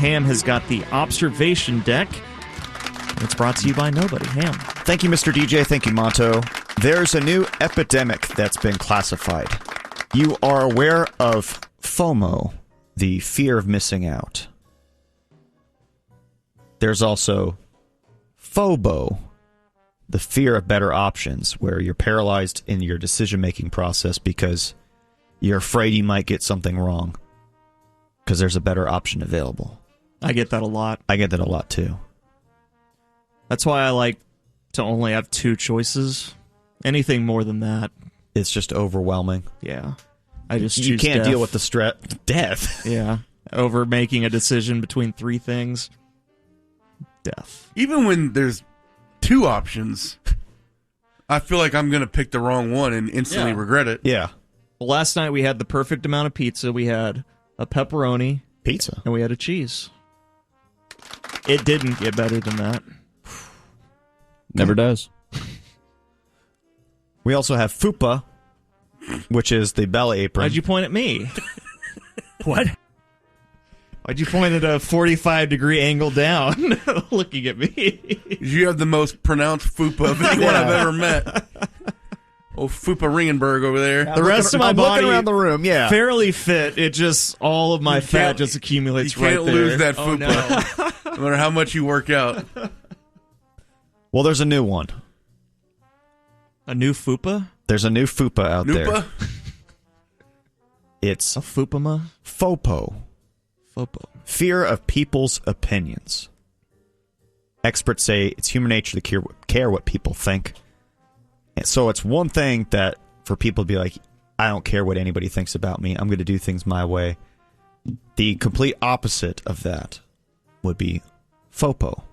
Ham has got the observation deck. It's brought to you by nobody. Ham. Thank you, Mr. DJ. Thank you, Monto. There's a new epidemic that's been classified. You are aware of FOMO, the fear of missing out. There's also fobo, the fear of better options, where you're paralyzed in your decision-making process because you're afraid you might get something wrong because there's a better option available. I get that a lot. I get that a lot, too. That's why I like to only have 2 choices. Anything more than that, it's just overwhelming. Yeah. I just choose You can't death. deal with the stress. Death. Yeah. Over making a decision between 3 things. Death. Even when there's 2 options, I feel like I'm going to pick the wrong one and instantly regret it. Yeah. Well, last night we had the perfect amount of pizza. We had a pepperoni. Pizza. And we had a cheese. It didn't get better than that. Never does. We also have fupa, which is the belly apron. Why'd you point at me? What? Why'd you point at a 45-degree angle down looking at me? You have the most pronounced fupa of anyone I've ever met. Oh, Fupa Ringenberg over there. The rest of my body, looking around the room, yeah, fairly fit. It just, all of my fat just accumulates right there. You can't lose that Oh, fupa, no matter how much you work out. Well, there's a new one. A new fupa? There's a new fupa out there. It's a fupama? FOPO. FOPO. Fear of people's opinions. Experts say it's human nature to care what people think. And so it's one thing that for people to be like, I don't care what anybody thinks about me. I'm going to do things my way. The complete opposite of that would be FOPO.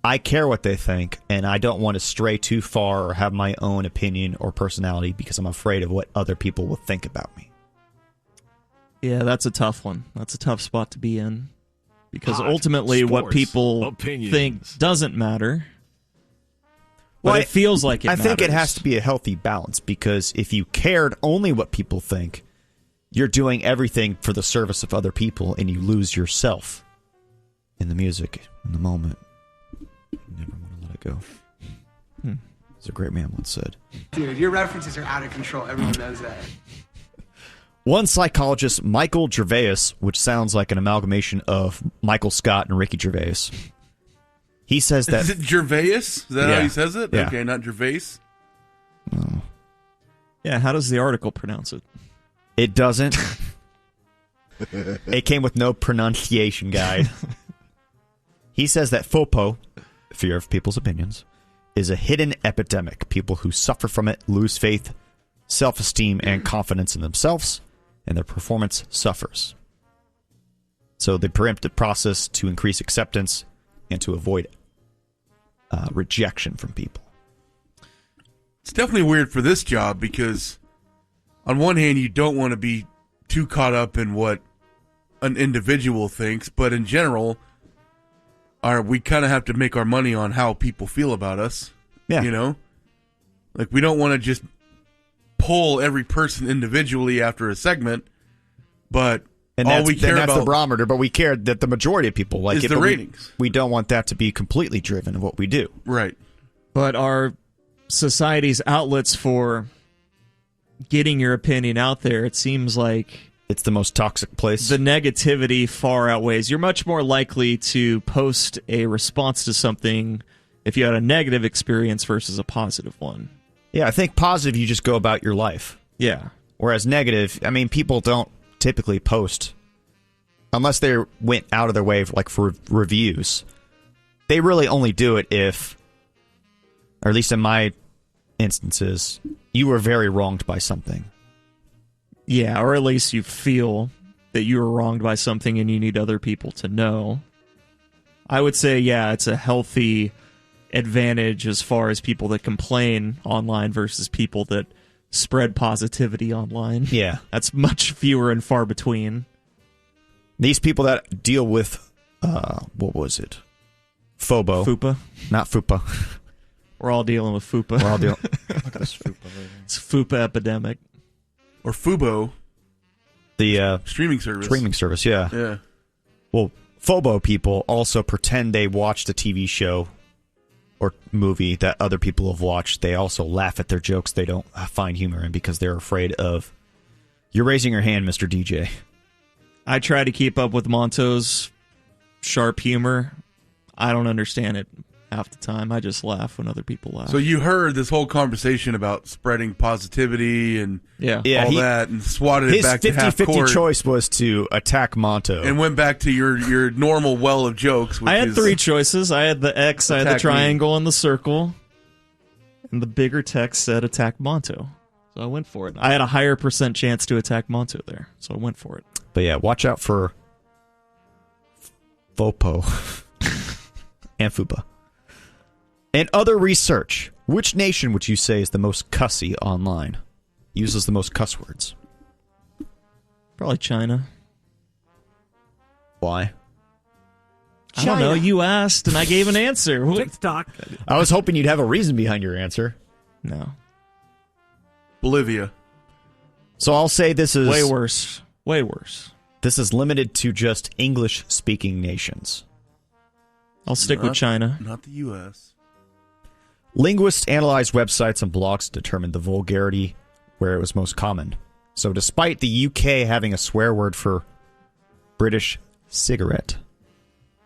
I care what they think, and I don't want to stray too far or have my own opinion or personality because I'm afraid of what other people will think about me. Yeah, that's a tough one. That's a tough spot to be in. Because ultimately what people think doesn't matter. But it feels like it matters. I think it has to be a healthy balance, because if you cared only what people think, you're doing everything for the service of other people, and you lose yourself in the music, in the moment. You never want to let it go. As a great man once said. Dude, your references are out of control. Everyone knows that. One psychologist, Michael Gervais, which sounds like an amalgamation of Michael Scott and Ricky Gervais. He says that... Is it Gervais? Is that how he says it? Yeah. Okay, not Gervais. Oh. Yeah, how does the article pronounce it? It doesn't. It came with no pronunciation guide. He says that FOPO, fear of people's opinions, is a hidden epidemic. People who suffer from it lose faith, self-esteem, and confidence in themselves, and their performance suffers. So the preemptive process to increase acceptance and to avoid rejection from people. It's definitely weird for this job because on one hand, you don't want to be too caught up in what an individual thinks, but in general, we kind of have to make our money on how people feel about us. Yeah. You know? Like, we don't want to just pull every person individually after a segment, but all we care that's about the barometer, but we care that the majority of people like is it. the but ratings. We don't want that to be completely driven in what we do. Right. But are society's outlets for getting your opinion out there, it seems like it's the most toxic place. The negativity far outweighs. You're much more likely to post a response to something if you had a negative experience versus a positive one. Yeah, I think positive, you just go about your life. Yeah. Whereas negative, I mean, people don't typically post unless they went out of their way for reviews. They really only do it if, or at least in my instances, you were very wronged by something. Yeah, or at least you feel that you were wronged by something and you need other people to know. I would say, yeah, it's a healthy advantage as far as people that complain online versus people that spread positivity online. Yeah. That's much fewer and far between. These people that deal with, what was it? Fobo. Fupa? Not fupa. We're all dealing with fupa. We're all dealing. Look at this fupa. It's fupa epidemic. Or Fubo. The streaming service. Streaming service, yeah. Yeah. Well, fobo people also pretend they watched a TV show or movie that other people have watched. They also laugh at their jokes they don't find humor in because they're afraid of... You're raising your hand, Mr. DJ. I try to keep up with Monto's sharp humor. I don't understand it half the time. I just laugh when other people laugh. So you heard this whole conversation about spreading positivity and all that, and swatted it back to half court. His 50-50 choice was to attack Monto. And went back to your normal well of jokes. Which I had three choices. I had the X, I had the triangle, and the circle. And the bigger text said attack Monto. So I went for it. I had a higher % chance to attack Monto there, so I went for it. But yeah, watch out for FOPO and FUPA. And other research. Which nation would you say is the most cussy online? Uses the most cuss words? Probably China. Why? I don't know. You asked, and I gave an answer. TikTok. I was hoping you'd have a reason behind your answer. No. Bolivia. So I'll say this is... Way worse. Way worse. This is limited to just English-speaking nations. I'll stick with China. Not the U.S. Linguists analyzed websites and blogs to determine the vulgarity where it was most common. So despite the UK having a swear word for British cigarette,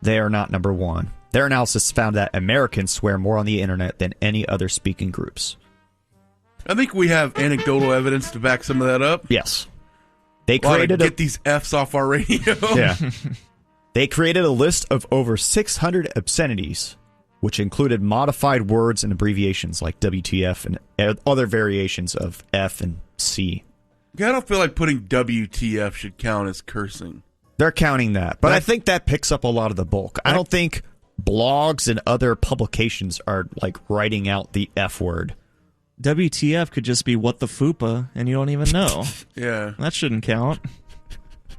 they are not number one. Their analysis found that Americans swear more on the internet than any other speaking groups. I think we have anecdotal evidence to back some of that up. Yes. They created get these Fs off our radio. Yeah. They created a list of over 600 obscenities, which included modified words and abbreviations like WTF and other variations of F and C. I don't feel like putting WTF should count as cursing. They're counting that, but I think that picks up a lot of the bulk. I don't think blogs and other publications are like writing out the F word. WTF could just be what the fupa, and you don't even know. Yeah. That shouldn't count.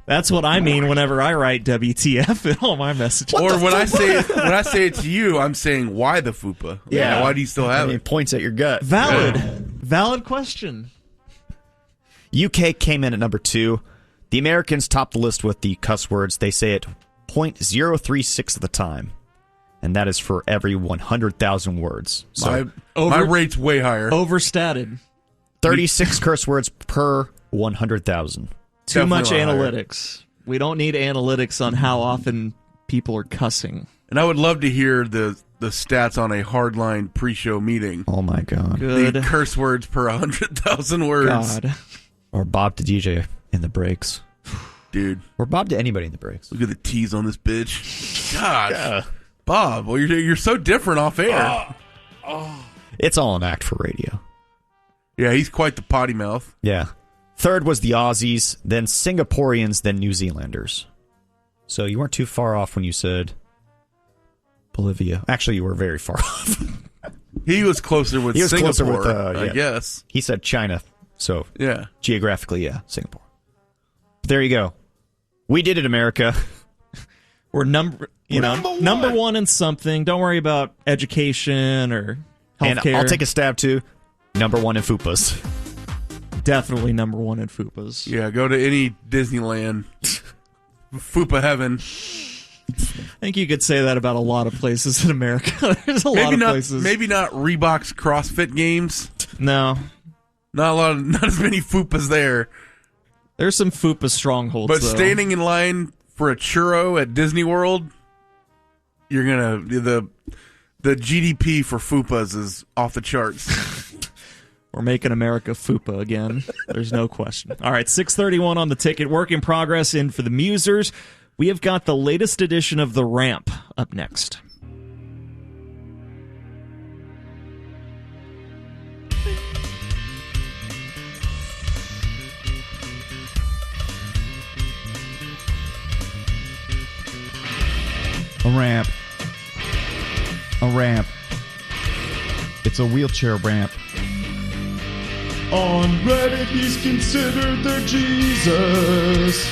That's what I mean whenever I write WTF in all my messages. Or when I say it to you, I'm saying why the fupa? Yeah. Why do you still have it? Points at your gut. Valid. Valid question. UK came in at number 2. The Americans topped the list with the cuss words. They say it 0.036 of the time. And that is for every 100,000 words. So my rate's way higher. Overstated. 36 curse words per 100,000. Too much analytics. We don't need analytics on how often people are cussing. And I would love to hear the stats on a hardline pre-show meeting. Oh my God. Good. The curse words per 100,000 words. God. Or Bob to DJ in the breaks. Dude. Or Bob to anybody in the breaks. Look at the T's on this bitch. Gosh. Yeah. Bob, well, you're so different off air. It's all an act for radio. Yeah, he's quite the potty mouth. Yeah. Third was the Aussies, then Singaporeans, then New Zealanders. So you weren't too far off when you said Bolivia. Actually, you were very far off. He was closer with Singapore, I guess. He said China, so yeah, geographically, yeah, Singapore. But there you go. We did it, America. We're number one in something. Don't worry about education or healthcare. And I'll take a stab too. Number 1 in FUPAs. Definitely number 1 in FUPAs. Yeah, go to any Disneyland. FUPA heaven. I think you could say that about a lot of places in America. There's a lot of places. Maybe not Reebok's CrossFit Games. No. Not as many FUPAs there. There's some FUPA strongholds, But though. standing in line for a churro at Disney World, you're gonna the GDP for FUPAs is off the charts. We're making America FUPA again. There's no question. All right, 6:31 on the ticket. Work in progress in for the Musers. We have got the latest edition of The Ramp up next. A ramp. A ramp. It's a wheelchair ramp. On Reddit, he's considered their Jesus.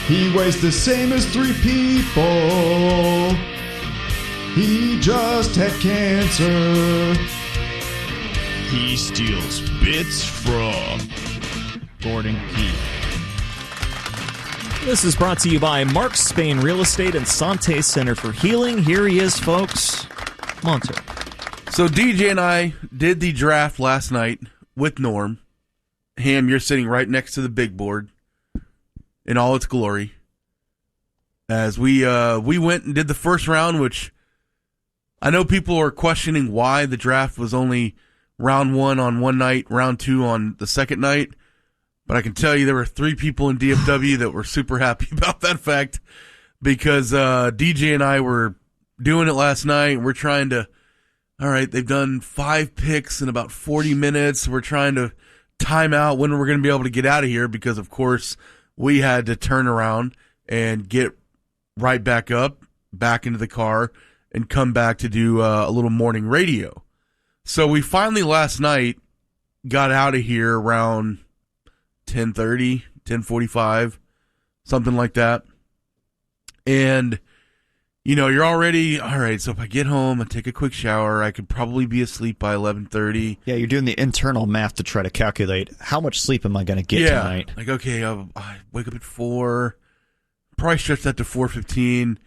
He weighs the same as 3 people. He just had cancer. He steals bits from Gordon Keith. This is brought to you by Mark Spain Real Estate and Sante Center for Healing. Here he is, folks. Monto. So DJ and I did the draft last night with Norm. Ham, you're sitting right next to the big board in all its glory. As we went and did the first round, which I know people are questioning why the draft was only round 1 on one night, round 2 on the second night. But I can tell you there were 3 people in DFW that were super happy about that fact because DJ and I were doing it last night. We're trying to, all right, they've done 5 picks in about 40 minutes. We're trying to time out when we're going to be able to get out of here because, of course, we had to turn around and get right back up, back into the car, and come back to do a little morning radio. So we finally last night got out of here around 10:30, 10:45, something like that. And, you know, you're already, all right, so if I get home and take a quick shower, I could probably be asleep by 11:30. Yeah, you're doing the internal math to try to calculate how much sleep am I going to get tonight. Like, okay, I wake up at 4, probably stretch that to 4:15.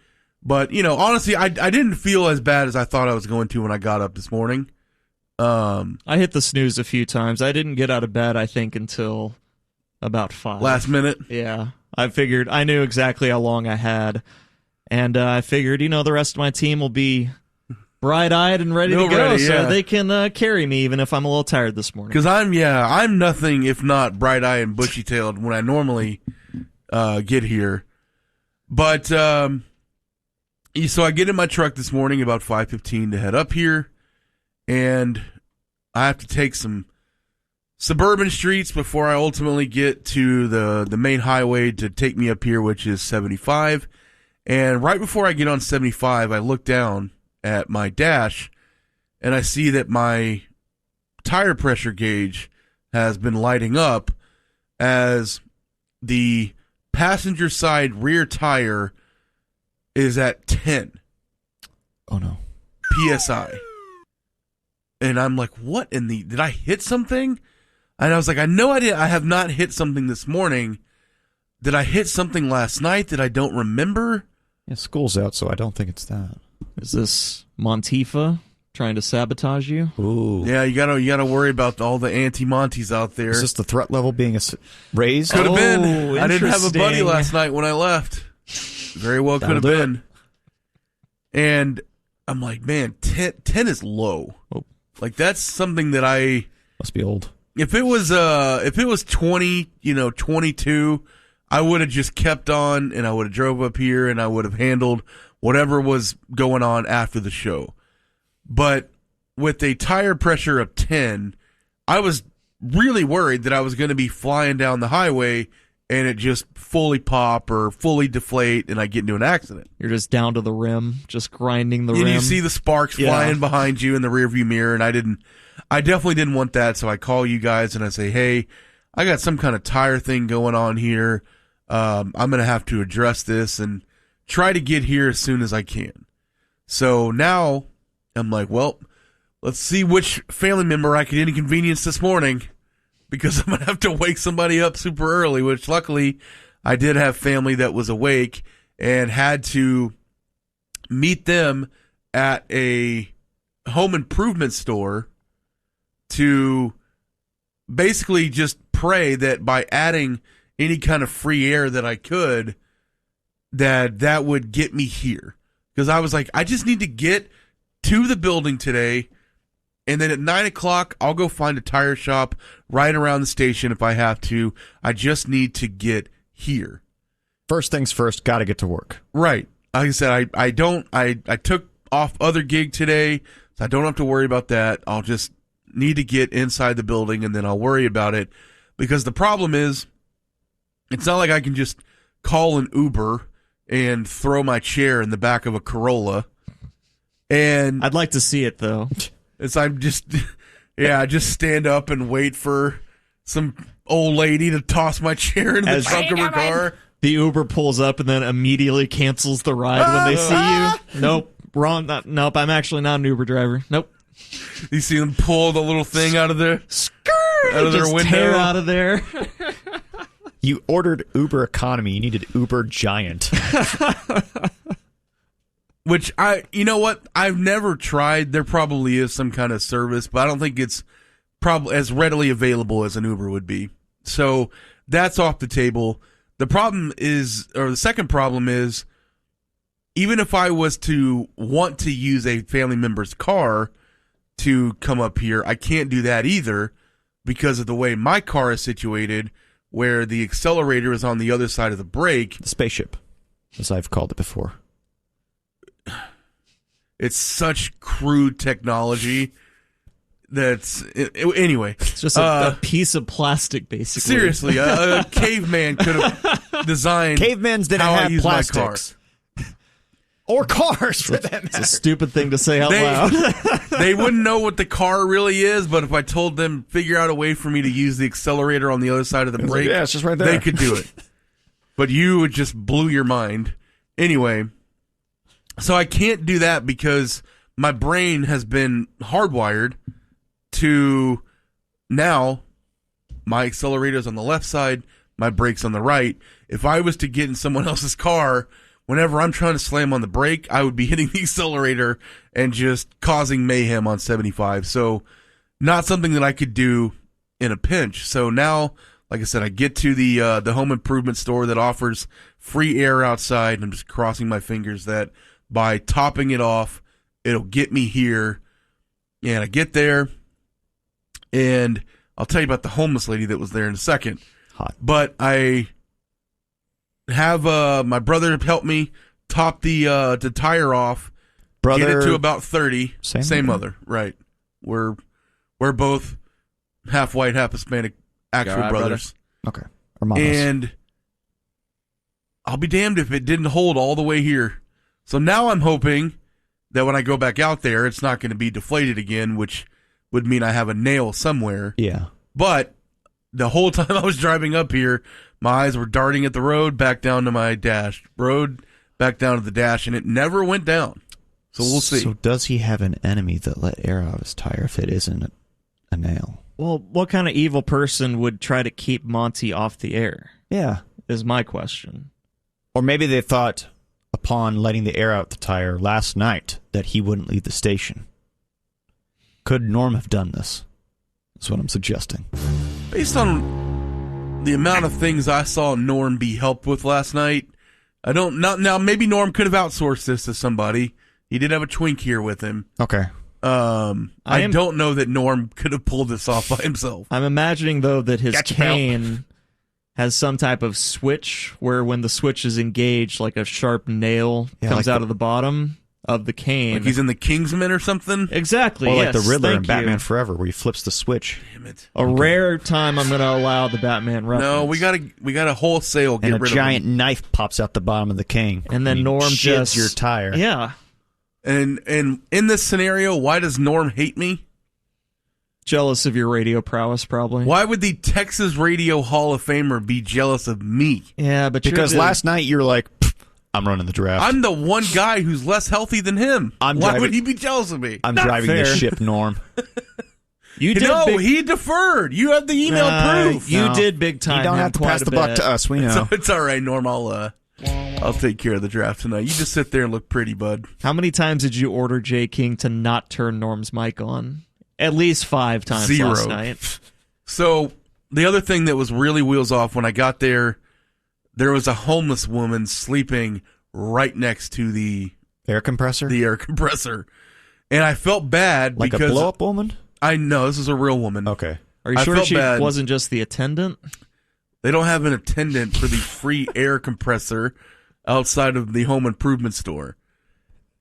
But, you know, honestly, I didn't feel as bad as I thought I was going to when I got up this morning. I hit the snooze a few times. I didn't get out of bed, I think, until about 5. Last minute? Yeah. I knew exactly how long I had. And I figured, you know, the rest of my team will be bright-eyed and ready to go, so they can carry me even if I'm a little tired this morning. Because I'm nothing if not bright-eyed and bushy-tailed when I normally get here. But, so I get in my truck this morning about 5:15 to head up here, and I have to take some suburban streets before I ultimately get to the main highway to take me up here, which is 75. And right before I get on 75, I look down at my dash, and I see that my tire pressure gauge has been lighting up as the passenger side rear tire is at 10. Oh, no. PSI. And I'm like, what in the... Did I hit something? And I was like, I know I did. I have not hit something this morning. Did I hit something last night that I don't remember? Yeah, school's out, so I don't think it's that. Is this Montifa trying to sabotage you? Ooh. Yeah, you gotta worry about all the anti-Monties out there. Is this the threat level being raised? Could have been. I didn't have a buddy interesting. last night when I left. Very well could have been. And I'm like, man, 10 is low. Oh. Like, that's something that I... Must be old. If it was 20, 22, I would have just kept on and I would have drove up here and I would have handled whatever was going on after the show. But with a tire pressure of 10, I was really worried that I was going to be flying down the highway and it just fully pop or fully deflate and I get into an accident. You're just down to the rim, just grinding the And rim. you see the sparks flying behind you in the rearview mirror, and I definitely didn't want that, so I call you guys and I say, hey, I got some kind of tire thing going on here. I'm going to have to address this and try to get here as soon as I can. So now I'm like, well, let's see which family member I could inconvenience this morning because I'm going to have to wake somebody up super early, which luckily I did have family that was awake and had to meet them at a home improvement store to basically just pray that by adding any kind of free air that I could, that would get me here. Because I was like, I just need to get to the building today, and then at 9 o'clock, I'll go find a tire shop right around the station if I have to. I just need to get here. First things first, got to get to work. Right. Like I said, I took off other gig today, so I don't have to worry about that. I'll just need to get inside the building, and then I'll worry about it. Because the problem is, it's not like I can just call an Uber and throw my chair in the back of a Corolla. And I'd like to see it, though. I'm just, I just stand up and wait for some old lady to toss my chair into the trunk of her car. The Uber pulls up and then immediately cancels the ride when they see you. Nope, wrong. Nope, I'm actually not an Uber driver. Nope. You see them pull the little thing out of their Just window. tear out of there. You ordered Uber Economy. You needed Uber Giant. Which you know what? I've never tried. There probably is some kind of service, but I don't think it's probably as readily available as an Uber would be. So that's off the table. The problem is, or the second problem is, even if I was to want to use a family member's car to come up here, I can't do that either because of the way my car is situated, where the accelerator is on the other side of the brake. The spaceship, as I've called it before. It's such crude technology that's... Anyway. It's just a piece of plastic, basically. Seriously, a caveman could have designed Cavemans didn't how I have use my plastics. Or cars, for that matter. It's a stupid thing to say out loud. They wouldn't know what the car really is, but if I told them, figure out a way for me to use the accelerator on the other side of the brake, yeah, it's just right there. They could do it. But you would just blew your mind. Anyway, so I can't do that because my brain has been hardwired to now my accelerator's on the left side, my brake's on the right. If I was to get in someone else's car, whenever I'm trying to slam on the brake, I would be hitting the accelerator and just causing mayhem on 75. So not something that I could do in a pinch. So now, like I said, I get to the home improvement store that offers free air outside, and I'm just crossing my fingers that by topping it off, it'll get me here. And I get there, and I'll tell you about the homeless lady that was there in a second. Hot. But I have my brother help me top the tire off, Brother, get it to about 30. Same mother, right? We're both half white, half Hispanic, actual brothers. Okay. Hermanos. And I'll be damned if it didn't hold all the way here. So now I'm hoping that when I go back out there, it's not going to be deflated again, which would mean I have a nail somewhere. Yeah. But the whole time I was driving up here, my eyes were darting at the road, back down to my dash. Road, back down to the dash, and it never went down. So we'll see. So does he have an enemy that let air out of his tire if it isn't a nail? Well, what kind of evil person would try to keep Monty off the air? Yeah. Is my question. Or maybe they thought, upon letting the air out the tire last night, that he wouldn't leave the station. Could Norm have done this? That's what I'm suggesting. Based on the amount of things I saw Norm be helped with last night, I don't now maybe Norm could have outsourced this to somebody. He did have a twink here with him. Okay. I don't know that Norm could have pulled this off by himself. I'm imagining, though, that his Gotcha, cane has some type of switch where when the switch is engaged, like a sharp nail comes out of the bottom of the cane. Like he's in the Kingsman or something? Exactly, Or like yes, the Riddler in thank Batman you. Forever, where he flips the switch. Damn it. A rare time I'm going to allow the Batman reference. No, we gotta wholesale get And rid a giant knife pops out the bottom of the cane. And then he Norm sheds just... your tire. Yeah. of him. And in this scenario, why does Norm hate me? Jealous of your radio prowess, probably. Why would the Texas Radio Hall of Famer be jealous of me? Yeah, but Because last night you were like, I'm running the draft. I'm the one guy who's less healthy than him. Why would he be jealous of me? I'm Not driving fair. this ship, Norm. You did No, big, he deferred. You have the email proof. You No. did big time. You don't him have to quite pass a the buck bit. to us. We know. So it's all right, Norm. I'll take care of the draft tonight. You just sit there and look pretty, bud. How many times did you order J. King to not turn Norm's mic on? At least 5 times 0. last night. So the other thing that was really wheels off when I got there, there was a homeless woman sleeping right next to the Air compressor? air compressor, and I felt bad Like because a blow-up woman? I know this is a real woman. Okay. Are you I sure felt she bad. wasn't just the attendant? They don't have an attendant for the free air compressor outside of the home improvement store.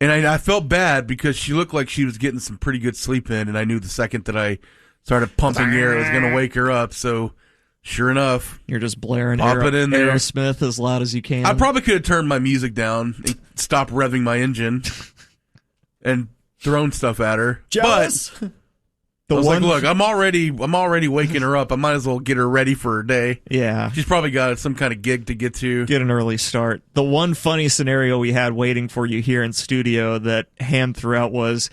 And I felt bad because she looked like she was getting some pretty good sleep in, and I knew the second that I started pumping air, it was going to wake her up. So, sure enough, You're just blaring Pop it in there. Aerosmith as loud as you can. I probably could have turned my music down and stopped revving my engine and thrown stuff at her. Jealous? But I was like, look, I'm already waking her up. I might as well get her ready for her day. Yeah. She's probably got some kind of gig to get to. Get an early start. The one funny scenario we had waiting for you here in studio that Ham threw out was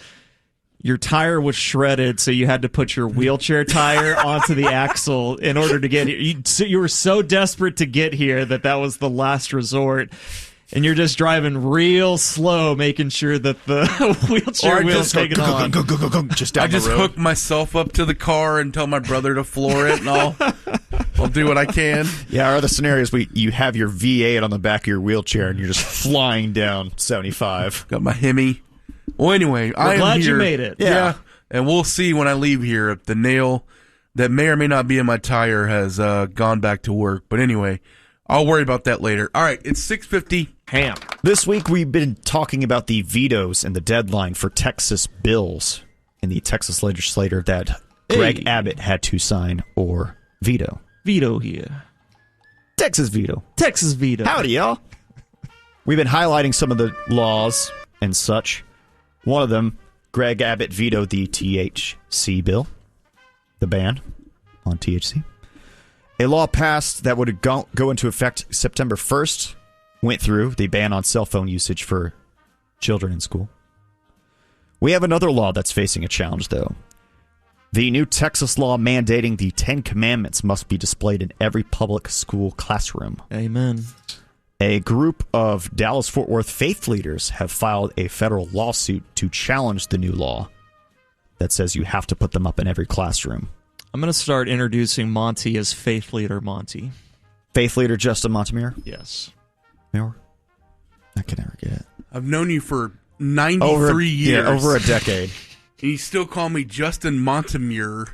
your tire was shredded, so you had to put your wheelchair tire onto the axle in order to get here. You were so desperate to get here that was the last resort. And you're just driving real slow, making sure that the wheelchair wheel's taking on. Just down I just the road. hook myself up to the car and tell my brother to floor it, and I'll do what I can. Yeah, or the scenarios where you have your V8 on the back of your wheelchair and you're just flying down 75. Got my Hemi. Well, anyway, We're am glad here. you made it. Yeah. And we'll see when I leave here if the nail that may or may not be in my tire has gone back to work. But anyway, I'll worry about that later. All right, it's 6:50. Ham. This week we've been talking about the vetoes and the deadline for Texas bills in the Texas legislature that Greg Abbott had to sign or veto. Veto here. Texas veto. Texas veto. Howdy, y'all. We've been highlighting some of the laws and such. One of them, Greg Abbott vetoed the THC bill, the ban on THC. A law passed that would go into effect September 1st. Went through the ban on cell phone usage for children in school. We have another law that's facing a challenge, though. The new Texas law mandating the 10 Commandments must be displayed in every public school classroom. Amen. A group of Dallas-Fort Worth faith leaders have filed a federal lawsuit to challenge the new law that says you have to put them up in every classroom. I'm going to start introducing Monty as Faith Leader Monty. Faith leader Justin Montemere? Yes. I can never get it. I've known you for 93 years. Yeah, over a decade. And you still call me Justin Montemere.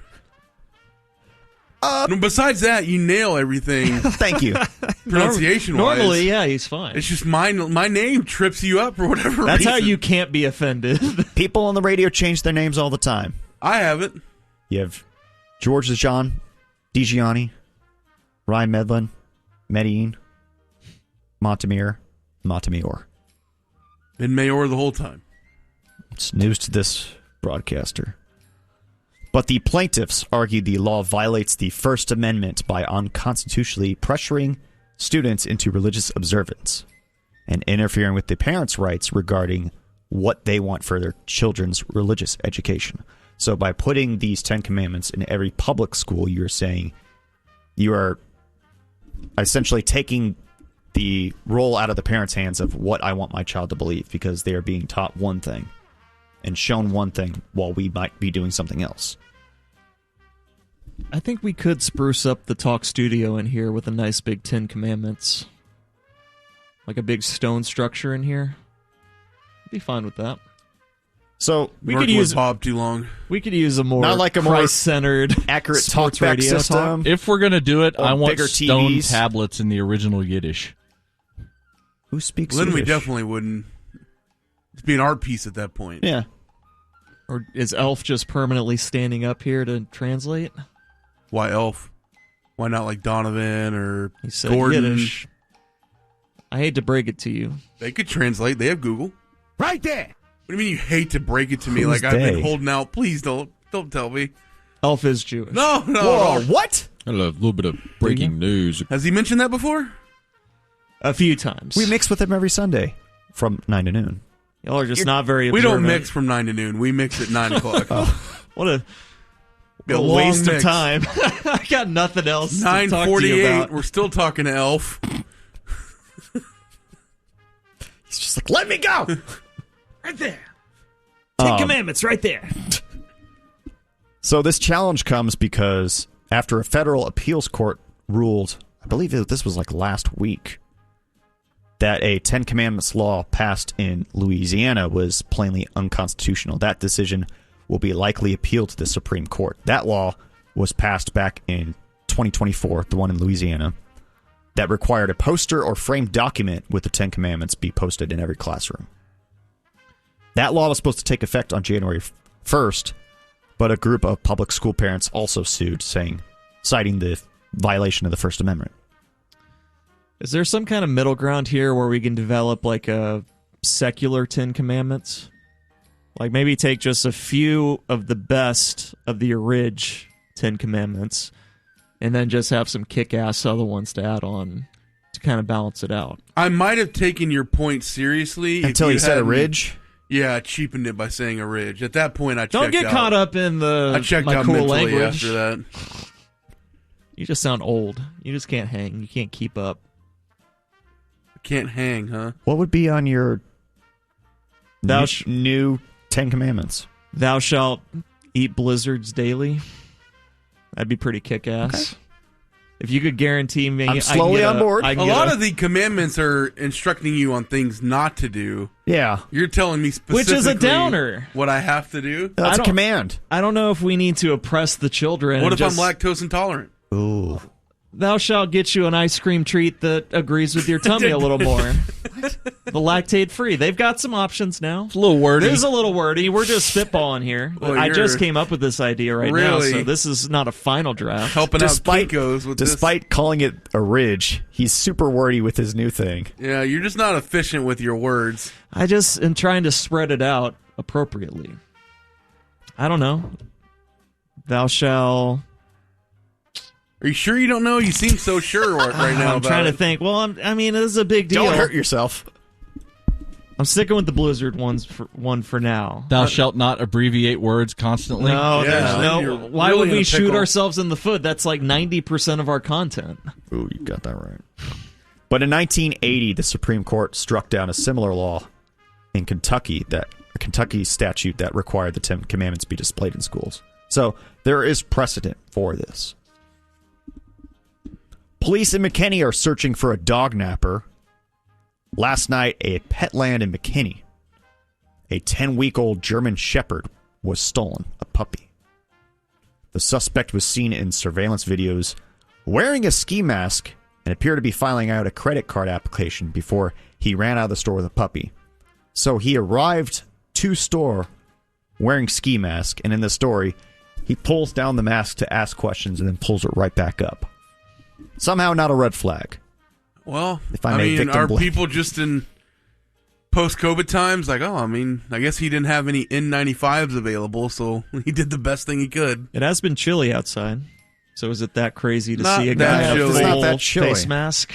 No, besides that, you nail everything Thank you. pronunciation-wise. Normally, yeah, he's fine. It's just my name trips you up for whatever That's reason. how you can't be offended. People on the radio change their names all the time. I haven't. You have George John, DiGianni, Ryan Medlin, Medellin, Montemere, Montemor. Been mayor the whole time. It's news to this broadcaster. But the plaintiffs argued the law violates the First Amendment by unconstitutionally pressuring students into religious observance and interfering with the parents' rights regarding what they want for their children's religious education. So by putting these 10 Commandments in every public school, you're saying you are essentially taking the role out of the parents' hands of what I want my child to believe, because they are being taught one thing and shown one thing while we might be doing something else. I think we could spruce up the talk studio in here with a nice big 10 Commandments. Like a big stone structure in here. I'd be fine with that. So We Worked could use with Bob too long. We could use a more Not like a more Christ-centered accurate sports talkback radio system. If we're going to do it, Or I want bigger stone TVs. tablets in the original Yiddish. Who speaks Then we Yiddish? definitely wouldn't. It'd be an art piece at that point. Yeah. Or is Elf just permanently standing up here to translate? Why Elf? Why not like Donovan or He said Gordon? Yiddish. I hate to break it to you. They could translate. They have Google. Right there. What do you mean you hate to break it to me? Who's Like I've been they? holding out. Please don't tell me. Elf is Jewish. No. Whoa, what? A little bit of breaking news. Has he mentioned that before? A few times. We mix with him every Sunday from 9 to noon. Y'all are just not very We observant. don't mix from 9 to noon. We mix at 9 o'clock. What a Be a a long waste of mix. time. I got nothing else to talk to you 9:48. about. We're still talking to Elf. He's just like, let me go! Right there. 10 Commandments right there. So this challenge comes because after a federal appeals court ruled, I believe this was like last week, that a 10 Commandments law passed in Louisiana was plainly unconstitutional. That decision will be likely appealed to the Supreme Court. That law was passed back in 2024, the one in Louisiana, that required a poster or framed document with the 10 Commandments be posted in every classroom. That law was supposed to take effect on January 1st, but a group of public school parents also sued, citing the violation of the First Amendment. Is there some kind of middle ground here where we can develop like a secular 10 Commandments? Like maybe take just a few of the best of the orig 10 Commandments and then just have some kick-ass other ones to add on to kind of balance it out. I might have taken your point seriously Until if you said a hadn't- ridge? Yeah, I cheapened it by saying a ridge. At that point, I checked out. Don't get caught up in the I checked my out cool mentally language. after that. You just sound old. You just can't hang. You can't keep up. I can't hang, huh? What would be on your Thou new 10 Commandments? Thou shalt eat blizzards daily. That'd be pretty kick-ass. Okay. If you could guarantee me... I'm slowly on board. A lot of the commandments are instructing you on things not to do. Yeah. You're telling me specifically... Which is a downer. ...what I have to do? That's a command. I don't know if we need to oppress the children. What if I'm lactose intolerant? Ooh. Thou shalt get you an ice cream treat that agrees with your tummy a little more. The lactate-free. They've got some options now. It's a little wordy. It is a little wordy. We're just spitballing here. Well, I just came up with this idea now, so this is not a final draft. Helping out Kinko's with Despite calling it a ridge, he's super wordy with his new thing. Yeah, you're just not efficient with your words. I just am trying to spread it out appropriately. I don't know. Thou shalt... Are you sure you don't know? You seem so sure right now. I'm trying to think. Well, I mean, this is a big deal. Don't hurt yourself. I'm sticking with the Blizzard one for now. Thou shalt not abbreviate words constantly. No, Yeah, no. Why would we shoot ourselves in the foot? That's like 90% of our content. Ooh, you got that right. But in 1980, the Supreme Court struck down a similar law in Kentucky, a Kentucky statute that required the 10 Commandments be displayed in schools. So there is precedent for this. Police in McKinney are searching for a dog napper. Last night, a Petland in McKinney, a 10-week-old German Shepherd was stolen, a puppy. The suspect was seen in surveillance videos wearing a ski mask and appeared to be filing out a credit card application before he ran out of the store with a puppy. So he arrived to store wearing ski mask, and in the story, he pulls down the mask to ask questions and then pulls it right back up. Somehow not a red flag. Well, if I mean, are people just in post-COVID times like, I guess he didn't have any N95s available, so he did the best thing he could. It has been chilly outside, so is it that crazy to Not see a that guy chilly. with It's a not full that chilly. face mask?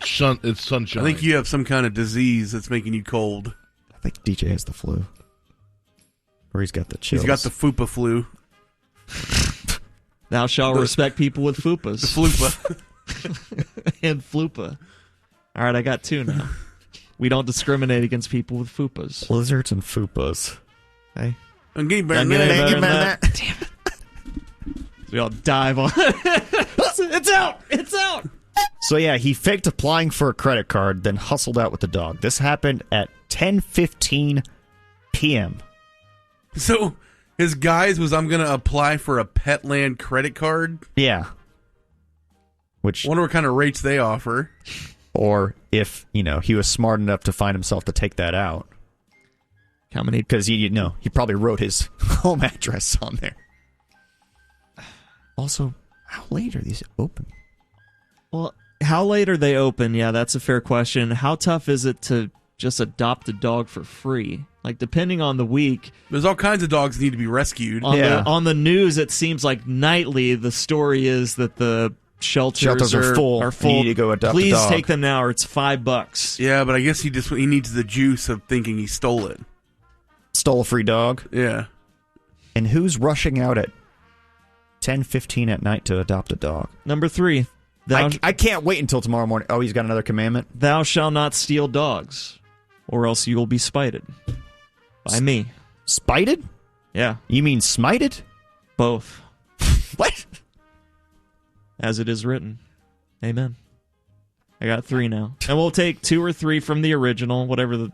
It's sunshine. I think you have some kind of disease that's making you cold. I think DJ has the flu. Or he's got the chills. He's got the fupa flu. Thou shalt respect people with fupas. The flupa. And flupa. All right, I got two now. We don't discriminate against people with fupas. Blizzards and fupas. Hey. I'm getting better I'm than getting that. better than that. Damn it. We all dive on It's out! It's out! So yeah, he faked applying for a credit card, then hustled out with the dog. This happened at 10:15 p.m. So his guise was, I'm going to apply for a Petland credit card? Yeah. Which, Wonder what kind of rates they offer. or if, he was smart enough to find himself to take that out. How many? Because he probably wrote his home address on there. Also, how late are these open? Well, how late are they open? Yeah, that's a fair question. How tough is it to just adopt a dog for free? Like, depending on the week. There's all kinds of dogs that need to be rescued. On the news, it seems like nightly the story is that the shelters are full. You need to go adopt a Please dog. take them now, or it's $5. Yeah, but I guess he needs the juice of thinking he stole it. Stole a free dog? Yeah. And who's rushing out at 10:15 at night to adopt a dog? Number 3. I can't wait until tomorrow morning. Oh, he's got another commandment? Thou shalt not steal dogs, or else you will be spited. By me. Spited? Yeah. You mean smited? Both. What? As it is written. Amen. I got 3 now. And we'll take 2 or 3 from the original, whatever the...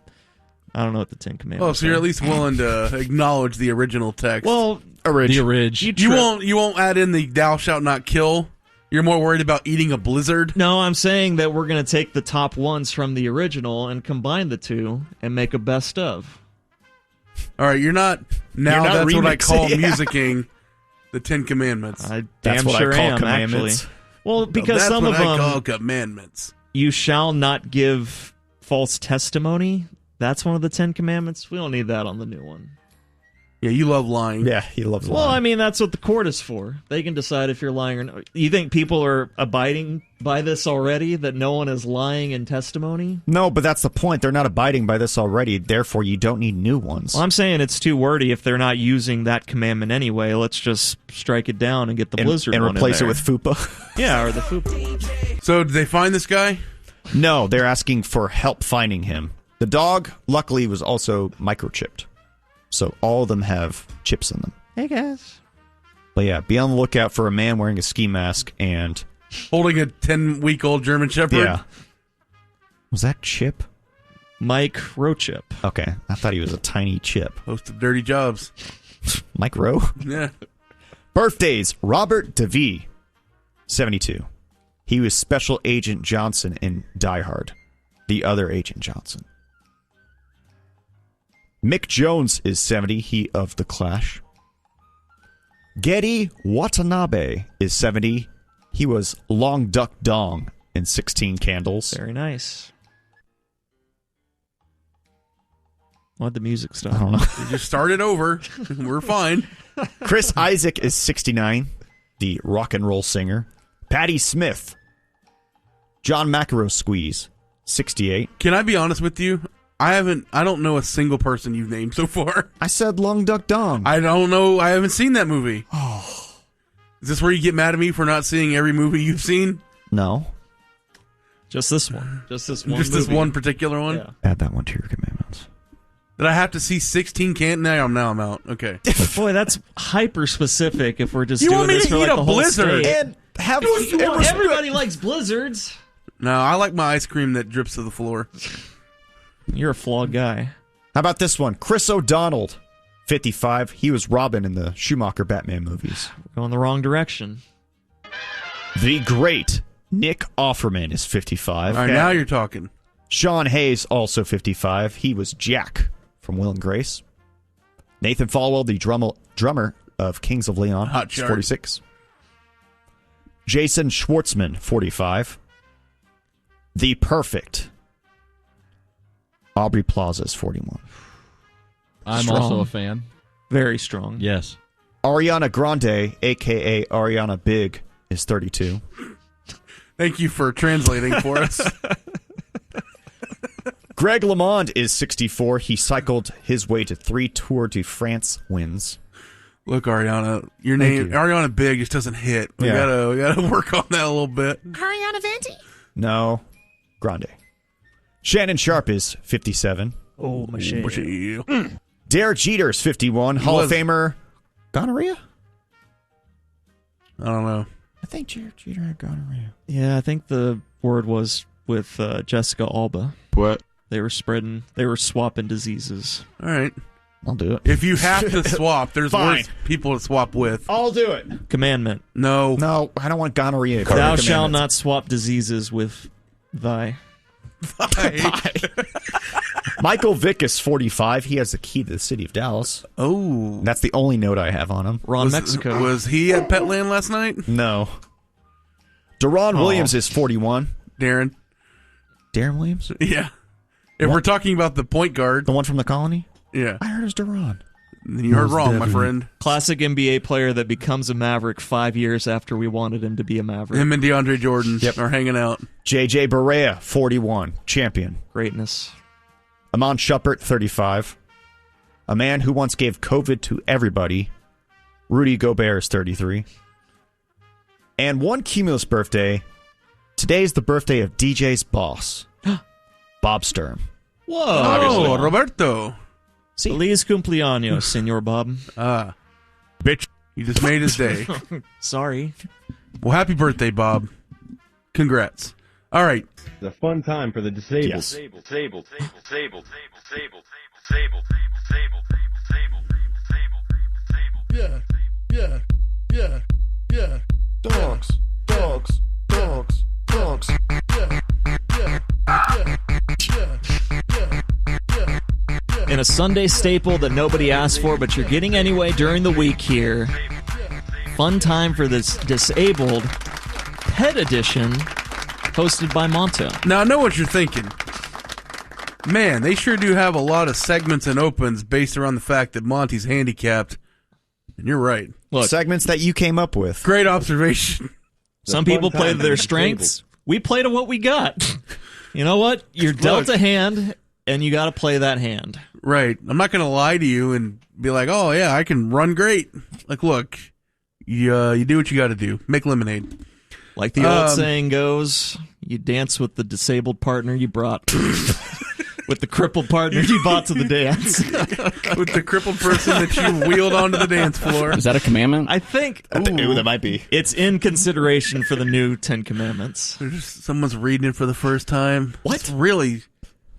I don't know what the 10 Commandments so you're are. at least willing to acknowledge the original text. Well, The orig. you won't add in the thou shalt not kill. You're more worried about eating a blizzard. No, I'm saying that we're going to take the top ones from the original and combine the two and make a best of. All right, you're not that's what I call yeah. musicking the 10 Commandments. I That's damn what sure I call am, commandments. actually. Well, because that's some what of I them, call commandments. you shall not give false testimony. That's one of the 10 Commandments. We don't need that on the new one. Yeah, you love lying. Yeah, he loves Well, lying. I mean, that's what the court is for. They can decide if you're lying or not. You think people are abiding by this already, that no one is lying in testimony? No, but that's the point. They're not abiding by this already. Therefore, you don't need new ones. Well, I'm saying it's too wordy if they're not using that commandment anyway. Let's just strike it down and get the blizzard and one in replace it there. with fupa. Yeah, or the fupa. So, did they find this guy? No, they're asking for help finding him. The dog, luckily, was also microchipped. So all of them have chips in them. Hey, guys. But yeah, be on the lookout for a man wearing a ski mask and... Holding a 10-week-old German Shepherd? Yeah. Was that Chip? Microchip. Okay, I thought he was a tiny chip. Host of Dirty Jobs. Mike Rowe? Yeah. Birthdays. Robert DeVee, 72. He was Special Agent Johnson in Die Hard. The other Agent Johnson. Mick Jones is 70, he of The Clash. Geddy Watanabe is 70. He was Long Duck Dong in 16 Candles. Very nice. Why'd the music stop? I don't know. We just started over. We're fine. Chris Isaac is 69, the rock and roll singer. Patti Smith. John McEnroe Squeeze, 68. Can I be honest with you? I don't know a single person you've named so far. I said Long Duck Dong. I don't know. I haven't seen that movie. Oh. Is this where you get mad at me for not seeing every movie you've seen? No. Just this one. Just this one. Just this movie. one particular one? Yeah. Add that one to your commandments. Did I have to see 16 Can't? Now I'm out. Okay. Boy, that's hyper specific if we're just You doing want me this to for eat like a the whole blizzard? state. And have Well, everybody likes blizzards. No, I like my ice cream that drips to the floor. You're a flawed guy. How about this one? Chris O'Donnell, 55. He was Robin in the Schumacher Batman movies. We're going the wrong direction. The great Nick Offerman is 55. All right, now you're talking. Sean Hayes, also 55. He was Jack from Will and Grace. Nathan Falwell, the drummer of Kings of Leon, Hot is chart. 46. Jason Schwartzman, 45. The Perfect. Aubrey Plaza is 41. I'm Strong. also a fan. Very strong. Yes. Ariana Grande, a.k.a. Ariana Big, is 32. Thank you for translating for us. Greg LeMond is 64. He cycled his way to 3 Tour de France wins. Look, Ariana, your name you. Ariana Big just doesn't hit. We Yeah. gotta work on that a little bit. No, Grande. Shannon Sharp is 57. Oh, my shit. Derek Jeter is 51. Hall of was- Famer. Gonorrhea? I don't know. I think Jeter had gonorrhea. Yeah, I think the word was with Jessica Alba. What? They were swapping diseases. All right. I'll do it. If you have to swap, there's Fine. worse people to swap with. I'll do it. Commandment. No. No, I don't want gonorrhea. Thou shalt not swap diseases with thy. Michael Vick is 45. He has the key to the city of Dallas. Oh. That's the only note I have on him. Ron Mexico. Was he at Petland last night? No. Deron Williams is 41. Darren? Darren Williams? Yeah. If we're talking about the point guard, The one from the colony? yeah. I heard it was Deron. Then you heard wrong, my friend. Classic NBA player that becomes a Maverick 5 years after we wanted him to be a Maverick. Him and DeAndre Jordan are hanging out. JJ Barea, 41. Champion. Greatness. Amon Shumpert, 35. A man who once gave COVID to everybody. Rudy Gobert is 33. And one cumulus birthday. Today is the birthday of DJ's boss, Bob Sturm. Whoa. Oh, Roberto. Feliz cumpleaños, Senor Bob. Bitch. You just made his day. Sorry. Well, happy birthday, Bob. Congrats. All right. It's a fun time for the disabled. Yes. Yeah. Dogs. In a Sunday staple that nobody asked for, but you're getting anyway during the week here. Fun time for this disabled pet edition hosted by Monto. Now, I know what you're thinking. Man, they sure do have a lot of segments and opens based around the fact that Monty's handicapped. And you're right. Look, Segments that you came up with. Great observation. some people play to their strengths. We play to what we got. You know what? You're dealt a hand, and you got to play that hand. Right. I'm not going to lie to you and be like, oh, yeah, I can run great. Like, look, you do what you got to do. Make lemonade. Like the old saying goes, you dance with the disabled partner you brought. With the crippled partner you bought to the dance. With the crippled person that you wheeled onto the dance floor. Is that a commandment? I think That might be. it's in consideration for the new 10 Commandments. Someone's reading it for the first time. What? Really?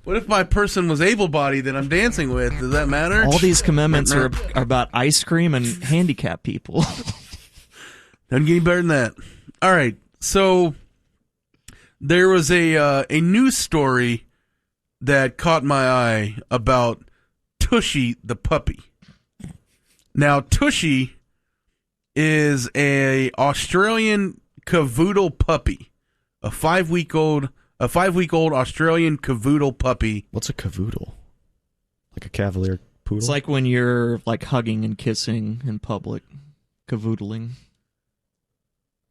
What if my person was able-bodied that I'm dancing with? Does that matter? All these commandments are about ice cream and handicapped people. Doesn't get any better than that. All right, so there was a news story that caught my eye about Tooshie the puppy. Now, Tooshie is a Australian cavoodle puppy, a 5-week-old Australian cavoodle puppy. What's a cavoodle? Like a cavalier poodle? It's like when you're like hugging and kissing in public, cavoodling,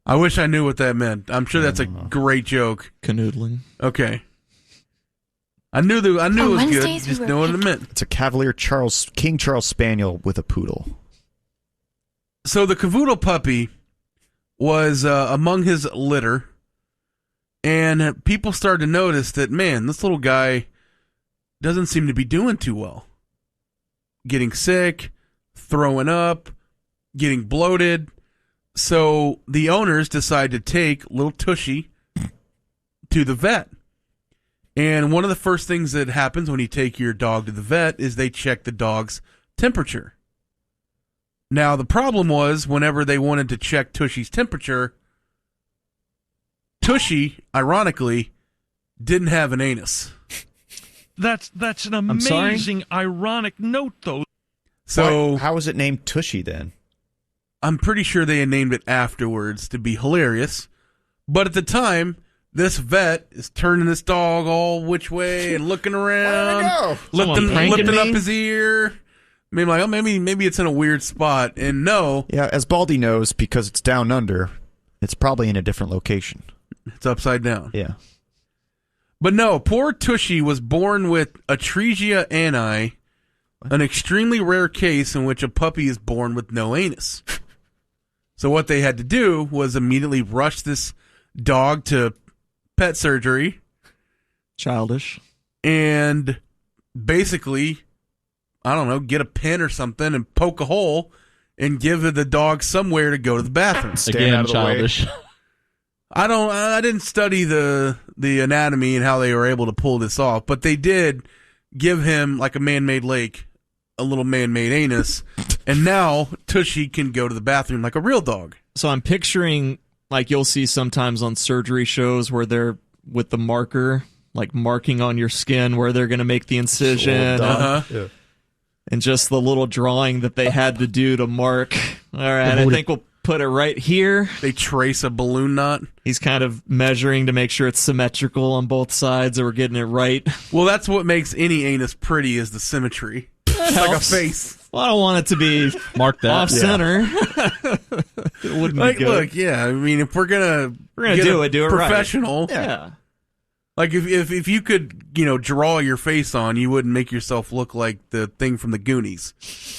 I wish I knew what that meant. I'm sure that's a great joke. canoodling. Okay. I knew it was good. Wednesdays we Just were know what it meant. It's a cavalier King Charles Spaniel with a poodle. So the cavoodle puppy was among his litter, and people started to notice that, man, this little guy doesn't seem to be doing too well. Getting sick, throwing up, getting bloated. So the owners decided to take little Tooshie to the vet. And one of the first things that happens when you take your dog to the vet is they check the dog's temperature. Now, the problem was whenever they wanted to check Tooshie's temperature, Tooshie, ironically, didn't have an anus. That's an amazing, ironic note, though. So how was it named Tooshie then? I'm pretty sure they had named it afterwards to be hilarious. But at the time, this vet is turning this dog all which way and looking around, lifting up his ear. Maybe like, oh, maybe it's in a weird spot. And no. Yeah, as Baldy knows, because it's down under, it's probably in a different location. It's upside down. Yeah. But no, poor Tooshie was born with atresia ani, an extremely rare case in which a puppy is born with no anus. So what they had to do was immediately rush this dog to pet surgery. Childish. And basically, I don't know, get a pin or something and poke a hole and give the dog somewhere to go to the bathroom. Again, childish. I didn't study the anatomy and how they were able to pull this off, but they did give him, like a man-made lake, a little man-made anus, and now Tooshie can go to the bathroom like a real dog. So I'm picturing, like you'll see sometimes on surgery shows where they're with the marker, like marking on your skin where they're going to make the incision. Yeah. And just the little drawing that they had to do to mark. All right, I think we'll put it right here. They trace a balloon knot. He's kind of measuring to make sure it's symmetrical on both sides, that we're getting it right. Well, that's what makes any anus pretty, is the symmetry. It's like a face. Well, I don't want it to be Mark that. off center. It wouldn't Like, be good. look, yeah, I mean, if we're gonna do it professional, right. Yeah. Like if you could, draw your face on, you wouldn't make yourself look like the thing from the Goonies.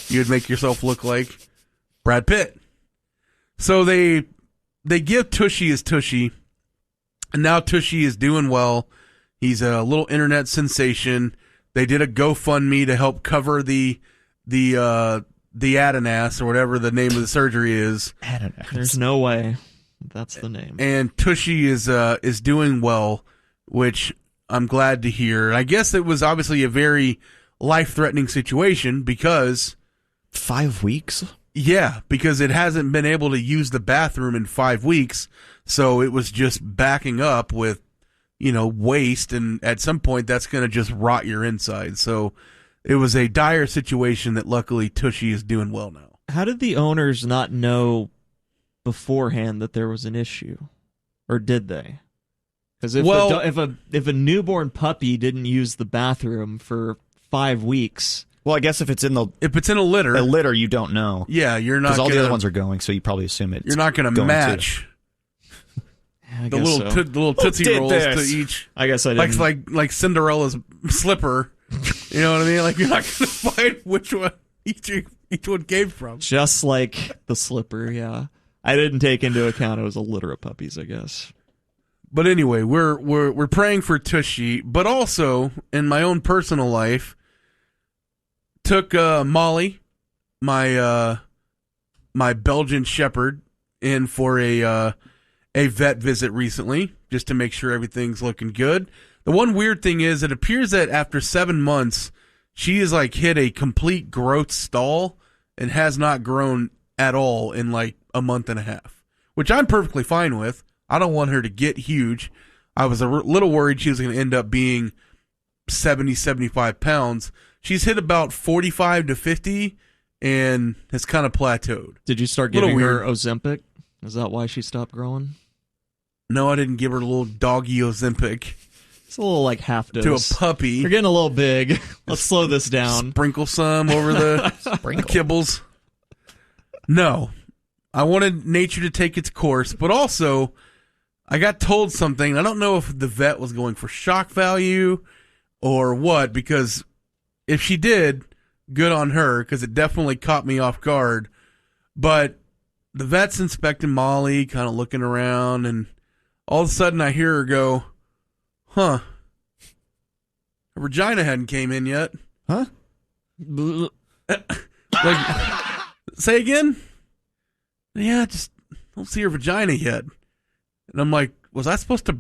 You'd make yourself look like Brad Pitt. So they give Tooshie his Tooshie, and now Tooshie is doing well. He's a little internet sensation. They did a GoFundMe to help cover the Adanass, or whatever the name of the surgery is. There's no way that's the name. And Tooshie is doing well, which I'm glad to hear. I guess it was obviously a very life-threatening situation because 5 weeks? Yeah, because it hasn't been able to use the bathroom in 5 weeks, so it was just backing up with, waste, and at some point that's going to just rot your inside. So it was a dire situation that luckily Tooshie is doing well now. How did the owners not know beforehand that there was an issue? Or did they? Because if a newborn puppy didn't use the bathroom for 5 weeks, well, I guess if it's in a litter, you don't know. Yeah, you're not because all the other ones are going, so you probably assume it's. You're not going to match the little tootsie rolls to each. I guess I didn't. Like Cinderella's slipper. You know what I mean? Like you're not going to find which one each one came from. Just like the slipper, yeah. I didn't take into account it was a litter of puppies, I guess. But anyway, we're praying for Tooshie, but also in my own personal life, took Molly, my Belgian Shepherd, in for a vet visit recently, just to make sure everything's looking good. The one weird thing is, it appears that after 7 months, she has like hit a complete growth stall and has not grown at all in like a month and a half, which I'm perfectly fine with. I don't want her to get huge. I was a little worried she was going to end up being 70, 75 pounds. She's hit about 45 to 50 and has kind of plateaued. Did you start giving her Ozempic? Is that why she stopped growing? No, I didn't give her a little doggy Ozempic. It's a little like half dose. To a puppy. You're getting a little big. Let's slow this down. Sprinkle some over the kibbles. No. I wanted nature to take its course, but also I got told something. I don't know if the vet was going for shock value or what, because if she did, good on her, because it definitely caught me off guard. But the vet's inspecting Molly, kind of looking around, and all of a sudden I hear her go, huh, her vagina hadn't came in yet. Huh? Like, say again? Yeah, just don't see her vagina yet. And I'm like, was I supposed to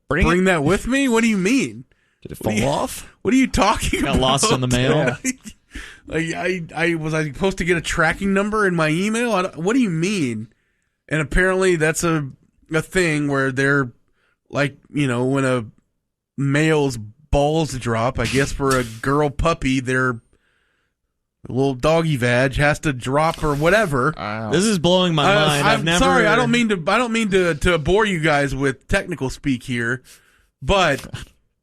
bring that with me? What do you mean? Did it fall off? What are you talking about? Got lost in the mail? Like, I was I supposed to get a tracking number in my email? What do you mean? And apparently that's a thing where they're like, you know, when a male's balls drop, I guess for a girl puppy, their little doggy vag has to drop or whatever. This is blowing my mind. I'm sorry. I don't mean to bore you guys with technical speak here, but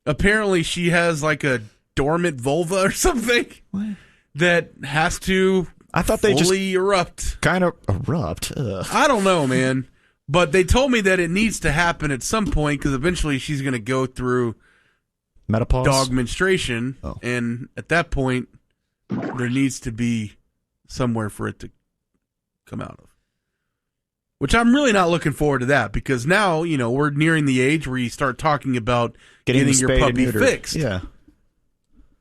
apparently she has like a dormant vulva or something that has to. I thought they just erupt. Kind of erupt. Ugh. I don't know, man. But they told me that it needs to happen at some point because eventually she's going to go through menopause, dog menstruation, and at that point, there needs to be somewhere for it to come out of. Which I'm really not looking forward to that, because now, you know, we're nearing the age where you start talking about getting your puppy fixed. Yeah.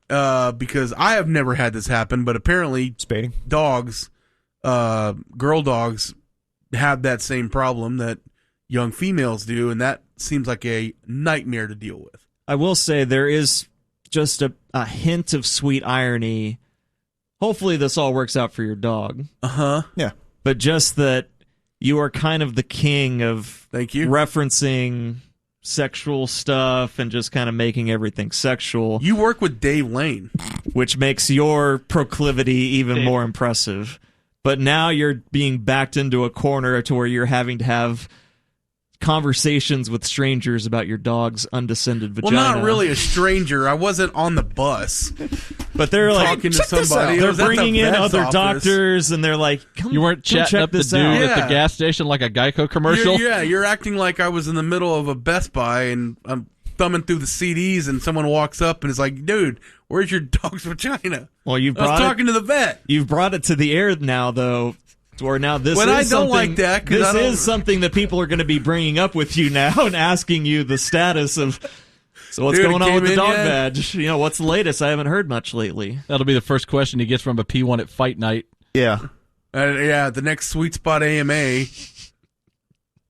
Because I have never had this happen, but apparently spading dogs, girl dogs, have that same problem that young females do, and that seems like a nightmare to deal with. I will say there is just a hint of sweet irony. Hopefully this all works out for your dog. Uh-huh. Yeah. But just that you are kind of the king of referencing sexual stuff and just kind of making everything sexual. You work with Dave Lane. Which makes your proclivity even more impressive. But now you're being backed into a corner to where you're having to have conversations with strangers about your dog's undescended vagina. Well, not really a stranger. I wasn't on the bus. But they're like, talking to somebody. They're bringing in other doctors, and they're like, you weren't chatting up the dude at the gas station like a Geico commercial? You're acting like I was in the middle of a Best Buy, and I'm thumbing through the CDs, and someone walks up and is like, dude, where's your dog's vagina? Well, I was talking to the vet. You've brought it to the air now, though. Or now this when is I don't something, like that. This is something that people are going to be bringing up with you now and asking you the status of. So what's going on with the dog badge? You know, what's the latest? I haven't heard much lately. That'll be the first question he gets from a P1 at fight night. Yeah. The next Sweet Spot AMA.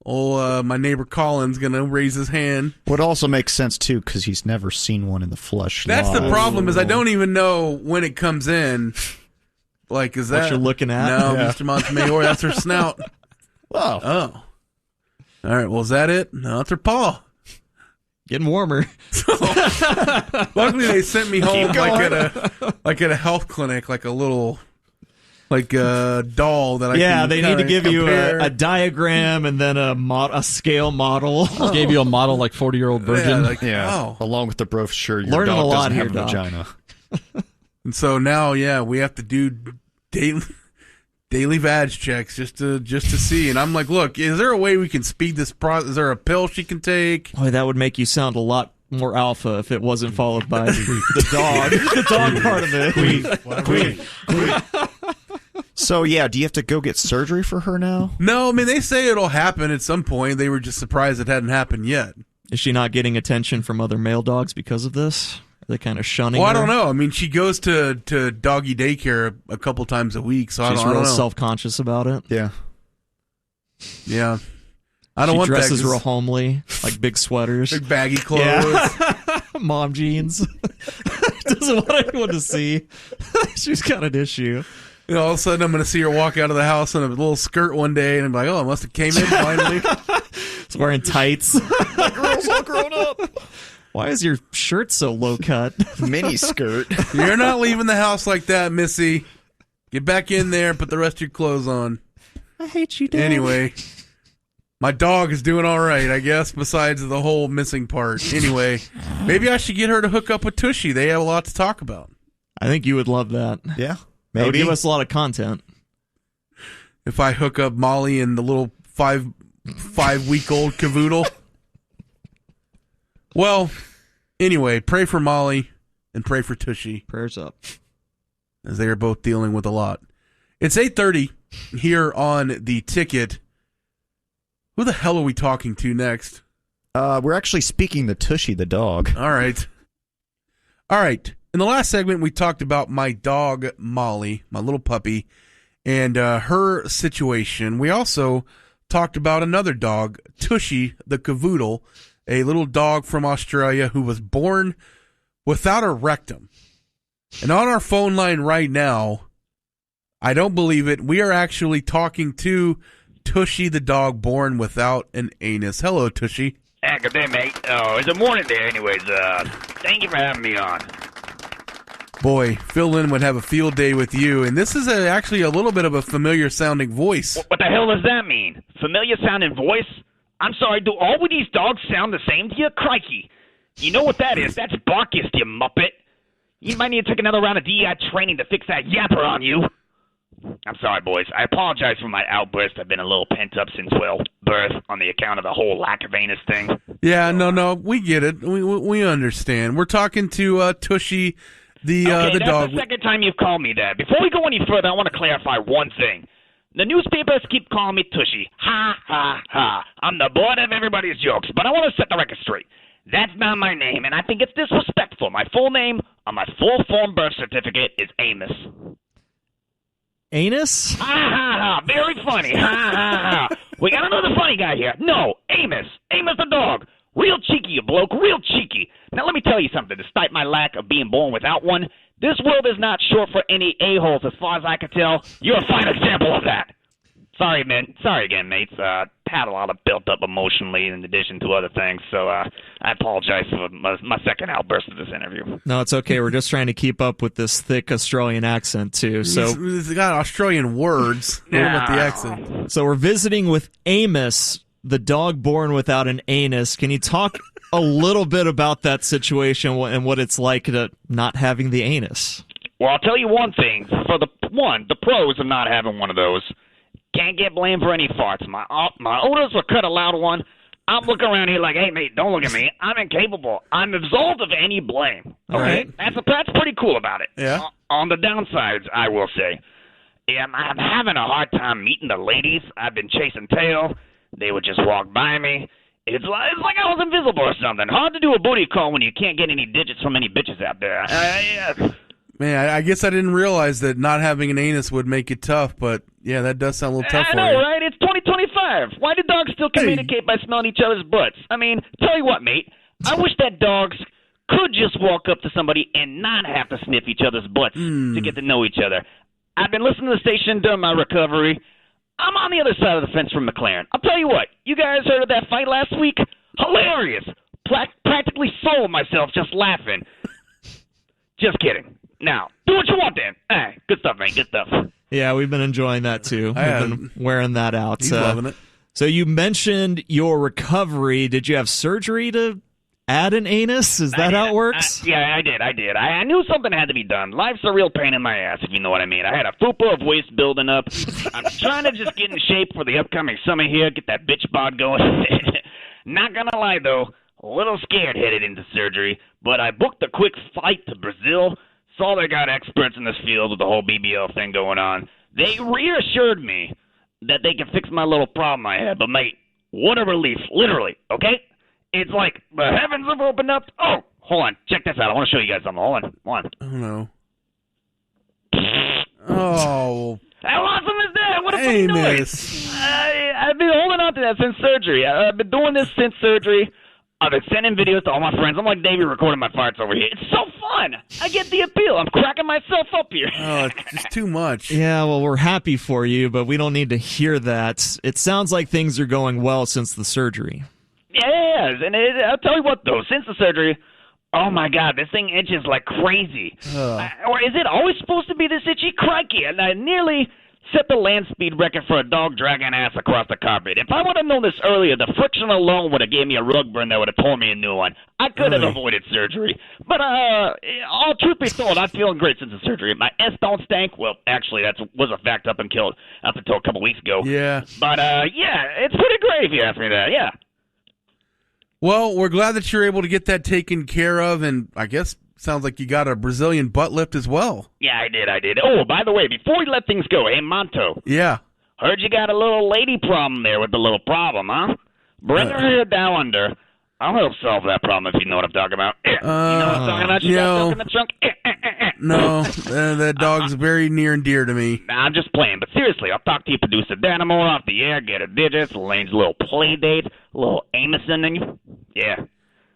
My neighbor Colin's going to raise his hand. Would also make sense, too, because he's never seen one in the flesh. That's the problem, is I don't even know when it comes in. Like, is that what you're looking at? No, Mr. Montemayor, that's her snout. Wow. Oh. All right, well, is that it? No, it's her paw. Getting warmer. Luckily, they sent me home like at a health clinic, like a little like a doll that I can they need to give compare. you a diagram and then a scale model. Gave you a model like 40-year-old virgin. Along with the brochure. Your Learning dog a lot doesn't here, have a Doc. vagina. And so now, we have to do daily vag checks just to see. And I'm like, look, is there a way we can speed this process? Is there a pill she can take? Boy, that would make you sound a lot more alpha if it wasn't followed by the dog part of it. So, do you have to go get surgery for her now? No, I mean, they say it'll happen at some point. They were just surprised it hadn't happened yet. Is she not getting attention from other male dogs because of this? Are they kind of shunning her? I don't know. I mean, she goes to doggy daycare a couple times a week, so She's I don't know. Self-conscious about it. Yeah. Yeah. I don't want that. She dresses real homely, like big sweaters. Big baggy clothes. Yeah. Mom jeans. Doesn't want anyone to see. She's got an issue. All of a sudden, I'm going to see her walk out of the house in a little skirt one day, and I'm like, oh, I must have came in finally. She's wearing tights. My girl's all grown up. Why is your shirt so low cut? Mini skirt. You're not leaving the house like that, Missy. Get back in there and put the rest of your clothes on. I hate you, Dad. Anyway, my dog is doing all right, I guess, besides the whole missing part. Anyway, maybe I should get her to hook up with Tooshie. They have a lot to talk about. I think you would love that. Yeah. That would Maybe. give us a lot of content. If I hook up Molly and the little 5-week-old cavoodle. Well, anyway, pray for Molly and pray for Tooshie. Prayers up. As they are both dealing with a lot. It's 8:30 here on The Ticket. Who the hell are we talking to next? We're actually speaking to Tooshie the dog. All right. In the last segment, we talked about my dog, Molly, my little puppy, and her situation. We also talked about another dog, Tooshie the cavoodle, a little dog from Australia who was born without a rectum. And on our phone line right now, I don't believe it, we are actually talking to Tooshie the dog born without an anus. Hello, Tooshie. Good day, mate. Oh, it's a morning there anyways. Thank you for having me on. Boy, Phil Lynn would have a field day with you, and this is actually a little bit of a familiar-sounding voice. What the hell does that mean? Familiar-sounding voice? I'm sorry, do all of these dogs sound the same to you? Crikey. You know what that is? That's Barkus, you muppet. You might need to take another round of DEI training to fix that yapper on you. I'm sorry, boys. I apologize for my outburst. I've been a little pent up since, birth on the account of the whole lack of anus thing. Yeah, no, we get it. We understand. We're talking to Tooshie, the dog. That's the second time you've called me that. Before we go any further, I want to clarify one thing. The newspapers keep calling me Tooshie. Ha, ha, ha. I'm the butt of everybody's jokes, but I want to set the record straight. That's not my name, and I think it's disrespectful. My full name on my full-form birth certificate is Amos. Anus? Ha, ha, ha. Very funny. Ha, ha, ha. We got another funny guy here. No, Amos. Amos the dog. Real cheeky, you bloke. Real cheeky. Now, let me tell you something. Despite my lack of being born without one, this world is not short for any a-holes as far as I can tell. You're a fine example of that. Sorry, man. Sorry again, mates. Had a lot of built up emotionally in addition to other things, so I apologize for my second outburst of this interview. No, it's okay. We're just trying to keep up with this thick Australian accent, too. So he's got Australian words. What about the accent? So we're visiting with Amos, the dog born without an anus. Can you talk a little bit about that situation and what it's like to not having the anus? Well, I'll tell you one thing. For the pros of not having one of those, can't get blamed for any farts. My odors were cut a loud one. I'm looking around here like, hey, mate, don't look at me. I'm incapable. I'm absolved of any blame. All right. That's pretty cool about it. Yeah. On the downsides, I will say, I'm having a hard time meeting the ladies. I've been chasing tail. They would just walk by me. It's like I was invisible or something. Hard to do a booty call when you can't get any digits from any bitches out there. Man, I guess I didn't realize that not having an anus would make it tough, but yeah, that does sound a little tough for you. I know, right? It's 2025. Why do dogs still communicate by smelling each other's butts? I mean, tell you what, mate. I wish that dogs could just walk up to somebody and not have to sniff each other's butts to get to know each other. I've been listening to the station during my recovery. I'm on the other side of the fence from McLaren. I'll tell you what. You guys heard of that fight last week? Hilarious. Practically sold myself just laughing. Just kidding. Now, do what you want then. All right, good stuff, man. Good stuff. Yeah, we've been enjoying that too. We've been wearing that out. He's loving it. So you mentioned your recovery. Did you have surgery to add an anus? Is that how it works? Yeah, I did. I knew something had to be done. Life's a real pain in my ass, if you know what I mean. I had a fupa of waste building up. I'm trying to just get in shape for the upcoming summer here, get that bitch bod going. Not gonna lie, though, a little scared headed into surgery, but I booked a quick flight to Brazil. Saw they got experts in this field with the whole BBL thing going on. They reassured me that they can fix my little problem I had, but mate, what a relief, literally, okay? It's like the heavens have opened up. Oh, hold on, check this out. I want to show you guys something. Hold on. Oh, no. Oh. How awesome is that? What a funny noise. I've been holding on to that since surgery. I've been doing this since surgery. I've been sending videos to all my friends. I'm like Davey recording my farts over here. It's so fun. I get the appeal. I'm cracking myself up here. Oh, it's just too much. Yeah, well, we're happy for you, but we don't need to hear that. It sounds like things are going well since the surgery. Yeah, and I'll tell you what, though. Since the surgery, oh, my God, this thing itches like crazy. Or is it always supposed to be this itchy? Crikey. And I nearly set the land speed record for a dog dragging ass across the carpet. If I would have known this earlier, the friction alone would have gave me a rug burn that would have torn me a new one. I could have avoided surgery. But all truth be told, I'm feeling great since the surgery. My S don't stank. Well, actually, that was a fact up until a couple weeks ago. Yeah. But, yeah, it's pretty great if you ask me that, yeah. Well, we're glad that you're able to get that taken care of, and I guess sounds like you got a Brazilian butt lift as well. Yeah, I did. Oh, by the way, before we let things go, hey, Monto. Yeah. Heard you got a little lady problem there with the little problem, huh? Bring her here down under. I'll help solve that problem if you know what I'm talking about. You know what I'm talking about? You got stuff in the trunk? No, that dog's very near and dear to me. Nah, I'm just playing, but seriously, I'll talk to you, producer Dynamo, off the air, get her digits, Lane's little play date, a little Amison in you. Yeah.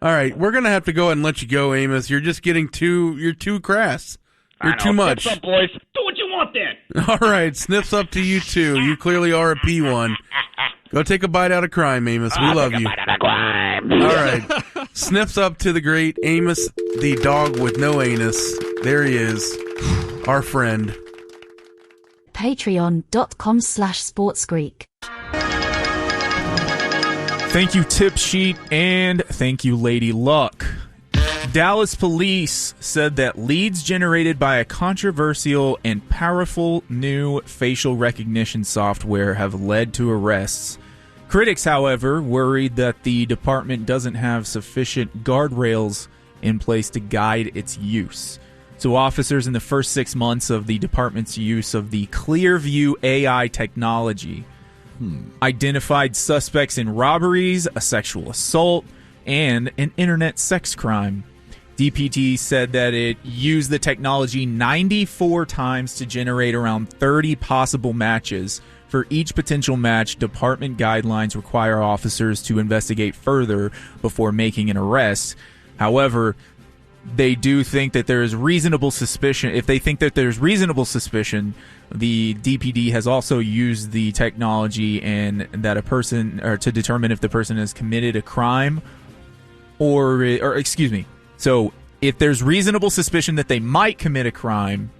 All right, we're going to have to go ahead and let you go, Amos. You're just getting you're too crass. You're too much. Snips up, boys. Do what you want then. All right, snips up to you, too. You clearly are a P1. Go take a bite out of crime, Amos. We love you. Bite out of crime. All right. Snips up to the great Amos, the dog with no anus. There he is, our friend. Patreon.com/sportsgreek. Thank you, Tip Sheet, and thank you, Lady Luck. Dallas police said that leads generated by a controversial and powerful new facial recognition software have led to arrests. Critics, however, worried that the department doesn't have sufficient guardrails in place to guide its use. So officers in the first 6 months of the department's use of the Clearview AI technology identified suspects in robberies, a sexual assault, and an internet sex crime. DPT said that it used the technology 94 times to generate around 30 possible matches. For each potential match, department guidelines require officers to investigate further before making an arrest. However, they do think that there is reasonable suspicion. If they think that there's reasonable suspicion, the DPD has also used the technology and that a person, or to determine if the person has committed a crime, or excuse me. So if there's reasonable suspicion that they might commit a crime,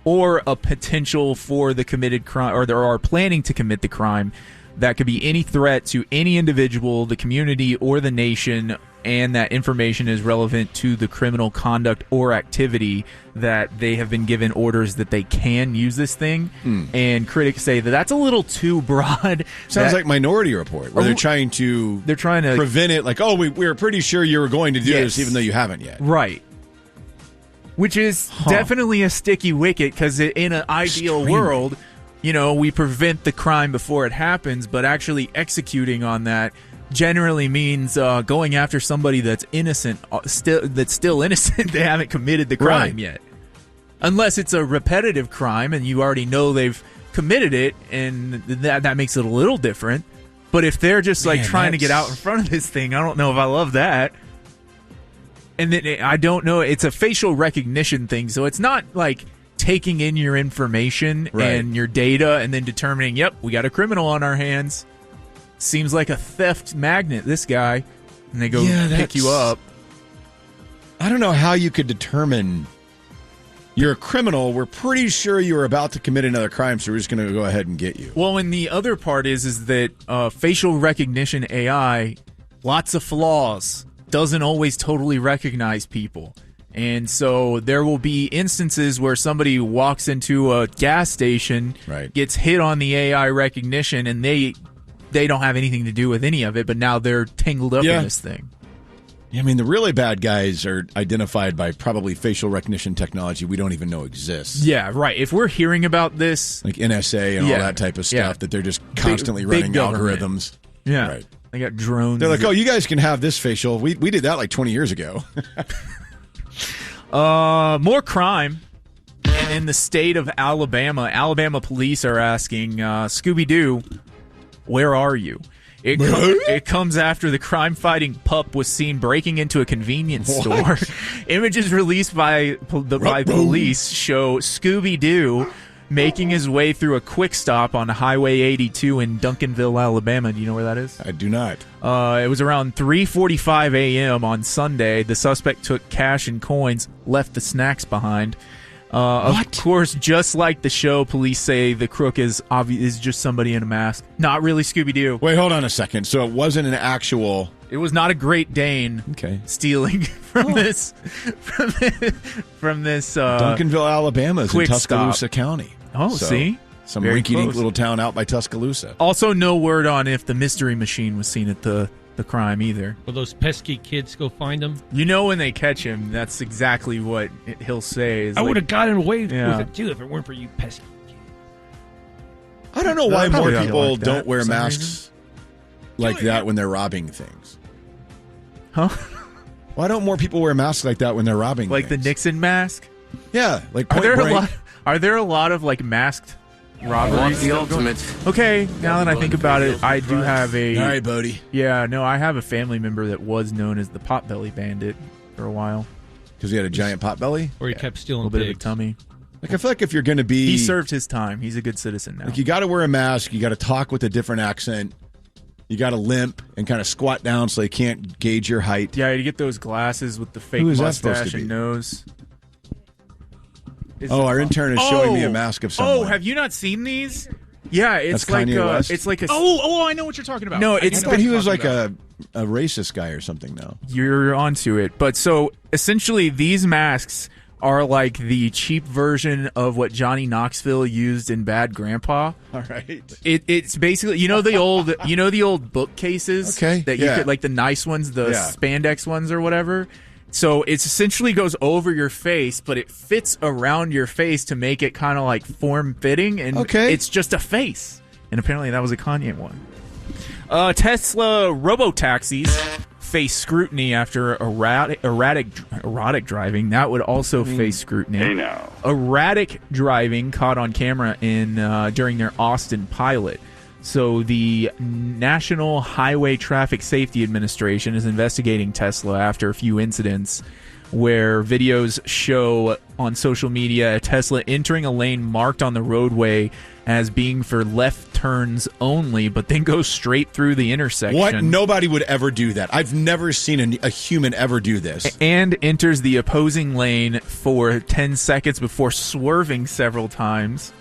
or a potential for the committed crime, or they are planning to commit the crime, that could be any threat to any individual, the community, or the nation, and that information is relevant to the criminal conduct or activity, that they have been given orders that they can use this thing. And critics say that that's a little too broad. Sounds like Minority Report, where they're trying to prevent it. Like, oh, we're pretty sure you were going to do this, even though you haven't yet. Right. Which is definitely a sticky wicket, because in an ideal world, you know, we prevent the crime before it happens, but actually executing on that generally means going after somebody that's innocent, that's still innocent. They haven't committed the crime yet. Unless it's a repetitive crime and you already know they've committed it, and that makes it a little different. But if they're just trying to get out in front of this thing, I don't know if I love that. And then I don't know, it's a facial recognition thing, so it's not like taking in your information and your data and then determining, yep, we got a criminal on our hands. Seems like a theft magnet, this guy. And they go pick you up. I don't know how you could determine You're a criminal. We're pretty sure you were about to commit another crime, so we're just going to go ahead and get you. Well, and the other part is that facial recognition AI, lots of flaws, doesn't always totally recognize people. And so there will be instances where somebody walks into a gas station, gets hit on the AI recognition, and they don't have anything to do with any of it, but now they're tangled up in this thing. I mean, the really bad guys are identified by probably facial recognition technology we don't even know exists. Yeah, right. If we're hearing about this... Like NSA and all that type of stuff, that they're just constantly running algorithms. Yeah. Right. They got drones. They're like, oh, you guys can have this facial. We did that like 20 years ago. More crime. And in the state of Alabama police are asking, Scooby-Doo, where are you? It comes after the crime-fighting pup was seen breaking into a convenience store. Images released by police show Scooby-Doo making his way through a quick stop on Highway 82 in Duncanville, Alabama. Do you know where that is? I do not. It was around 3:45 a.m. on Sunday. The suspect took cash and coins, left the snacks behind. Of course, just like the show, police say the crook is just somebody in a mask. Not really Scooby-Doo. Wait, hold on a second. So it wasn't an actual... It was not a Great Dane stealing from this... From this Duncanville, Alabama is in Tuscaloosa County. Oh, so, see? Some rinky-dink little town out by Tuscaloosa. Also, no word on if the mystery machine was seen at the crime either. Will those pesky kids go find him? You know, when they catch him, that's exactly what he'll say. I would have gotten away with it too if it weren't for you pesky kids. I don't know why more people don't wear masks like that when they're robbing things. Huh? Why don't more people wear masks like that when they're robbing like things? The Nixon mask? Yeah, like Are there a lot of like masked robberies? The ultimate. Okay, now that I think about it, I do have a... All right, Bodie. Yeah, no, I have a family member that was known as the Potbelly Bandit for a while. Because he had a giant potbelly? Or he kept stealing a little bit of a tummy. Like, I feel like if you're going to be... He served his time. He's a good citizen now. Like, you got to wear a mask. You got to talk with a different accent. You got to limp and kind of squat down so they can't gauge your height. Yeah, you get those glasses with the fake mustache and nose. Our intern is showing me a mask of someone. Oh, have you not seen these? Yeah, it's That's Kanye West? It's like a. I know what you're talking about. No, I thought he was like a racist guy or something. Now you're onto it. But so essentially, these masks are like the cheap version of what Johnny Knoxville used in Bad Grandpa. All right. It's basically the old bookcases that you could, like the nice ones, the spandex ones or whatever. So it essentially goes over your face, but it fits around your face to make it kind of like form-fitting, and it's just a face. And apparently that was a Kanye one. Tesla robotaxis face scrutiny after erratic driving. That would also face scrutiny. Hey now. Erratic driving caught on camera during their Austin pilot. So the National Highway Traffic Safety Administration is investigating Tesla after a few incidents where videos show on social media Tesla entering a lane marked on the roadway as being for left turns only, but then goes straight through the intersection. What? Nobody would ever do that. I've never seen a human ever do this. And enters the opposing lane for 10 seconds before swerving several times.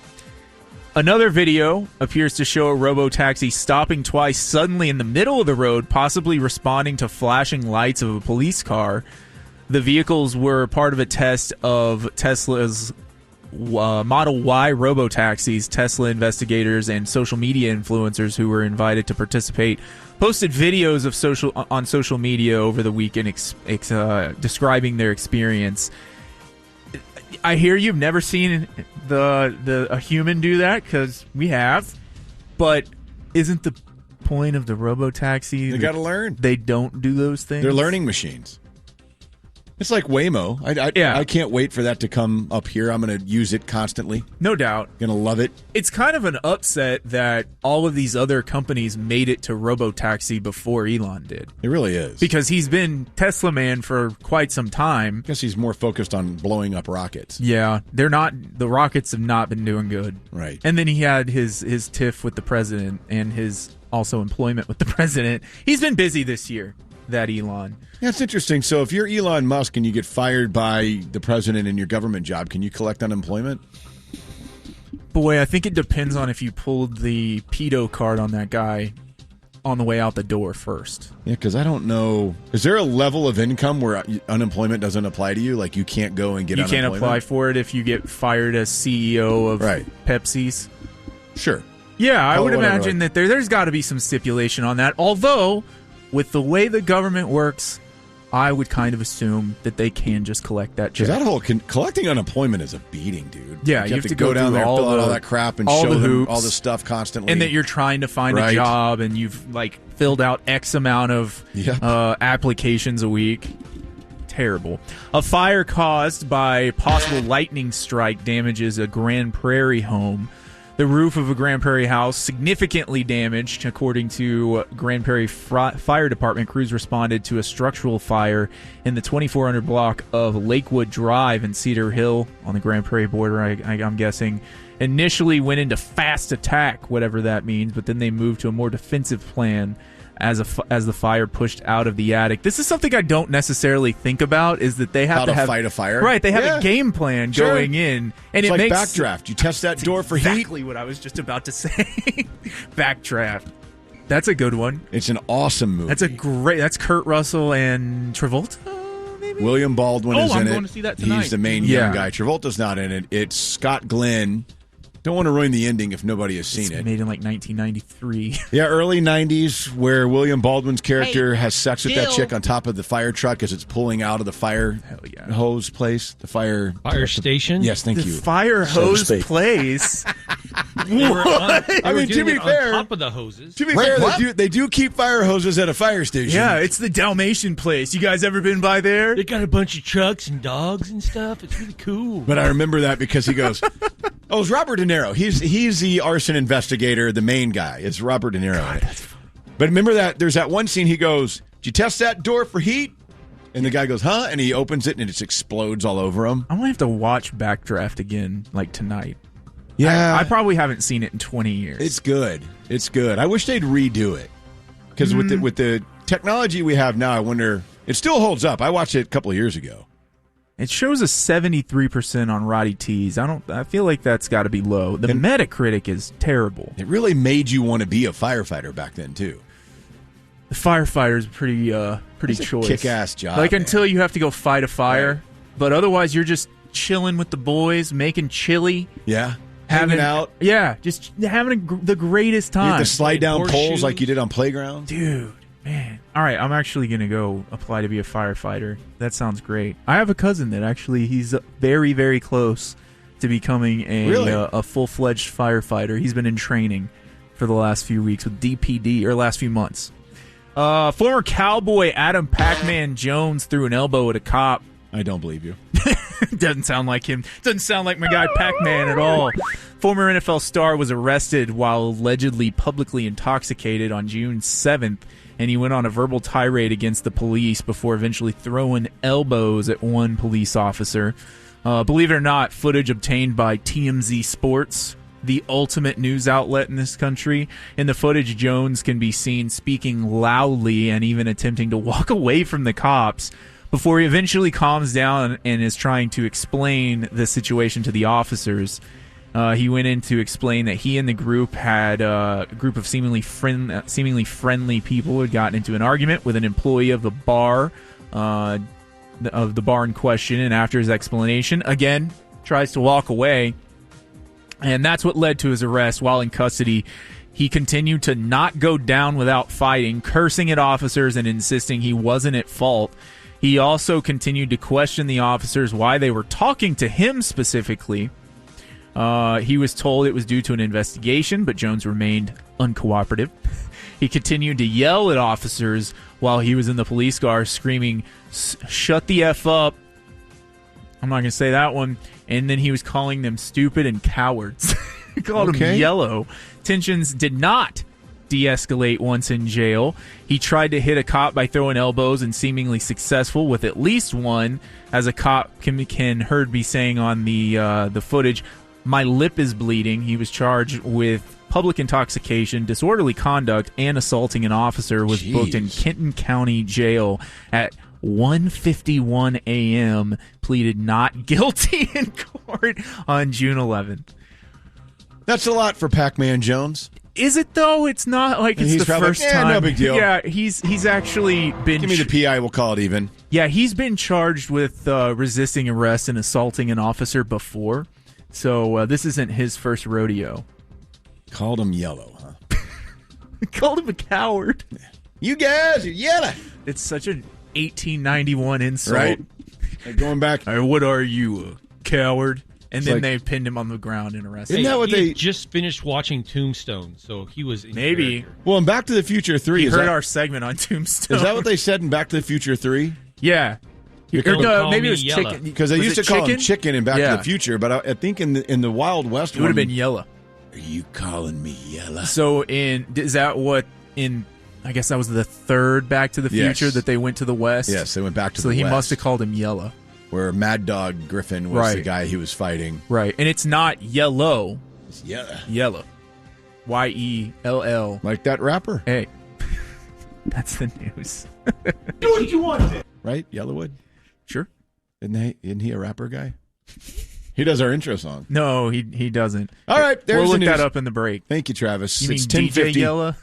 Another video appears to show a robotaxi stopping twice suddenly in the middle of the road, possibly responding to flashing lights of a police car. The vehicles were part of a test of Tesla's Model Y robotaxis. Tesla investigators and social media influencers who were invited to participate posted videos of on social media over the weekend describing their experience. I hear you've never seen a human do that, because we have, but isn't the point of the robotaxi? They got to learn. They don't do those things. They're learning machines. It's like Waymo. I can't wait for that to come up here. I'm going to use it constantly. No doubt. Going to love it. It's kind of an upset that all of these other companies made it to robotaxi before Elon did. It really is. Because he's been Tesla man for quite some time. I guess he's more focused on blowing up rockets. Yeah, the rockets have not been doing good. Right. And then he had his tiff with the president and his also employment with the president. He's been busy this year. that Elon. Yeah, it's interesting. So if you're Elon Musk and you get fired by the president in your government job, can you collect unemployment? Boy, I think it depends on if you pulled the pedo card on that guy on the way out the door first. Yeah, because I don't know. Is there a level of income where unemployment doesn't apply to you? Like you can't go and get unemployment? You can't apply for it if you get fired as CEO of Pepsi's? Sure. Yeah, I would imagine that there's got to be some stipulation on that. Although, with the way the government works, I would kind of assume that they can just collect that check. Because that whole collecting unemployment is a beating, dude. Yeah, you have to go down there, fill out all that crap, and show them all the stuff constantly. And that you're trying to find a job, and you've like filled out X amount of applications a week. Terrible. A fire caused by possible lightning strike damages a Grand Prairie home. The roof of a Grand Prairie house significantly damaged. According to Grand Prairie Fire Department, crews responded to a structural fire in the 2400 block of Lakewood Drive in Cedar Hill on the Grand Prairie border, I'm guessing. Initially went into fast attack, whatever that means, but then they moved to a more defensive plan as the fire pushed out of the attic. This is something I don't necessarily think about, is that they have to fight a fire. Right, they have a game plan going in. And it's it like makes backdraft. You test that door for heat. Exactly what I was just about to say. Backdraft. That's a good one. It's an awesome movie. That's Kurt Russell and Travolta, maybe? William Baldwin is in it. I'm going to see that tonight. He's the main young guy. Travolta's not in it. It's Scott Glenn. Don't want to ruin the ending if nobody has seen it. Made in like 1993. Yeah, early 90s, where William Baldwin's character has sex with that chick on top of the fire truck as it's pulling out of the fire hose place. The fire station? Yes, thank you. The fire hose place? I mean, to be fair, on top of the hoses. To be fair, they do keep fire hoses at a fire station. Yeah, it's the Dalmatian place. You guys ever been by there? They got a bunch of trucks and dogs and stuff. It's really cool. But I remember that because he goes, oh, it's Robert De Niro. He's the arson investigator, the main guy. It's Robert De Niro. God, that's funny. But remember that there's that one scene he goes, did you test that door for heat? And the guy goes, huh? And he opens it and it just explodes all over him. I'm going to have to watch Backdraft again, like tonight. Yeah. I probably haven't seen it in 20 years. It's good. It's good. I wish they'd redo it. Because with the technology we have now, I wonder, it still holds up. I watched it a couple of years ago. It shows a 73% on Roddy T's. I feel like that's got to be low. The Metacritic is terrible. It really made you want to be a firefighter back then too. The firefighter is pretty choice. Kick-ass job. Like until you have to go fight a fire, but otherwise you're just chilling with the boys, making chili. Yeah. Hanging out. Yeah, just having the greatest time. You have to slide down poles like you did on playground. Dude, man. All right, I'm actually going to go apply to be a firefighter. That sounds great. I have a cousin that actually, he's very, very close to becoming a full-fledged firefighter. He's been in training for the last few weeks with DPD, or last few months. Former cowboy Adam Pac-Man Jones threw an elbow at a cop. I don't believe you. Doesn't sound like him. Doesn't sound like my guy Pac-Man at all. Former NFL star was arrested while allegedly publicly intoxicated on June 7th, and he went on a verbal tirade against the police before eventually throwing elbows at one police officer. Believe it or not, footage obtained by TMZ Sports, the ultimate news outlet in this country. In the footage, Jones can be seen speaking loudly and even attempting to walk away from the cops before he eventually calms down and is trying to explain the situation to the officers. He went in to explain that he and the group had a group of seemingly friendly people had gotten into an argument with an employee of the bar in question, and after his explanation, again, tries to walk away. And that's what led to his arrest. While in custody, he continued to not go down without fighting, cursing at officers and insisting he wasn't at fault. He also continued to question the officers why they were talking to him specifically. He was told it was due to an investigation, but Jones remained uncooperative. He continued to yell at officers while he was in the police car, screaming, "Shut the F up." I'm not going to say that one. And then he was calling them stupid and cowards. He called them yellow. Tensions did not de-escalate once in jail. He tried to hit a cop by throwing elbows and seemingly successful with at least one, as a cop can heard be saying on the footage, "My lip is bleeding." He was charged with public intoxication, disorderly conduct, and assaulting an officer, was booked in Kenton County Jail at 1:51 a.m., pleaded not guilty in court on June 11th. That's a lot for Pac-Man Jones. Is it, though? It's not like it's the first time. No big deal. Yeah, he's actually been... Give me the PI, we'll call it even. Yeah, he's been charged with resisting arrest and assaulting an officer before. So this isn't his first rodeo. Called him yellow, huh? Called him a coward. You guys are yellow. It's such an 1891 insult. Right? Like going back. Hey, what are you, a coward? And It's then like- they pinned him on the ground and arrested Isn't him. that what they just finished watching Tombstone? So he was in Maybe. character. Well, in Back to the Future 3... He is heard that, our segment on Tombstone. Is that what they said in Back to the Future 3? Yeah. Don't call Maybe me it was yellow. chicken. Because they Was used to it call him chicken in Back Yeah. to the Future, but I think in the Wild West It would have one- been yellow. Are you calling me yellow? So is that what in... I guess that was the third Back to the Future Yes. that they went to the West? Yes, they went back to so the he West. must have called him yellow. Where Mad Dog Griffin was Right. the guy he was fighting. Right. And it's not yellow. It's yellow. Yellow. Y-E-L-L. Like that rapper. Hey. That's the news. Do what you want. Right? Yellowwood? Sure. Isn't he a rapper guy? He does our intro song. No, he doesn't. All right, there's we'll the look news. that up in the break. Thank you, Travis. You It's mean DJ 10:50. Yella?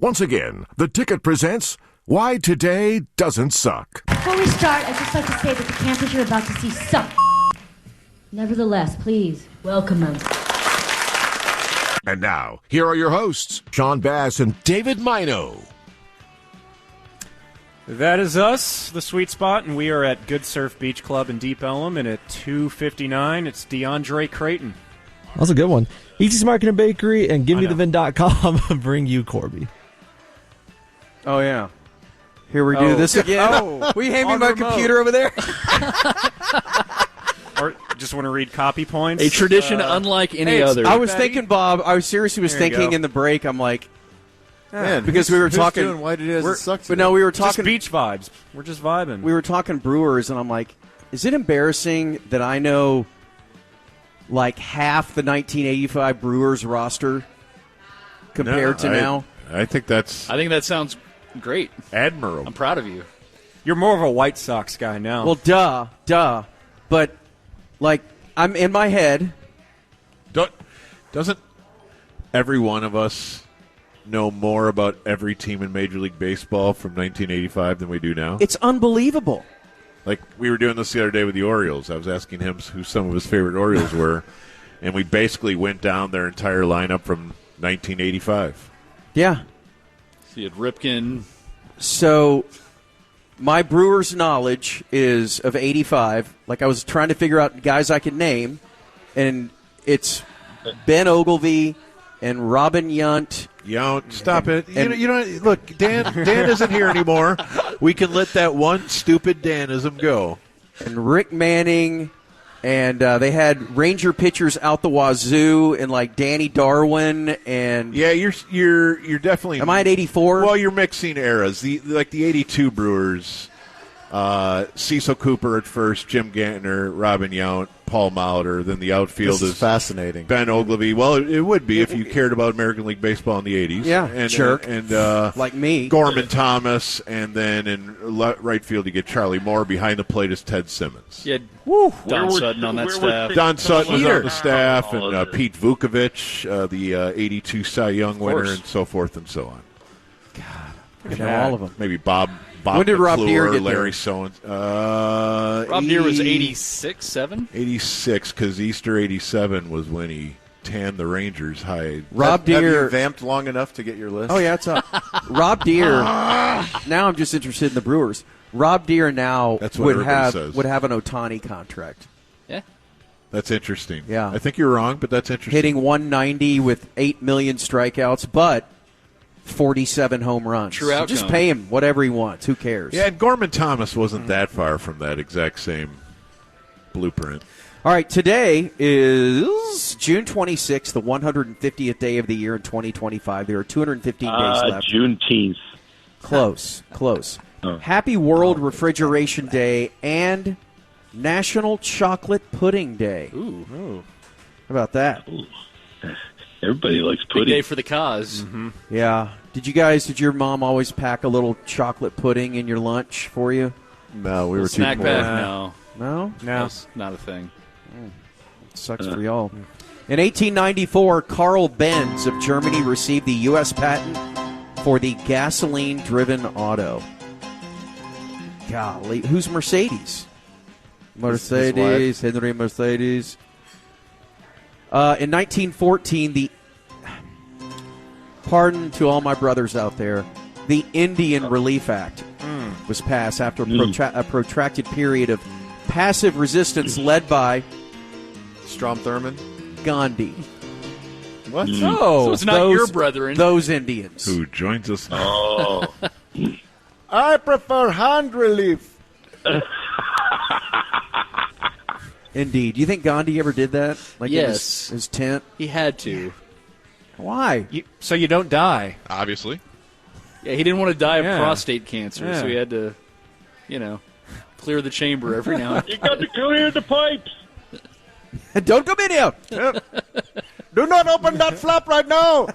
Once again, The Ticket presents Why Today Doesn't Suck. Before we start, I'd just like to say that the campers you're about to see suck. Nevertheless, please, welcome them. And now, here are your hosts, Sean Bass and David Mino. That is us, the Sweet Spot, and we are at Good Surf Beach Club in Deep Ellum, and at 2:59, it's DeAndre Creighton. That's a good one. Easy Market and Bakery and GiveMeTheVin.com bring you Corby. Oh, yeah. Here we do this again. Oh, Will you hand me on my remote. computer over there? Or just want to read copy points? A tradition unlike I was thinking, Bob, I seriously was There you thinking go. in the break, I'm like, Man, because we were talking. Why did it we're- suck? But no, we were Just talking beach vibes. We're just vibing. We were talking Brewers, and I'm like, is it embarrassing that I know like half the 1985 Brewers roster compared to now? I think that sounds great. Admirable. I'm proud of you. You're more of a White Sox guy now. Well, duh. But like, I'm in my head. Doesn't every one of us know more about every team in Major League Baseball from 1985 than we do now? It's unbelievable. Like, we were doing this the other day with the Orioles. I was asking him who some of his favorite Orioles were, and we basically went down their entire lineup from 1985. Yeah. So you had Ripken. So my Brewers knowledge is of 85. Like, I was trying to figure out guys I could name, and it's Ben Ogilvy and Robin Yount. Stop it. And- You know, look, Dan isn't here anymore. We can let that one stupid Danism go. And Rick Manning, and they had Ranger pitchers out the wazoo, and like Danny Darwin, and Yeah, you're definitely. Am I at 84? Well, you're mixing eras. The 82 Brewers, Cecil Cooper at first, Jim Gantner, Robin Yount, Paul Molitor. Then the outfield This is fascinating. Ben Ogilvy. Well, it would be if you cared about American League Baseball in the 80s. Yeah, and, jerk. And like me. Gorman Thomas, and then in right field you get Charlie Moore. Behind the plate is Ted Simmons. You had Don Sutton on that staff. Don Sutton was on the staff, All and of it. Pete Vukovich, the 82 Cy Young winner, course. and so forth and so on. I know all of them. Maybe Bob When did Rob McClure, Deere get Larry there? Sowens. Rob Deere was 86, 7? 86, because Easter 87 was when he tanned the Rangers hide. Rob Have Deere. you vamped long enough to get your list? Oh, yeah, it's up. Rob Deere. Now I'm just interested in the Brewers. Rob Deere now That's what would everybody says. have an Ohtani contract. Yeah. That's interesting. Yeah. I think you're wrong, but that's interesting. Hitting 190 with 8 million strikeouts, but 47 home runs. True So outcome. just pay him whatever he wants. Who cares? Yeah, and Gorman Thomas wasn't that far from that exact same blueprint. All right, today is June 26th, the 150th day of the year in 2025. There are 215 days left. Juneteenth. Close. Happy World Refrigeration Day and National Chocolate Pudding Day. Ooh. How about that? Everybody likes Big pudding. day for the cause. Yeah. Did your mom always pack a little chocolate pudding in your lunch for you? No, we were too Snack poor. bag? No. No? That's not a thing. Sucks for y'all. In 1894, Carl Benz of Germany received the U.S. patent for the gasoline-driven auto. Golly, who's Mercedes? Mercedes, Henry Mercedes. In 1914, pardon to all my brothers out there, the Indian Relief Act was passed after a protracted period of passive resistance led by Strom Thurmond? Gandhi. What? So it's not your brethren. Those Indians. Who joins us now? Oh. I prefer hand relief. Indeed. Do you think Gandhi ever did that? Like Yes. in his tent? He had to. Why? So you don't die. Obviously. Yeah, he didn't want to die Yeah. of prostate cancer, Yeah. so he had to, clear the chamber every now and then. You got to clear the pipes. Don't come in here. Do not open that flap right now.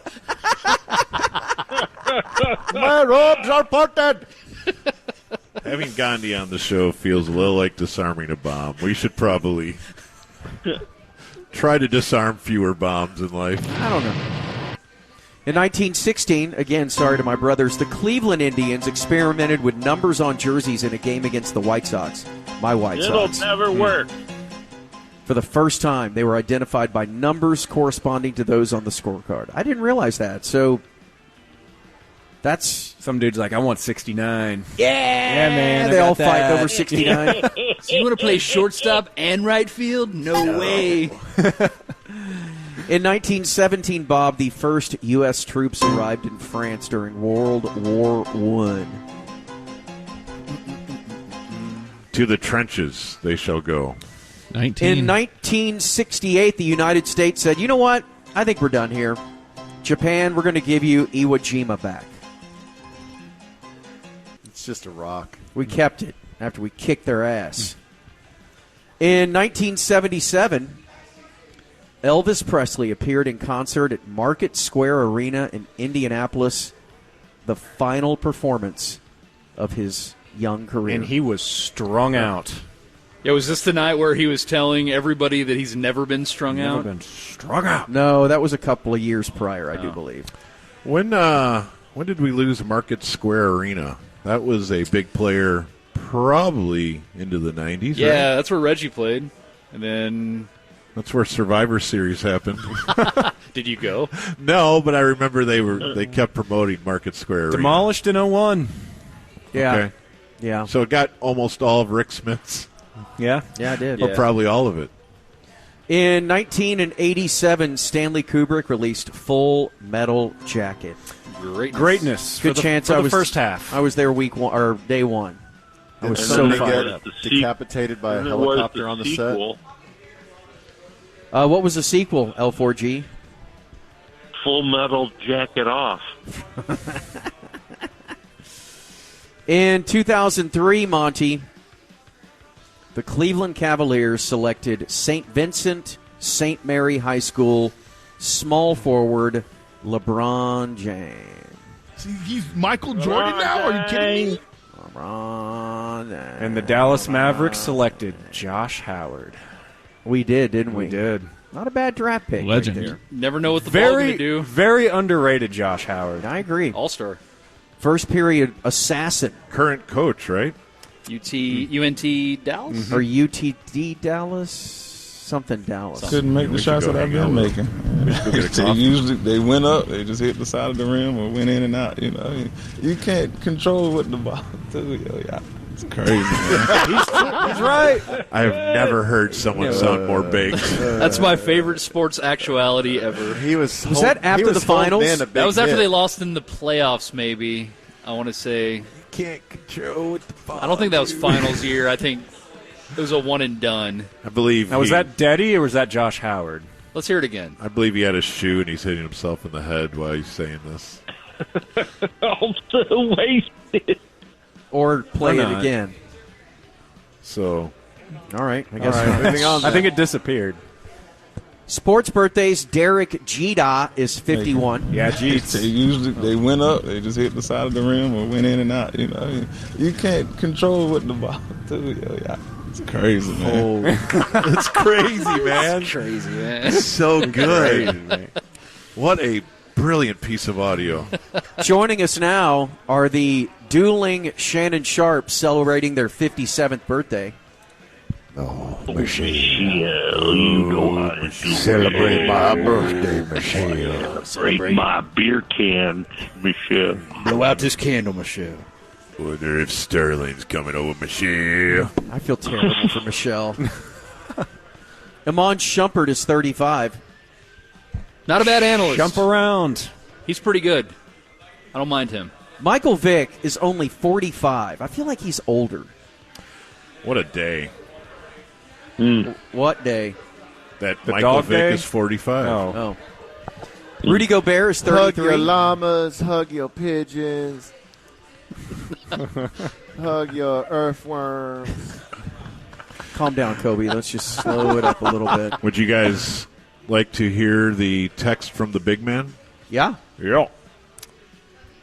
My robes are parted. Having Gandhi on the show feels a little like disarming a bomb. We should probably try to disarm fewer bombs in life. I don't know. In 1916, again, sorry to my brothers, the Cleveland Indians experimented with numbers on jerseys in a game against the White Sox. My White Sox. It'll never work. For the first time, they were identified by numbers corresponding to those on the scorecard. I didn't realize that. So that's Some dude's like, I want 69. Yeah, man. They I got all fight that. over 69. So you want to play shortstop and right field? No way. In 1917, Bob, the first U.S. troops arrived in France during World War I. To the trenches they shall go. In 1968, the United States said, you know what? I think we're done here. Japan, we're going to give you Iwo Jima back. It's just a rock. We kept it after we kicked their ass. In 1977, Elvis Presley appeared in concert at Market Square Arena in Indianapolis, the final performance of his young career. And he was strung out. Yeah, was this the night where he was telling everybody that he's never been strung Never out? been strung out. No, that was a couple of years prior, I do believe. When did we lose Market Square Arena? That was a big player probably into the 90s, Yeah, right? that's where Reggie played. And then... That's where Survivor Series happened. Did you go? No, but I remember they kept promoting Market Square Arena. Demolished in 01. Yeah. Okay. Yeah. So it got almost all of Rick Smith's. Yeah? Yeah, I did. Or probably all of it. In 1987, Stanley Kubrick released Full Metal Jacket. Greatness. Good for chance the I was first half. I was there week one or day one. I was And so then they fired get up. decapitated by a And it was helicopter on the set. sequel, What was the sequel, L4G? Full Metal Jacket Off. In 2003, Monty, the Cleveland Cavaliers selected St. Vincent St. Mary High School small forward LeBron James. See, he's Michael Jordan now? Are you kidding me? LeBron James. And the Dallas Mavericks selected Josh Howard. We did, didn't we? We did. Not a bad draft pick. Legend. Right there. Never know what the ball's going to do. Very underrated Josh Howard. I agree. All-star. First period assassin. Current coach, right? UNT Dallas? Or UTD Dallas? Something Dallas. Couldn't make the shots that I've been making. Usually they went up, they just hit the side of the rim or went in and out. You know, you can't control what the ball do. Yeah, it's crazy. Man. He's right. I have never heard someone sound more baked. That's my favorite sports actuality ever. He was that after the finals? That was after they lost in the playoffs, maybe. I want to say. Can't control what the ball I don't think that was finals year. I think it was a one and done. I believe. Now, was that Diddy or was that Josh Howard? Let's hear it again. I believe he had a shoe and he's hitting himself in the head while he's saying this. Also wasted. Or play Or it not. again. So, all right. I guess All right. Moving on. I think it disappeared. Sports birthdays, Derek Jeter is 51. Yeah, they went up, they just hit the side of the rim or went in and out. You know, you can't control what the ball do. Yeah, it's crazy, man. It's crazy, man. It's crazy, man. So good. What a brilliant piece of audio. Joining us now are the dueling Shannon Sharps celebrating their 57th birthday. Oh, Michelle, you know how to do Celebrate it. my birthday, Michelle. Celebrate my beer can, Michelle. Blow out this candle, Michelle. Wonder if Sterling's coming over, Michelle. I feel terrible for Michelle. Iman Shumpert is 35. Not a bad analyst. Jump around. He's pretty good. I don't mind him. Michael Vick is only 45. I feel like he's older. What a day. What day? That The Michael dog Vick day? is 45. Oh. Rudy Gobert is Hug 33. your llamas, hug your pigeons, hug your earthworms. Calm down, Kobe. Let's just slow it up a little bit. Would you guys like to hear the text from the big man? Yeah. Yeah.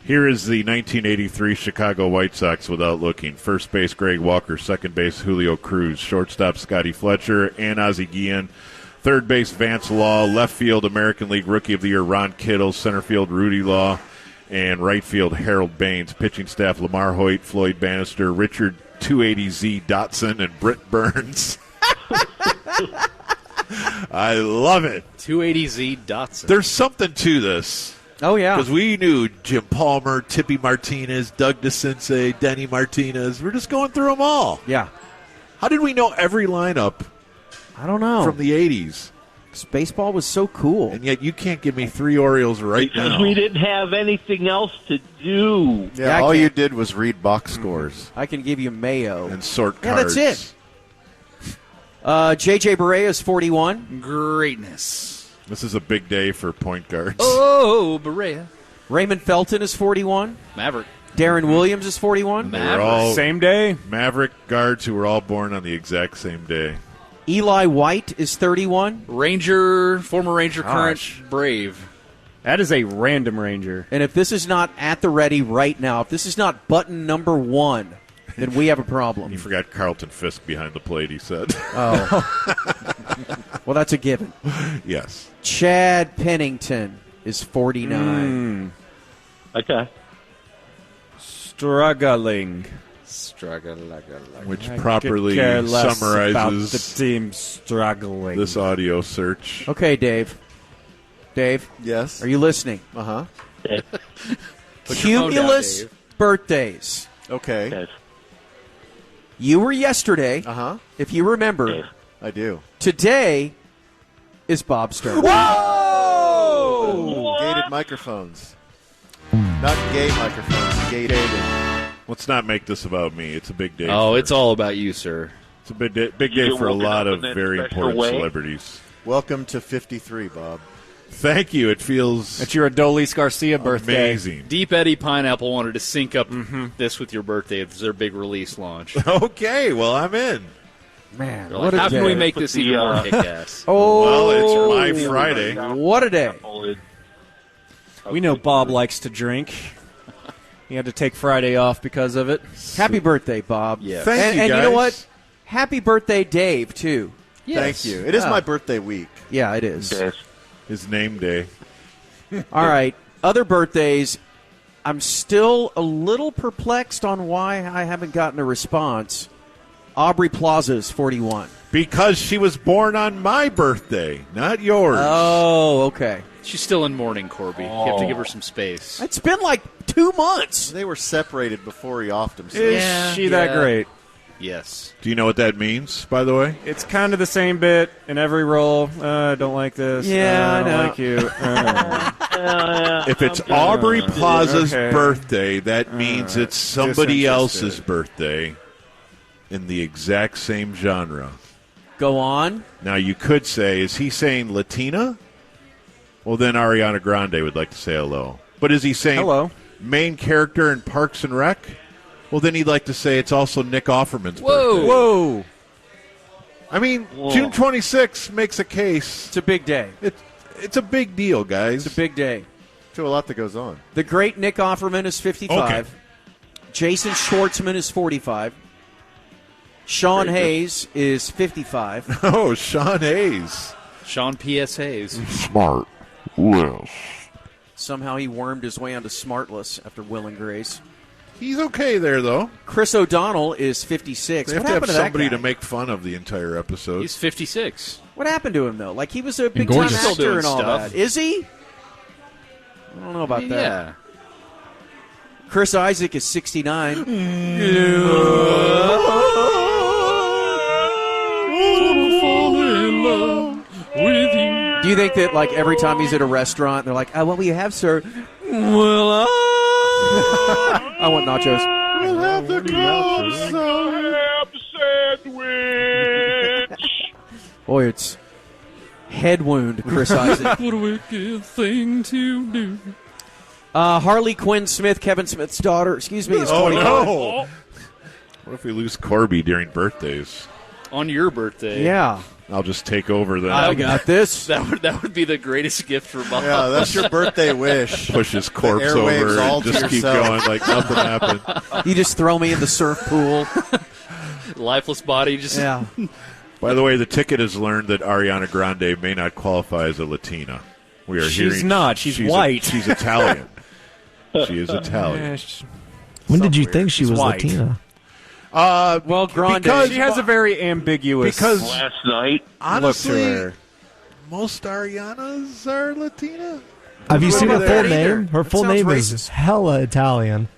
Here is the 1983 Chicago White Sox without looking. First base, Greg Walker. Second base, Julio Cruz. Shortstop, Scotty Fletcher and Ozzie Guillen. Third base, Vance Law. Left field, American League Rookie of the Year, Ron Kittle. Center field, Rudy Law. And right field, Harold Baines. Pitching staff, Lamar Hoyt, Floyd Bannister, Richard 280Z Dotson, and Britt Burns. I love it. 280Z Dotson. There's something to this. Oh, yeah. Because we knew Jim Palmer, Tippy Martinez, Doug DeCince, Denny Martinez. We're just going through them all. Yeah. How did we know every lineup I don't know. from the 80s? Because baseball was so cool. And yet you can't give me 3 Orioles right Because now. we didn't have anything else to do. Yeah, all you did was read box scores. I can give you Mayo. And sort Yeah, cards. that's it. J.J. Barea is 41. Greatness. This is a big day for point guards. Oh, Berea. Raymond Felton is 41. Maverick. Darren Williams is 41. They were all Same day. Maverick guards who were all born on the exact same day. Eli White is 31. Ranger, former Ranger, Gosh. current Brave. That is a random Ranger. And if this is not at the ready right now, if this is not button number 1, then we have a problem. You forgot Carlton Fisk behind the plate, he said. Oh. Well, that's a given. Yes. Chad Pennington is 49. Okay. Struggling. Which I properly could care less summarizes about the team struggling. this audio search. Okay, Dave. Dave? Yes. Are you listening? Uh-huh. Put your phone down, Cumulus Dave. birthdays. Okay. Yes. You were yesterday, Uh-huh. if you remember. Yes. I do. Today is Bob Stern. Whoa! Gated microphones. Not gay microphones, gated. Let's not make this about me. It's a big day. Oh, for, it's all about you, sir. It's a big day You for a woken lot up of in that very special important way? celebrities. Welcome to 53, Bob. Thank you. It feels It's your Adolis Garcia birthday. amazing. Deep Eddy Pineapple wanted to sync up this with your birthday. It's their big release launch. Okay, well, I'm in. Man, They're like, how can we make this even more kick-ass? Oh, Well, it's my Friday. What a day. We know Bob likes to drink. He had to take Friday off because of it. Happy birthday, Bob. Yeah. Thank you, and guys. you know what? Happy birthday, Dave, too. Thank you. It is my birthday week. Yeah, it is. Yes. His name day. All right. Other birthdays. I'm still a little perplexed on why I haven't gotten a response. Aubrey Plaza is 41. Because she was born on my birthday, not yours. Oh, okay. She's still in mourning, Corby. You have to give her some space. It's been like 2 months. They were separated before he offed himself. Is she that great? Yes. Do you know what that means, by the way? It's kind of the same bit in every role. I don't like this. Yeah, I I don't know. like you. If it's Aubrey Plaza's Okay. birthday, that means it's somebody Disinterested. else's birthday in the exact same genre. Go on. Now, you could say, is he saying Latina? Well, then Ariana Grande would like to say hello. But is he saying Hello. main character in Parks and Rec? Well, then he'd like to say it's also Nick Offerman's Whoa. birthday. Whoa. I mean, June 26th makes a case. It's a big day. It's a big deal, guys. It's a big day. To a lot that goes on. The great Nick Offerman is 55. Okay. Jason Schwartzman is 45. Sean Hayes is 55. Oh, Sean Hayes. Sean P.S. Hayes. Smart. Yes. Somehow he wormed his way onto Smartless after Will and Grace. He's okay there, though. Chris O'Donnell is 56. They have to have somebody to make fun of the entire episode. He's 56. What happened to him, though? Like, he was a big-time actor and all that. Is he? I don't know about that. Yeah. Chris Isaac is 69. With you. Do you think that, like, every time he's at a restaurant, they're like, what will you have, sir? Well, I want nachos. We'll have the sandwich. Boy, it's head wound, Chris Isaac. What a wicked thing to do. Harley Quinn Smith, Kevin Smith's daughter, is 25. No. What if we lose Corby during birthdays? On your birthday. Yeah. I'll just take over then. I got this. That would be the greatest gift for Bob. Yeah, that's your birthday wish. Push his corpse over and just keep going like nothing happened. You just throw me in the surf pool. Lifeless body. Just yeah. By the way, the ticket has learned that Ariana Grande may not qualify as a Latina. We are She's not. She's white. She's Italian. She is Italian. When did you think she was white. Latina? Well, Grande. She has a very ambiguous. Because last night, honestly, most Arianas are Latina. Have you seen her full name? Her full name racist. is hella Italian.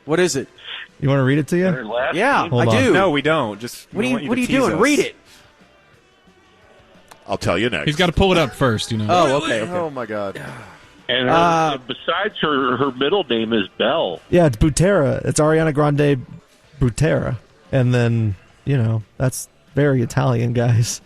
What is it? You want to read it to you? Yeah, Hold I on. do. No, we don't. Just What are you tease doing? us. Read it. I'll tell you next. He's got to pull it up first, you know. Oh, okay. Oh, my God. and her, besides her middle name is Belle. Yeah, it's Butera. It's Ariana Grande Butera. And then, that's very Italian, guys.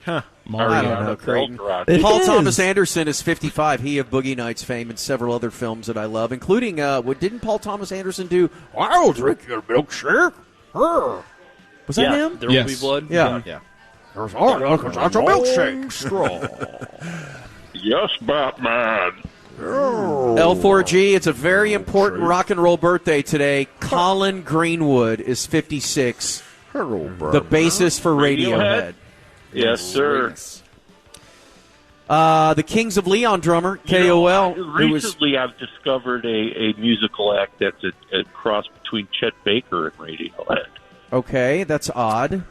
Huh. I don't know, Creighton. Paul Thomas Anderson is 55. He of Boogie Nights fame and several other films that I love, including, didn't Paul Thomas Anderson do I'll Drink Your Milkshake? Was that him? There Will Be Blood? Yeah. There's a milkshake straw. Yes, Batman. L4G, it's a very important rock and roll birthday today. Colin Greenwood is 56. The bassist for Radiohead. Yes, sir. The Kings of Leon drummer, KOL. Recently, I've discovered a musical act that's a cross between Chet Baker and Radiohead. Okay, that's odd.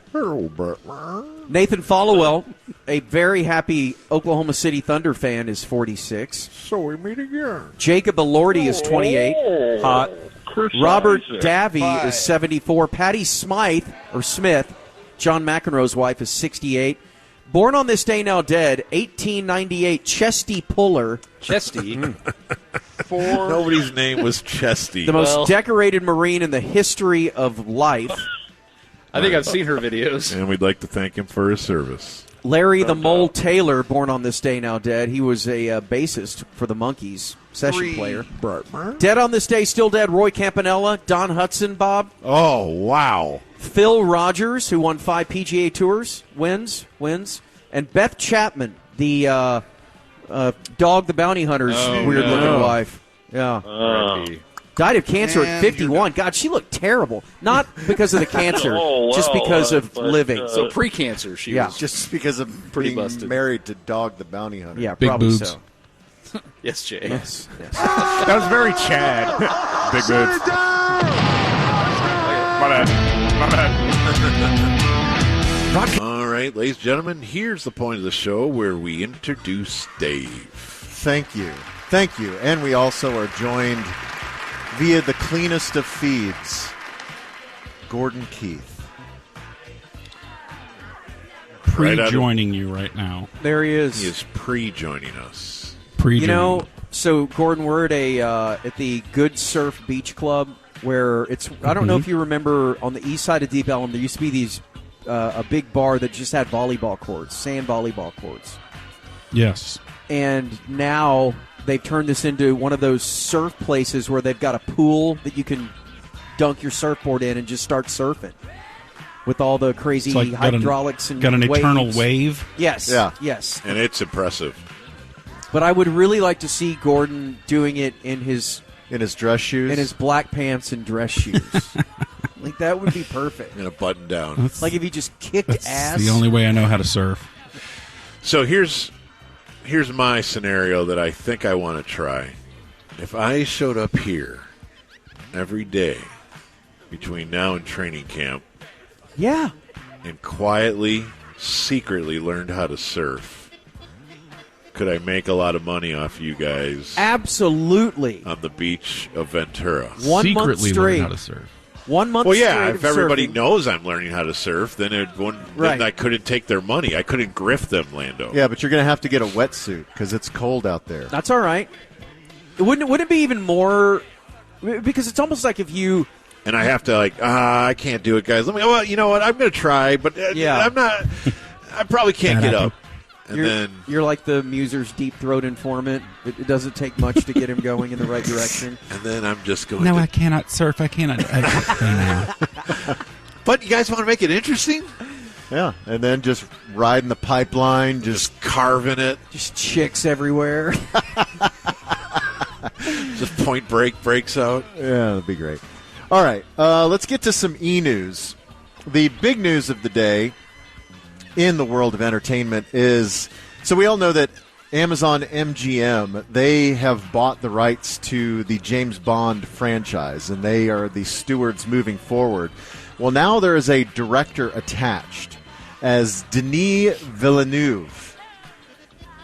Nathan Followell, a very happy Oklahoma City Thunder fan, is 46. So we meet again. Jacob Elordi is 28. Hot. Robert Davey is 74. Patty Smith, John McEnroe's wife, is 68. Born on this day now dead, 1898, Chesty Puller. Chesty? Nobody's name was Chesty. The most decorated Marine in the history of life. I think I've seen her videos. And we'd like to thank him for his service. Larry the Mole Taylor, born on this day now dead. He was a bassist for the Monkees, session player. Dead on this day, still dead, Roy Campanella, Don Hudson, Bob. Oh, wow. Phil Rogers, who won 5 PGA Tours, wins. And Beth Chapman, the Dog the Bounty Hunter's weird-looking wife. Yeah. Died of cancer at 51. God, she looked terrible. Not because of the cancer, just because of living. So pre-cancer, she was just because of pretty being busted. married to Dog the Bounty Hunter. Yeah, Big probably boobs. so. Yes, Jay. Yes. That was very Chad. Big boobs. My bad. All right, ladies and gentlemen, here's the point of the show where we introduce Dave. Thank you. And we also are joined via the cleanest of feeds, Gordon Keith. Pre-joining you right now. There he is. He is pre-joining us. So Gordon, we're at the Good Surf Beach Club, where it's. I don't know if you remember on the east side of Deep Ellum, there used to be these a big bar that just had volleyball courts, sand volleyball courts. Yes. And now they've turned this into one of those surf places where they've got a pool that you can dunk your surfboard in and just start surfing. with all the crazy It's like hydraulics and got an waves. eternal wave. Yes. Yeah. Yes. And it's impressive. But I would really like to see Gordon doing it in his dress shoes, in his black pants and dress shoes. Like that would be perfect. And a button down. Like if he just kicked ass. The only way I know how to surf. So here's my scenario that I think I want to try. If I showed up here every day between now and training camp, yeah, and quietly, secretly learned how to surf, could I make a lot of money off you guys? Absolutely. On the beach of Ventura. 1 month straight. Learn how to surf. 1 month well, straight. yeah, if everybody surfing. knows I'm learning how to surf, then then I couldn't take their money. I couldn't grift them, Lando. Yeah, but you're going to have to get a wetsuit because it's cold out there. That's all right. Wouldn't it be even more? Because it's almost like if you. And I have to I can't do it, guys. Well, you know what? I'm going to try, but I'm not. I probably can't get up. And you're like the Muser's deep throat informant. It doesn't take much to get him going in the right direction. And then I'm just going. No, I cannot surf. I cannot. But you guys want to make it interesting? Yeah, and then just riding the pipeline, just carving it, just chicks everywhere. Just Point Break breaks out. Yeah, that'd be great. All right, let's get to some e-news. The big news of the day in the world of entertainment is, so we all know that Amazon MGM, they have bought the rights to the James Bond franchise, and they are the stewards moving forward. Well, now there is a director attached as Denis Villeneuve.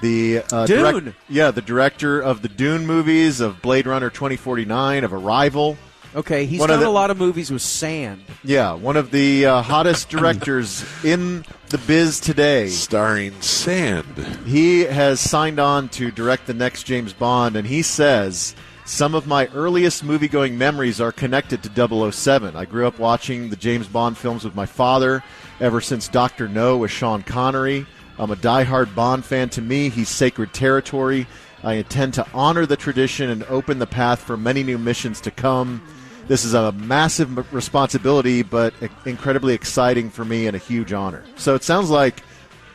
The Dune. the director of the Dune movies, of Blade Runner 2049, of Arrival. Okay, he's done a lot of movies with sand. Yeah, one of the hottest directors in the biz today. Starring sand. He has signed on to direct the next James Bond, and he says, some of my earliest movie-going memories are connected to 007. I grew up watching the James Bond films with my father ever since Dr. No with Sean Connery. I'm a diehard Bond fan. To me, he's sacred territory. I intend to honor the tradition and open the path for many new missions to come. This is a massive responsibility, but incredibly exciting for me and a huge honor. So it sounds like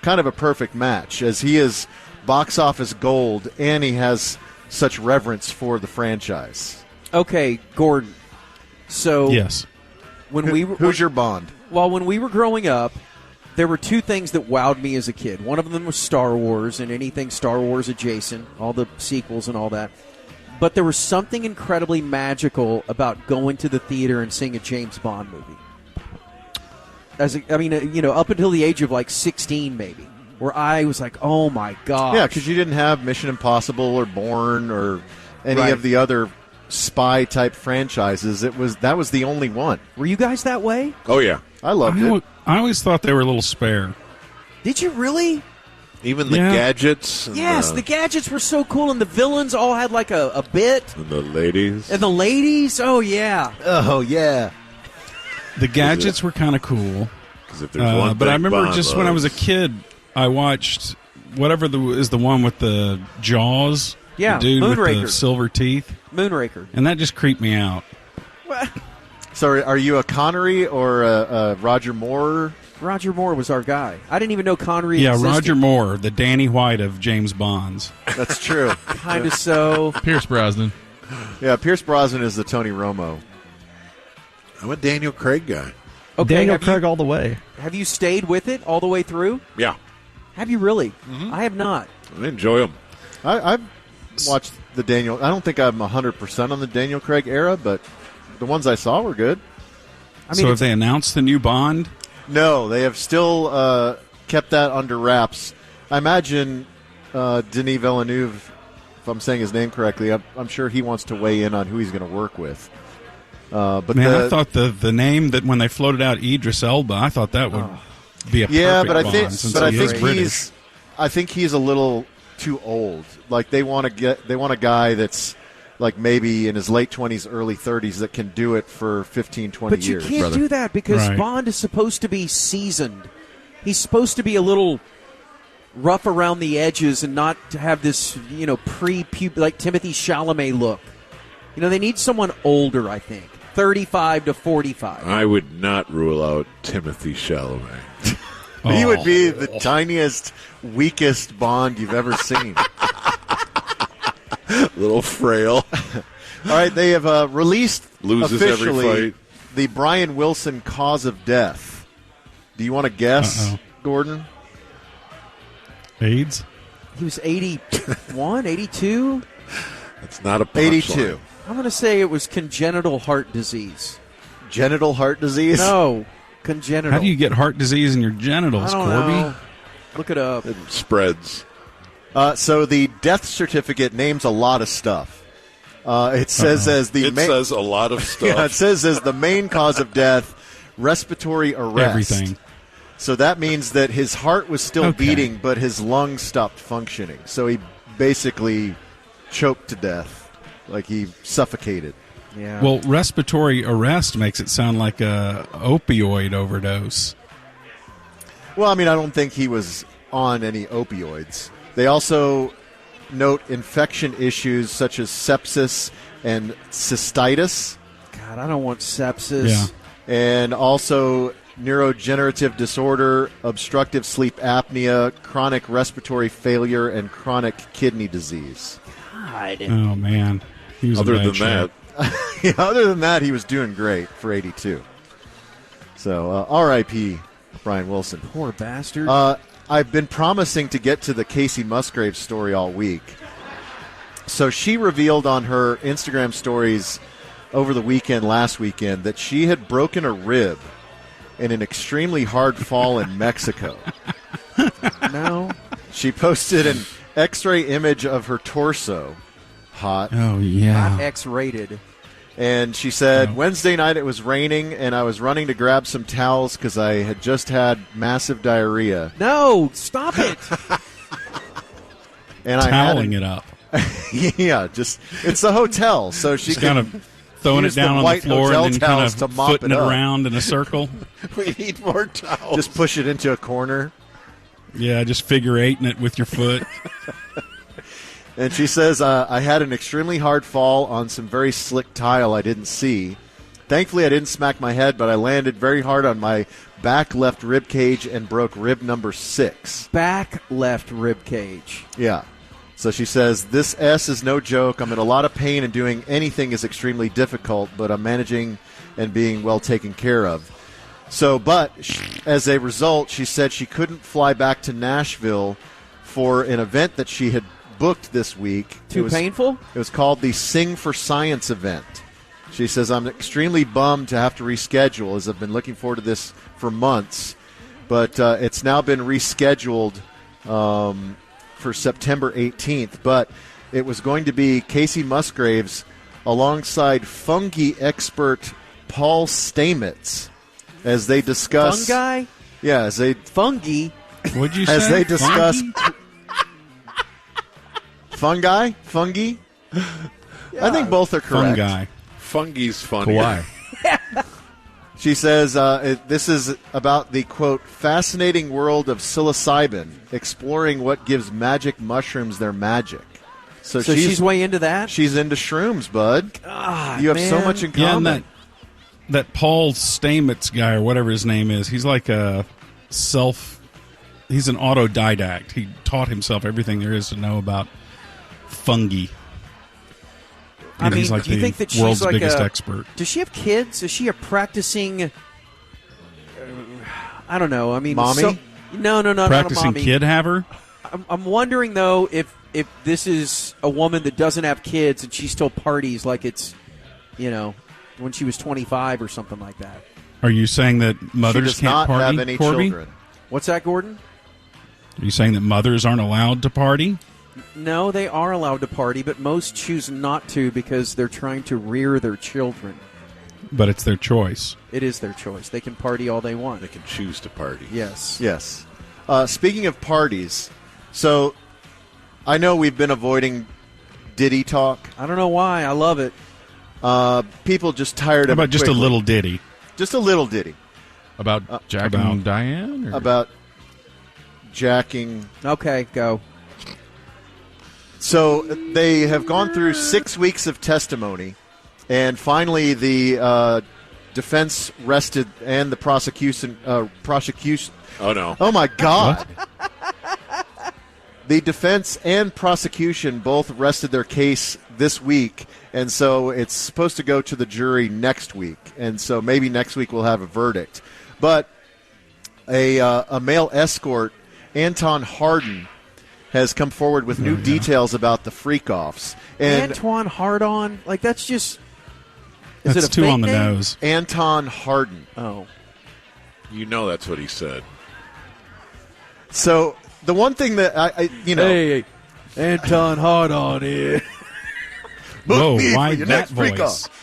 kind of a perfect match, as he is box office gold and he has such reverence for the franchise. Okay, Gordon. So yes, who's your Bond? Well, when we were growing up, there were two things that wowed me as a kid. One of them was Star Wars and anything Star Wars adjacent, all the sequels and all that. But there was something incredibly magical about going to the theater and seeing a James Bond movie. Up until the age of like 16, maybe, where I was like, "Oh my god!" Yeah, because you didn't have Mission Impossible or Bourne or any of the other spy type franchises. That was the only one. Were you guys that way? Oh yeah, I loved it. I always thought they were a little spare. Did you really? Even the gadgets. And yes, the gadgets were so cool, and the villains all had like a bit. And the ladies. And the ladies, oh yeah. Oh yeah. The gadgets were kind of cool. Because if there's one but I remember Bond just when I was a kid, I watched whatever is the one with the jaws. Yeah, the dude Moonraker. with the silver teeth. Moonraker. And that just creeped me out. So are you a Connery or a Roger Moore? Roger Moore was our guy. I didn't even know Connery Yeah, existed. Roger Moore, the Danny White of James Bonds. That's true. Kind of so. Pierce Brosnan. Yeah, Pierce Brosnan is the Tony Romo. I'm a Daniel Craig guy. Okay, Daniel Craig all the way. Have you stayed with it all the way through? Yeah. Have you really? Mm-hmm. I have not. I enjoy them. I've watched the Daniel. I don't think I'm 100% on the Daniel Craig era, but the ones I saw were good. So have they announced the new Bond? No, they have still kept that under wraps. I imagine Denis Villeneuve, if I'm saying his name correctly, I'm sure he wants to weigh in on who he's going to work with. But I thought the name that when they floated out Idris Elba, I thought that would be a perfect but I Bond, think I think he's a little too old. Like they want a guy that's like maybe in his late 20s, early 30s that can do it for 15, 20 years. But you can't do that because Bond is supposed to be seasoned. He's supposed to be a little rough around the edges and not to have this, like Timothy Chalamet look. They need someone older, I think. 35 to 45. I would not rule out Timothy Chalamet. He would be the tiniest, weakest Bond you've ever seen. Little frail. All right, they have released Loses officially every fight. the Brian Wilson cause of death. Do you want to guess, Gordon? AIDS? He was 81, 82? That's not a 82. I'm going to say it was congenital heart disease. Genital heart disease? No, congenital. How do you get heart disease in your genitals, I don't Corby? know. Look it up. It spreads. So the death certificate names a lot of stuff. It says as the says a lot of stuff. Yeah, it says as the main cause of death, respiratory arrest. Everything. So that means that his heart was still beating, but his lungs stopped functioning. So he basically choked to death, like he suffocated. Yeah. Well, respiratory arrest makes it sound like a opioid overdose. Well, I mean, I don't think he was on any opioids. They also note infection issues such as sepsis and cystitis. God, I don't want sepsis. Yeah. And also neurodegenerative disorder, obstructive sleep apnea, chronic respiratory failure, and chronic kidney disease. God. Oh, man. He was Other in bad than shape. that, Yeah, other than that, he was doing great for 82. So, R.I.P. Brian Wilson. Poor bastard. I've been promising to get to the Kacey Musgraves story all week. So she revealed on her Instagram stories over the weekend, last weekend, that she had broken a rib in an extremely hard fall in Mexico. No. She posted an X-ray image of her torso. Hot. Oh, yeah. Not X-rated. And she said, Wednesday night it was raining, and I was running to grab some towels because I had just had massive diarrhea. No, stop it. And Toweling it up. Yeah, just it's a hotel, so she Just can kind of throwing it use down on the white floor hotel and then kind towels of to mop footing it up. around in a circle. we need more towels. Just push it into a corner. Yeah, just figure eighting it with your foot. And she says, I had an extremely hard fall on some very slick tile I didn't see. Thankfully, I didn't smack my head, but I landed very hard on my back left rib cage and broke rib number 6. Back left rib cage. Yeah. So she says, this S is no joke. I'm in a lot of pain and doing anything is extremely difficult, but I'm managing and being well taken care of. So, but as a result, she said she couldn't fly back to Nashville for an event that she had booked this week. Too painful? It was called the Sing for Science event. She says, I'm extremely bummed to have to reschedule, as I've been looking forward to this for months. But it's now been rescheduled for September 18th. But it was going to be Kacey Musgraves alongside fungi expert Paul Stamets as they discuss... Fungi? Yeah, as they... Fungi? What'd you as say? they discuss... Fungi? Fungi? I think both are correct. Fungi. Fungi's funny. Kawhi. She says this is about the, quote, fascinating world of psilocybin, exploring what gives magic mushrooms their magic. So she's way into that? She's into shrooms, bud. God, you have so man. much in Yeah, common. and that Paul Stamets guy, or whatever his name is, he's like a he's an autodidact. He taught himself everything there is to know about fungi. And he's like you the think that she's world's like biggest expert. Does she have kids? Is she a practicing? I don't know. I mean, mommy? No, not Practicing a mommy. kid haver? I'm wondering though if this is a woman that doesn't have kids and she still parties like it's, when she was 25 or something like that. Are you saying that She mothers does can't not party, have any Corby? children. What's that, Gordon? Are you saying that mothers aren't allowed to party? No, they are allowed to party, but most choose not to because they're trying to rear their children. But it's their choice. It is their choice. They can party all they want. They can choose to party. Yes. Yes. Speaking of parties, so I know we've been avoiding Diddy talk. I don't know why. I love it. People just tired How of it about just a quickly. little ditty? Just a little ditty. About Jack and Diane? Or? About jacking. Okay, go. So they have gone through 6 weeks of testimony And finally, the defense rested and the prosecution. Oh, no. Oh, my God. The defense and prosecution both rested their case this week, and so it's supposed to go to the jury next week. And so maybe next week we'll have a verdict. But a male escort, Anton Harden, has come forward with new details about the freak-offs. And Antoine Hardon? Like, that's just... That's is it a too fake on the name? nose. Anton Harden. Oh. You know that's what he said. So the one thing that I Hey, Anton Hardon here. Whoa, me why for your that next freak voice? off.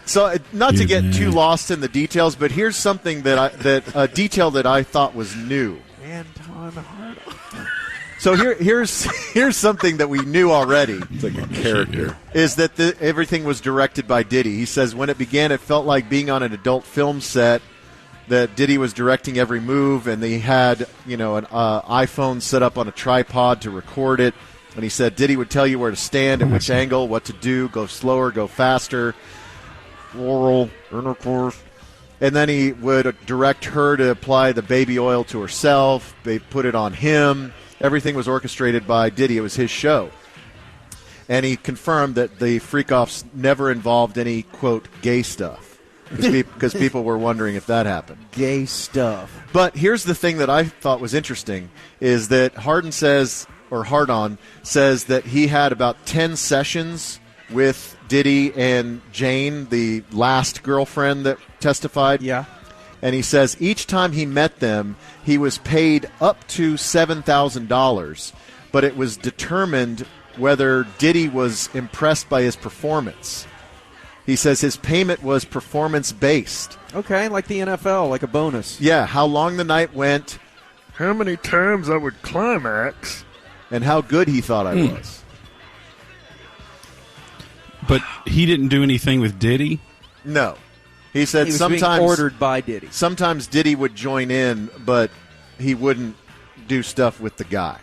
So, not to get too lost in the details, but here's something a detail that I thought was new. Anton Hardon. So here's something that we knew already. It's like a character. Is that everything was directed by Diddy. He says when it began, it felt like being on an adult film set. That Diddy was directing every move, and they had an iPhone set up on a tripod to record it. And he said Diddy would tell you where to stand, at which angle, what to do, go slower, go faster, oral intercourse. And then he would direct her to apply the baby oil to herself. They put it on him. Everything was orchestrated by Diddy. It was his show. And he confirmed that the freak-offs never involved any, quote, gay stuff. Because people were wondering if that happened. Gay stuff. But here's the thing that I thought was interesting, is that Hardon says that he had about 10 sessions with Diddy and Jane, the last girlfriend that testified. Yeah. And he says each time he met them, he was paid up to $7,000, but it was determined whether Diddy was impressed by his performance. He says his payment was performance-based. Okay, like the NFL, like a bonus. Yeah, how long the night went, how many times I would climax, and how good he thought I was. But he didn't do anything with Diddy? No. He said He was sometimes being ordered by Diddy. Sometimes Diddy would join in, but he wouldn't do stuff with the guy.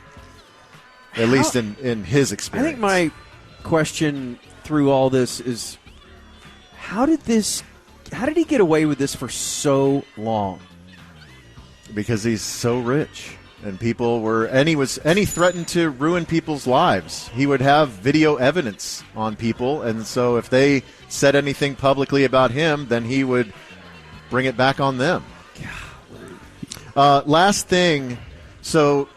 At least in his experience. I think my question through all this is, how did he get away with this for so long? Because he's so rich, and he threatened to ruin people's lives. He would have video evidence on people, and so if they said anything publicly about him, then he would bring it back on them. Last thing, so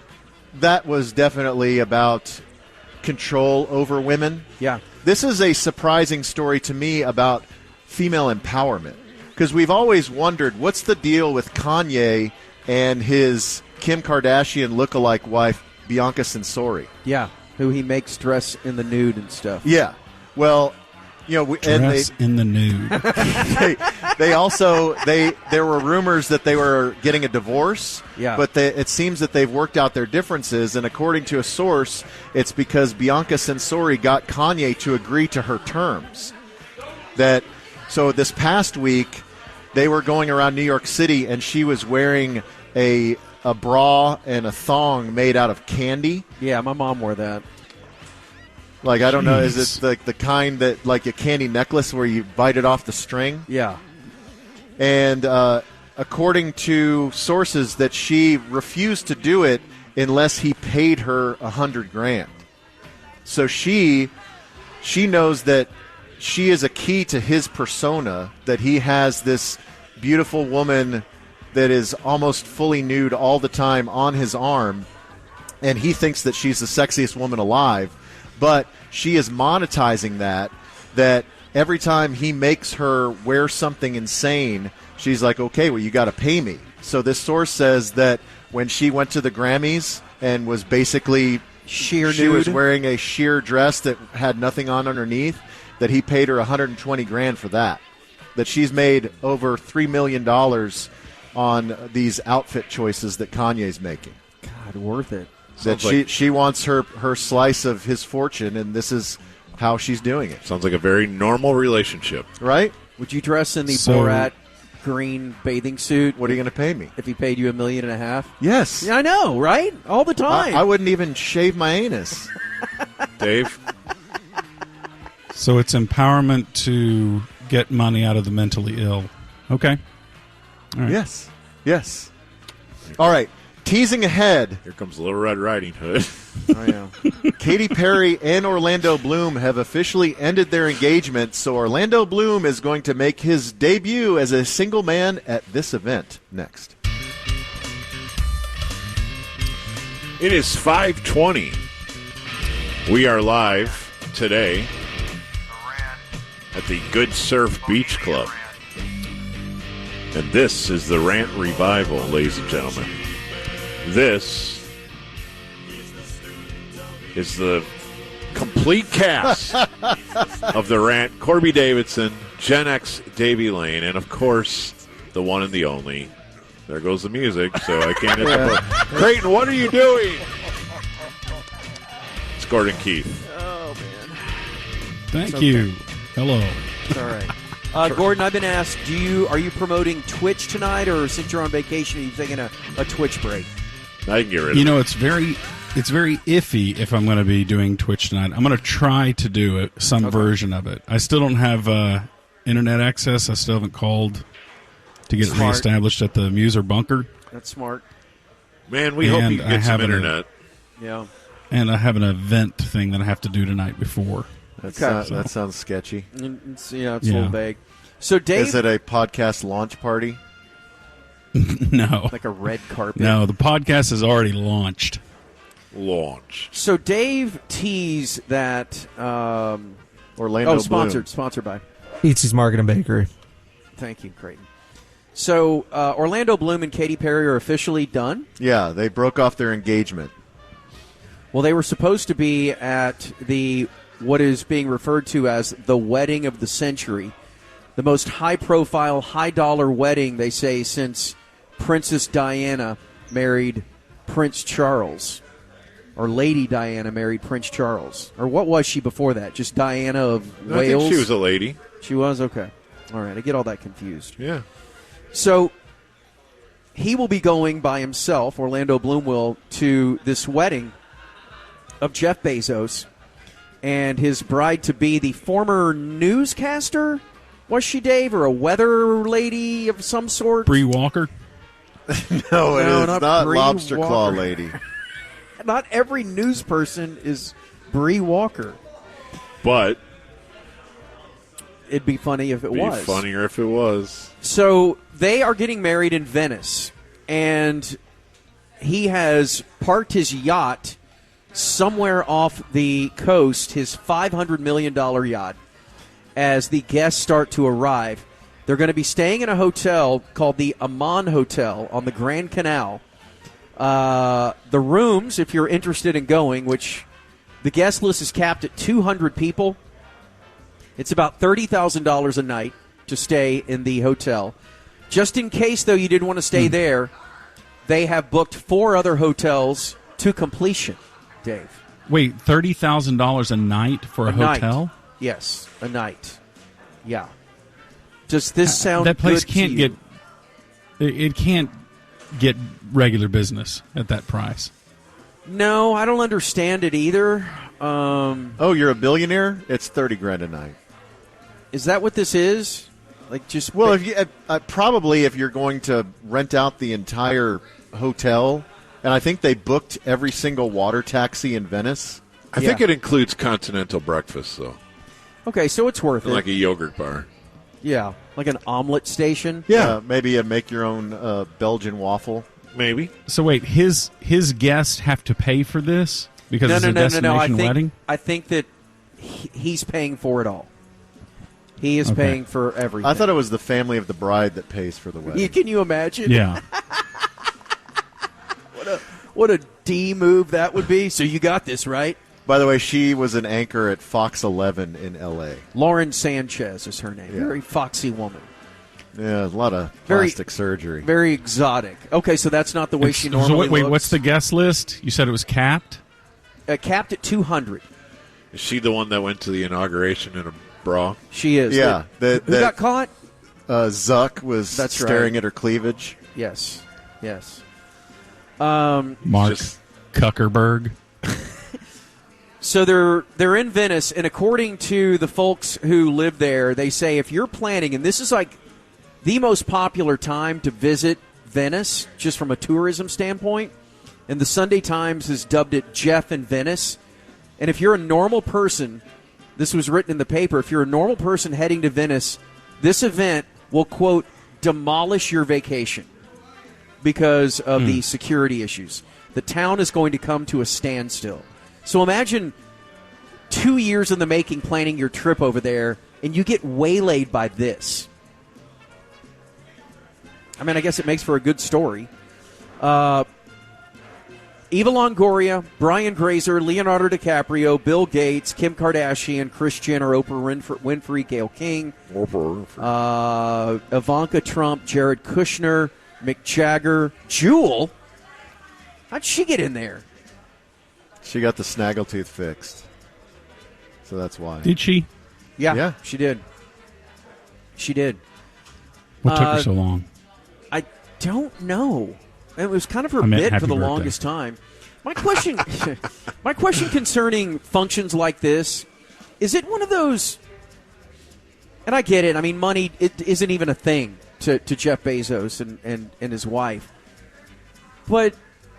that was definitely about control over women. Yeah. This is a surprising story to me about female empowerment, because we've always wondered what's the deal with Kanye and his Kim Kardashian lookalike wife, Bianca Censori. Yeah, who he makes dress in the nude and stuff. Yeah. Well, Dress in the nude. There were rumors that they were getting a divorce. Yeah. But it seems that they've worked out their differences, and according to a source, it's because Bianca Censori got Kanye to agree to her terms. So this past week, they were going around New York City, and she was wearing a bra and a thong made out of candy. Yeah, my mom wore that. Like, I don't know, is it like the kind that, like a candy necklace where you bite it off the string? Yeah. And according to sources, that she refused to do it unless he paid her $100,000. So she knows that she is a key to his persona, that he has this beautiful woman that is almost fully nude all the time on his arm, and he thinks that she's the sexiest woman alive. But she is monetizing that every time he makes her wear something insane, she's like, okay, well, you got to pay me. So this source says that when she went to the Grammys and was basically she was wearing a sheer dress that had nothing on underneath, that he paid her $120,000 for that. That she's made over $3 million on these outfit choices that Kanye's making. God, worth it. That she wants her slice of his fortune, and this is how she's doing it. Sounds like a very normal relationship. Right? Would you dress in the Borat green bathing suit? What are you going to pay me? If he paid you $1.5 million? Yes. Yeah, I know, right? All the time. I wouldn't even shave my anus. Dave? So it's empowerment to get money out of the mentally ill. Okay. All right. Yes. Yes. All right. Teasing ahead. Here comes Little Red Riding Hood. I know. Katy Perry and Orlando Bloom have officially ended their engagement, so Orlando Bloom is going to make his debut as a single man at this event next. It is 5:20. We are live today at the Good Surf Beach Club. And this is the Rant Revival, ladies and gentlemen. This is the complete cast of the Rant. Corby Davidson, Gen X Davey Lane, and of course, the one and the only. There goes the music, so I can't hit the button. Creighton, what are you doing? It's Gordon Keith. Oh, man. Thank you. Hello. All right. Gordon, I've been asked, are you promoting Twitch tonight, or since you're on vacation, are you taking a Twitch break? I can get rid of it. You know, it's very iffy if I'm going to be doing Twitch tonight. I'm going to try to do some version of it. I still don't have internet access. I still haven't called to get it reestablished at the Muse or bunker. That's smart. Man, we hope you can get some internet. Yeah. And I have an event thing that I have to do tonight before. That sounds sketchy. It's a little vague. So, Dave, is it a podcast launch party? No. Like a red carpet? No, the podcast is already launched. So Dave teased that Orlando sponsored by Eatsy's Market and Bakery. Thank you, Creighton. So Orlando Bloom and Katy Perry are officially done? Yeah, they broke off their engagement. Well, they were supposed to be at what is being referred to as the wedding of the century, the most high-profile, high-dollar wedding, they say, since Princess Diana married Prince Charles, or Lady Diana married Prince Charles. Or what was she before that? Just Diana of Wales? I think she was a lady. She was? Okay. All right, I get all that confused. Yeah. So he will be going by himself, Orlando Bloom will, to this wedding of Jeff Bezos and his bride-to-be, the former newscaster, was she, Dave, or a weather lady of some sort? Bree Walker? No, it is not Bree Lobster Walker. Claw Lady. Not every news person is Bree Walker. But it'd be funny if it was. It'd be funnier if it was. So they are getting married in Venice, and he has parked his yacht somewhere off the coast, his $500 million yacht, as the guests start to arrive. They're going to be staying in a hotel called the Amman Hotel on the Grand Canal. The rooms, if you're interested in going, which the guest list is capped at 200 people, it's about $30,000 a night to stay in the hotel. Just in case, though, you didn't want to stay there, they have booked 4 other hotels to completion, Dave. Wait, $30,000 a night for a hotel? Night. Yes, a night. Yeah. Does this sound that place good can't to you? It can't get regular business at that price. No, I don't understand it either. Oh, you're a billionaire? It's $30,000 a night. Is that what this is? Like just if you probably if you're going to rent out the entire hotel, and I think they booked every single water taxi in Venice. I think it includes continental breakfast, though. Okay, so it's worth it. Like a yogurt bar. Yeah, like an omelet station. Yeah, maybe a make your own Belgian waffle. Maybe. So wait, his guests have to pay for this because it's a destination wedding? I think that he's paying for it all. He is paying for everything. I thought it was the family of the bride that pays for the wedding. Can you imagine? Yeah. What a D move that would be. So you got this, right? By the way, she was an anchor at Fox 11 in L.A. Lauren Sanchez is her name. Yeah. Very foxy woman. Yeah, a lot of plastic surgery. Very exotic. Okay, so that's not the way she normally wait, looks. what's the guest list? You said it was capped? Capped at 200. Is she the one that went to the inauguration in a bra? She is. Yeah. Who got caught? Zuck was staring at her cleavage. Yes. Yes. Mark Zuckerberg. So they're in Venice, and according to the folks who live there, they say if you're planning, and this is like the most popular time to visit Venice, just from a tourism standpoint, and the Sunday Times has dubbed it Jeff in Venice. And if you're a normal person, this was written in the paper, if you're a normal person heading to Venice, this event will, quote, demolish your vacation because of the security issues. The town is going to come to a standstill. So imagine 2 years in the making planning your trip over there, and you get waylaid by this. I mean, I guess it makes for a good story. Eva Longoria, Brian Grazer, Leonardo DiCaprio, Bill Gates, Kim Kardashian, Kris Jenner, Oprah Winfrey, Gayle King, Ivanka Trump, Jared Kushner, Mick Jagger, Jewel. How'd she get in there? She got the snaggletooth fixed. So that's why. Did she? Yeah, she did. She did. What took her so long? I don't know. It was kind of her I meant bit happy for the birthday. longest time. My question concerning functions like this, is it one of those, and I get it, I mean, money it isn't even a thing to Jeff Bezos and his wife. But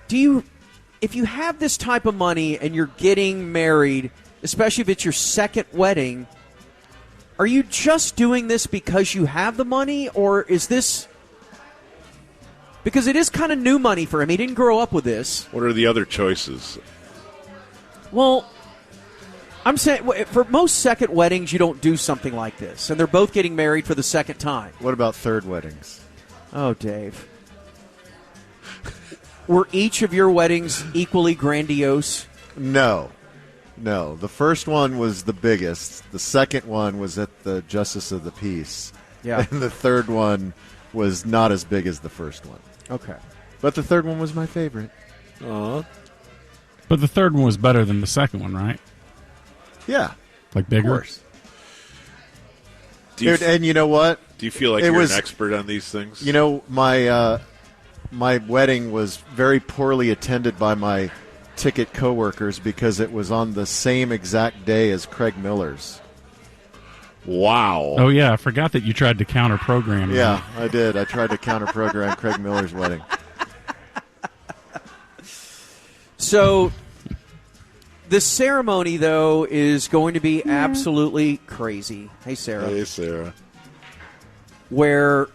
if you have this type of money and you're getting married, especially if it's your second wedding, are you just doing this because you have the money, or is this... Because it is kind of new money for him. He didn't grow up with this. What are the other choices? Well, I'm saying for most second weddings, you don't do something like this. And they're both getting married for the second time. What about third weddings? Oh, Dave. Were each of your weddings equally grandiose? No. The first one was the biggest. The second one was at the Justice of the Peace. Yeah. And the third one was not as big as the first one. Okay. But the third one was my favorite. But the third one was better than the second one, right? Yeah. Like bigger? Of course. And you know what? Do you feel like you're an expert on these things? You know, my wedding was very poorly attended by my ticket coworkers because it was on the same exact day as Craig Miller's. Wow. Oh, yeah. I forgot that you tried to counter-program. Yeah, I did. I tried to counter-program Craig Miller's wedding. So the ceremony, though, is going to be absolutely crazy. Hey, Sarah. Hey, Sarah. Where,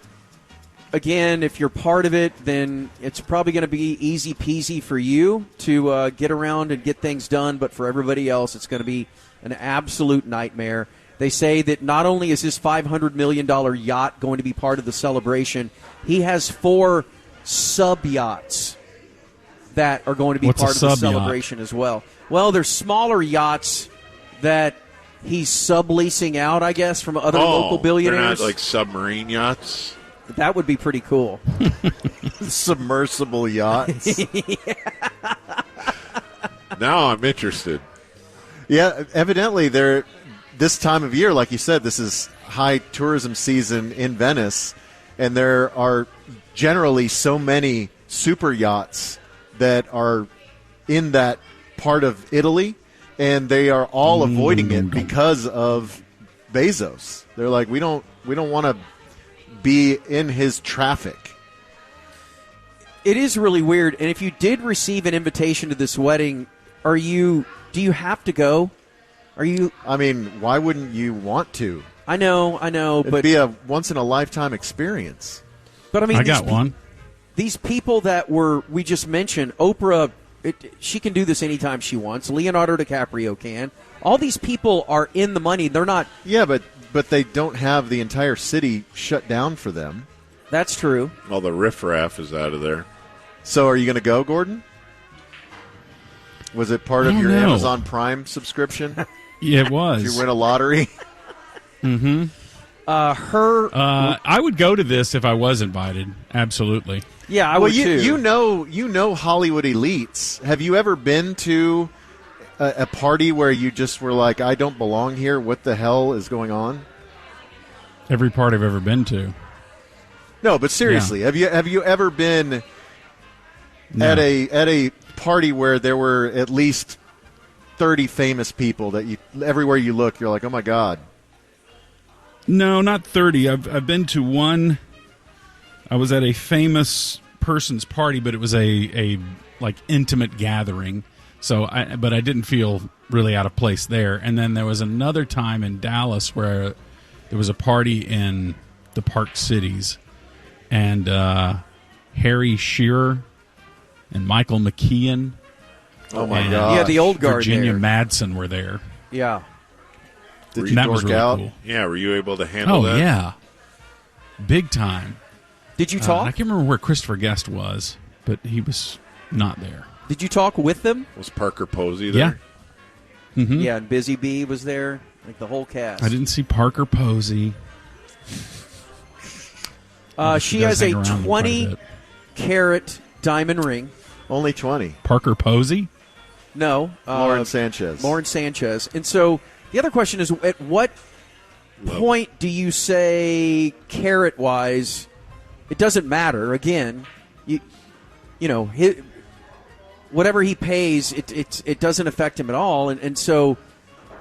again, if you're part of it, then it's probably going to be easy peasy for you to get around and get things done. But for everybody else, it's going to be an absolute nightmare. They say that not only is his $500 million yacht going to be part of the celebration, he has 4 sub-yachts that are going to be part of the celebration as well. Well, they're smaller yachts that he's subleasing out, I guess, from other local billionaires. They're not like submarine yachts? That would be pretty cool. Submersible yachts. Now I'm interested. Yeah, evidently they're... This time of year, like you said, this is high tourism season in Venice, and there are generally so many super yachts that are in that part of Italy, and they are all avoiding it because of Bezos. They're like, we don't want to be in his traffic. It is really weird. And if you did receive an invitation to this wedding, do you have to go? I mean, why wouldn't you want to? I know, It'd be a once-in-a-lifetime experience. But I mean, I got one. These people that we just mentioned, Oprah, she can do this anytime she wants. Leonardo DiCaprio can. All these people are in the money. They're not... Yeah, but they don't have the entire city shut down for them. That's true. All the riffraff is out of there. So are you going to go, Gordon? Was it part of your Amazon Prime subscription? Yeah, it was. Did you win a lottery? Mm-hmm. I would go to this if I was invited. Absolutely. Yeah, I would too. You know Hollywood elites. Have you ever been to a party where you just were like, I don't belong here? What the hell is going on? Every party I've ever been to. No, but seriously, have you ever been at a party where there were at least 30 famous people that everywhere you look, you're like, oh my God. No, not 30. I've been to one. I was at a famous person's party, but it was a like intimate gathering. But I didn't feel really out of place there. And then there was another time in Dallas where there was a party in the Park Cities, and Harry Shearer and Michael McKeon. Oh my God! Yeah, the old guard. Virginia there. Madsen were there. Yeah. Did you that was dork really out? cool. Yeah, were you able to handle that? Oh yeah, big time. Did you talk? I can't remember where Christopher Guest was, but he was not there. Did you talk with them? Was Parker Posey there? Yeah. Mm-hmm. Yeah, and Busy Bee was there, like the whole cast. I didn't see Parker Posey. She has a 20-carat diamond ring. Only 20. Parker Posey? No. Lauren Sanchez. Lauren Sanchez. And so the other question is, at what point do you say carat-wise, it doesn't matter? Again, you know, whatever he pays, it doesn't affect him at all. And so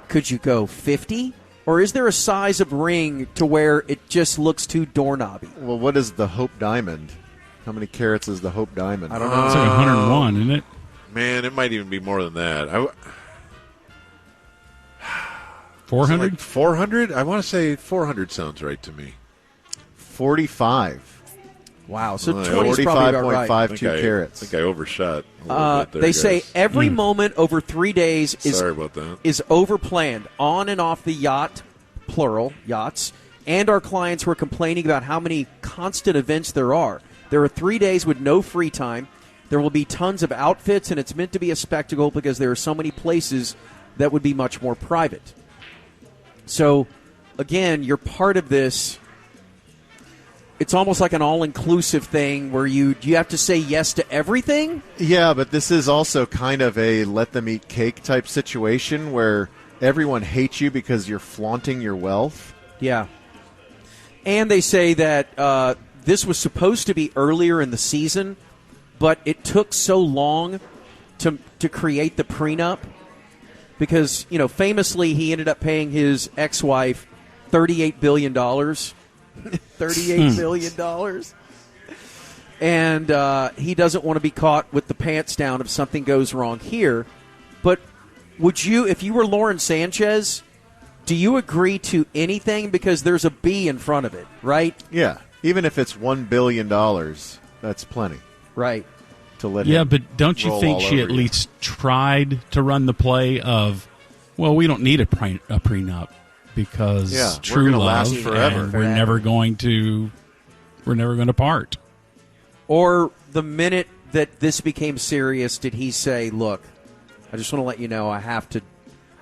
could you go 50? Or is there a size of ring to where it just looks too doorknobby? Well, what is the Hope Diamond? How many carats is the Hope Diamond? I don't know. It's like 101, isn't it? Man, it might even be more than that. 400? Like 400? I want to say 400 sounds right to me. 45. Wow, so 20 is probably about right. 45.52 carats. I think I overshot a little bit there, they guys. say every moment over 3 days Sorry about that. is overplanned on and off the yacht, plural, yachts, and our clients were complaining about how many constant events there are. There are 3 days with no free time. There will be tons of outfits, and it's meant to be a spectacle because there are so many places that would be much more private. So, again, you're part of this. It's almost like an all-inclusive thing where do you have to say yes to everything? Yeah, but this is also kind of a let them eat cake type situation where everyone hates you because you're flaunting your wealth. Yeah. And they say that this was supposed to be earlier in the season, but it took so long to create the prenup because, you know, famously he ended up paying his ex-wife $38 billion. $38 billion. And he doesn't want to be caught with the pants down if something goes wrong here. But would you, if you were Lauren Sanchez, do you agree to anything? Because there's a B in front of it, right? Yeah. Even if it's $1 billion, that's plenty. Right. To let yeah, him but don't you roll think all she over at you. least tried to run the play of, well, we don't need a prenup because Yeah, we're true gonna love, last forever. and we're never going to part. Or the minute that this became serious, did he say, look, I just want to let you know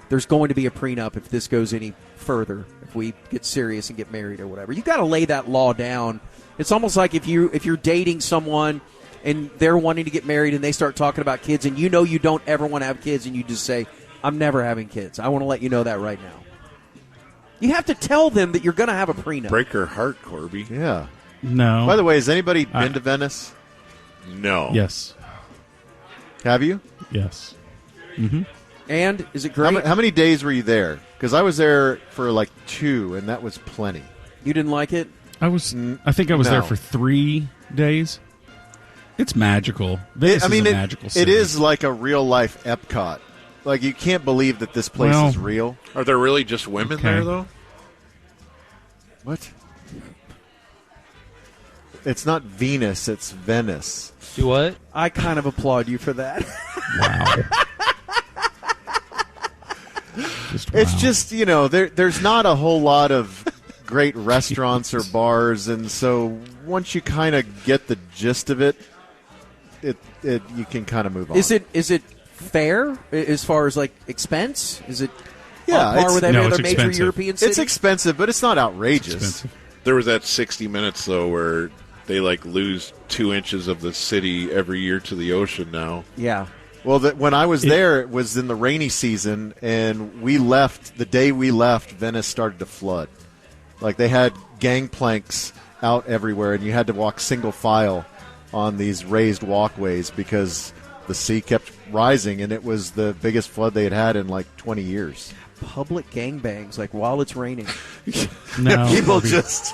there's going to be a prenup if this goes any further, if we get serious and get married or whatever. You've got to lay that law down. It's almost like if you're dating someone and they're wanting to get married and they start talking about kids and you know you don't ever want to have kids and you just say, I'm never having kids. I want to let you know that right now. You have to tell them that you're going to have a prenup. Break her heart, Corby. Yeah. No. By the way, has anybody been to Venice? No. Yes. Have you? Yes. Mm-hmm. And is it great? How many days were you there? Because I was there for like 2, and that was plenty. You didn't like it? I think I was there for 3 days. It's magical. Venice is a magical city. It is like a real-life Epcot. Like, you can't believe that this place is real. Are there really just women there, though? What? It's not Venus, it's Venice. Do what? I kind of applaud you for that. It's just, you know, there's not a whole lot of great restaurants or bars, and so once you kind of get the gist of it, you can kind of move on. Is it fair as far as like expense? Is it Yeah, on par with every other major expensive. European city? It's expensive, but it's not outrageous. There was that 60 Minutes, though, where they, lose 2 inches of the city every year to the ocean now. Yeah. Well, when I was there, it was in the rainy season, and the day we left, Venice started to flood. Like, they had gangplanks out everywhere, and you had to walk single file on these raised walkways because the sea kept rising, and it was the biggest flood they had had in like 20 years. Public gangbangs, like while it's raining. No. People just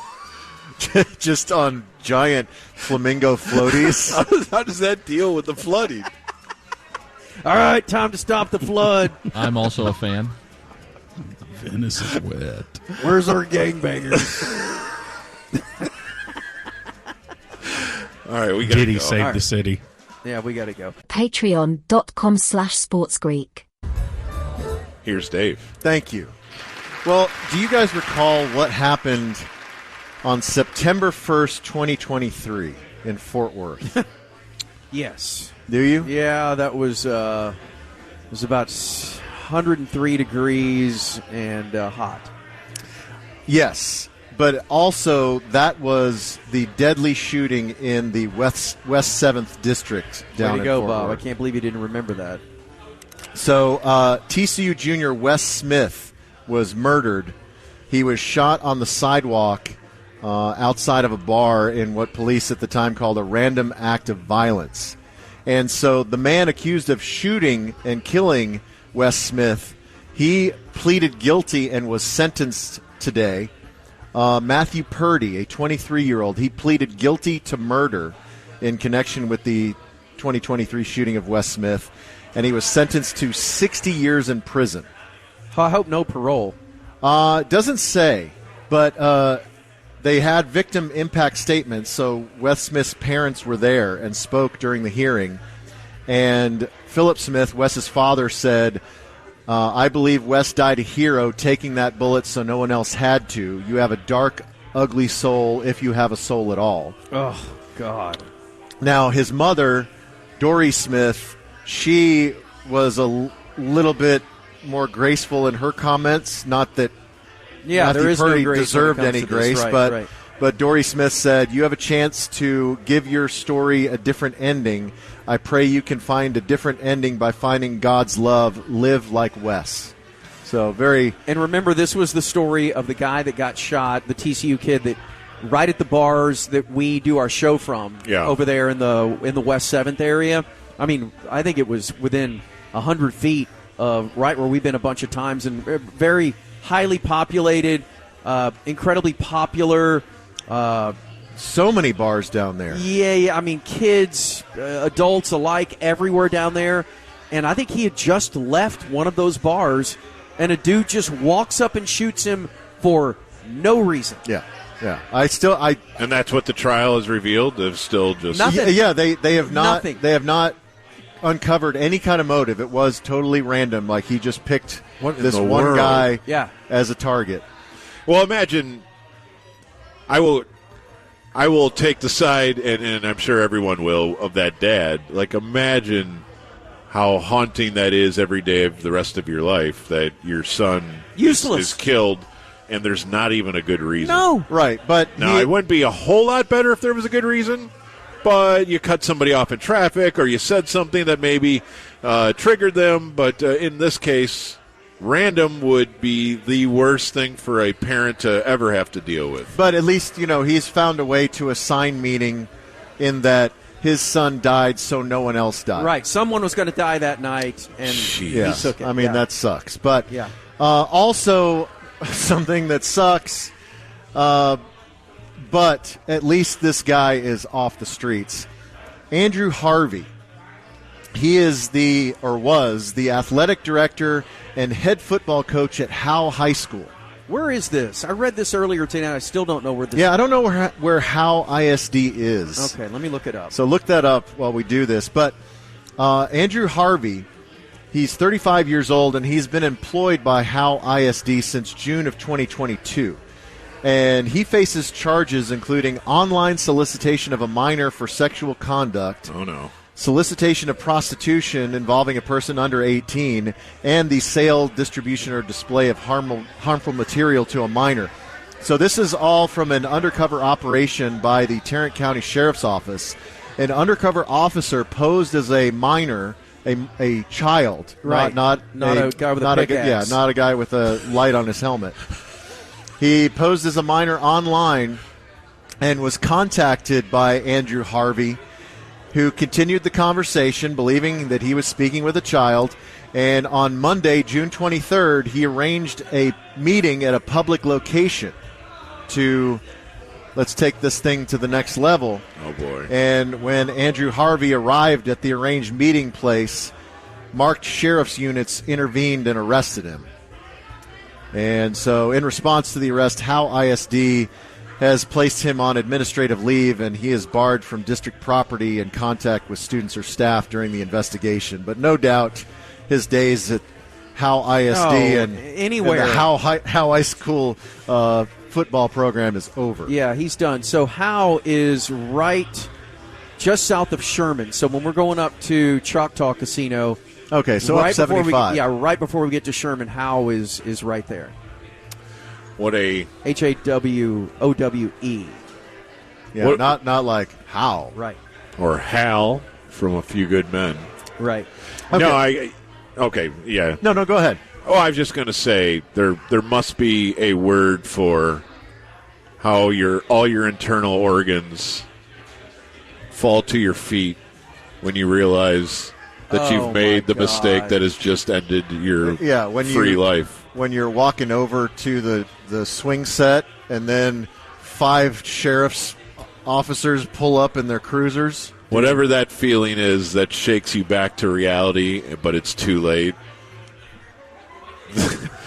on giant flamingo floaties. How does that deal with the flooding? All right, time to stop the flood. I'm also a fan. Venice is wet. Where's our gangbangers? All right, we got to Diddy go. saved the city. Yeah, we got to go. Patreon.com/sportsgreek. Here's Dave. Thank you. Well, do you guys recall what happened on September 1st, 2023 in Fort Worth? Yes. Do you? Yeah, that was it was about 103 degrees and hot. Yes, but also that was the deadly shooting in the West 7th District down Way to in go, Fort Bob. Worth. I can't believe you didn't remember that. So TCU junior Wes Smith was murdered. He was shot on the sidewalk outside of a bar in what police at the time called a random act of violence. And so the man accused of shooting and killing Wes Smith, he pleaded guilty and was sentenced today. Matthew Purdy, a 23-year-old, he pleaded guilty to murder in connection with the 2023 shooting of Wes Smith, and he was sentenced to 60 years in prison. I hope no parole. Doesn't say, but they had victim impact statements, so Wes Smith's parents were there and spoke during the hearing. And Philip Smith, Wes's father, said, I believe Wes died a hero taking that bullet so no one else had to. You have a dark, ugly soul if you have a soul at all. Oh, God. Now, his mother, Dory Smith, she was a little bit more graceful in her comments. Not that Yeah, there Matthew is no Purdy grace when it deserved comes any to this. grace, Right, but Dory Smith said, you have a chance to give your story a different ending. I pray you can find a different ending by finding God's love. Live like Wes. So very. And remember, this was the story of the guy that got shot, the TCU kid that right at the bars that we do our show from over there in the West 7th area. I mean, I think it was within 100 feet of right where we've been a bunch of times, and very highly populated, incredibly popular. So many bars down there. Yeah, I mean, kids, adults alike, everywhere down there. And I think he had just left one of those bars, and a dude just walks up and shoots him for no reason. Yeah. And that's what the trial has revealed. They've still just Nothing. Yeah, they have not. Nothing. They have not uncovered any kind of motive. It was totally random. Like he just picked this one guy as a target. Well, imagine. I will take the side, and I'm sure everyone will, of that dad. Like, imagine how haunting that is every day of the rest of your life, that your son is killed, and there's not even a good reason. No. Right, but now, it wouldn't be a whole lot better if there was a good reason, but you cut somebody off in traffic, or you said something that maybe triggered them, but in this case, random would be the worst thing for a parent to ever have to deal with. But at least, he's found a way to assign meaning in that his son died so no one else died. Right. Someone was going to die that night, and he took it. I mean, that sucks. But Yeah. Also, something that sucks, but at least this guy is off the streets. Andrew Harvey. He is was the athletic director and head football coach at Howe High School. Where is this? I read this earlier today, and I still don't know where this is. Yeah, I don't know where Howe ISD is. Okay, let me look it up. So look that up while we do this. But Andrew Harvey, he's 35 years old, and he's been employed by Howe ISD since June of 2022. And he faces charges including online solicitation of a minor for sexual conduct. Oh, no. Solicitation of prostitution involving a person under 18, and the sale, distribution, or display of harmful material to a minor. So this is all from an undercover operation by the Tarrant County Sheriff's Office. An undercover officer posed as a minor, a child, Right. not a guy with a pickaxe. not a guy with a light on his helmet. He posed as a minor online and was contacted by Andrew Harvey. who continued the conversation, believing that he was speaking with a child. And on Monday, June 23rd, he arranged a meeting at a public location to, let's take this thing to the next level. Oh, boy. And when Andrew Harvey arrived at the arranged meeting place, marked sheriff's units intervened and arrested him. And so in response to the arrest, Howe ISD has placed him on administrative leave, and he is barred from district property and contact with students or staff during the investigation. But no doubt his days at Howe ISD and anywhere. and the Howe High School football program is over. Yeah, he's done. So Howe is right just south of Sherman. So when we're going up to Choctaw Casino, okay, so right up 75. Right before we get to Sherman, Howe is right there. What a HAWOWE. Yeah, What- not like Howe. Right. or Hal from A Few Good Men. Right. No, okay, yeah. No, go ahead. Oh, I was just going to say there must be a word for how all your internal organs fall to your feet when you realize that you've made the mistake that has just ended your free life. When you're walking over to the swing set and then 5 sheriff's officers pull up in their cruisers. Whatever that feeling is that shakes you back to reality, but it's too late.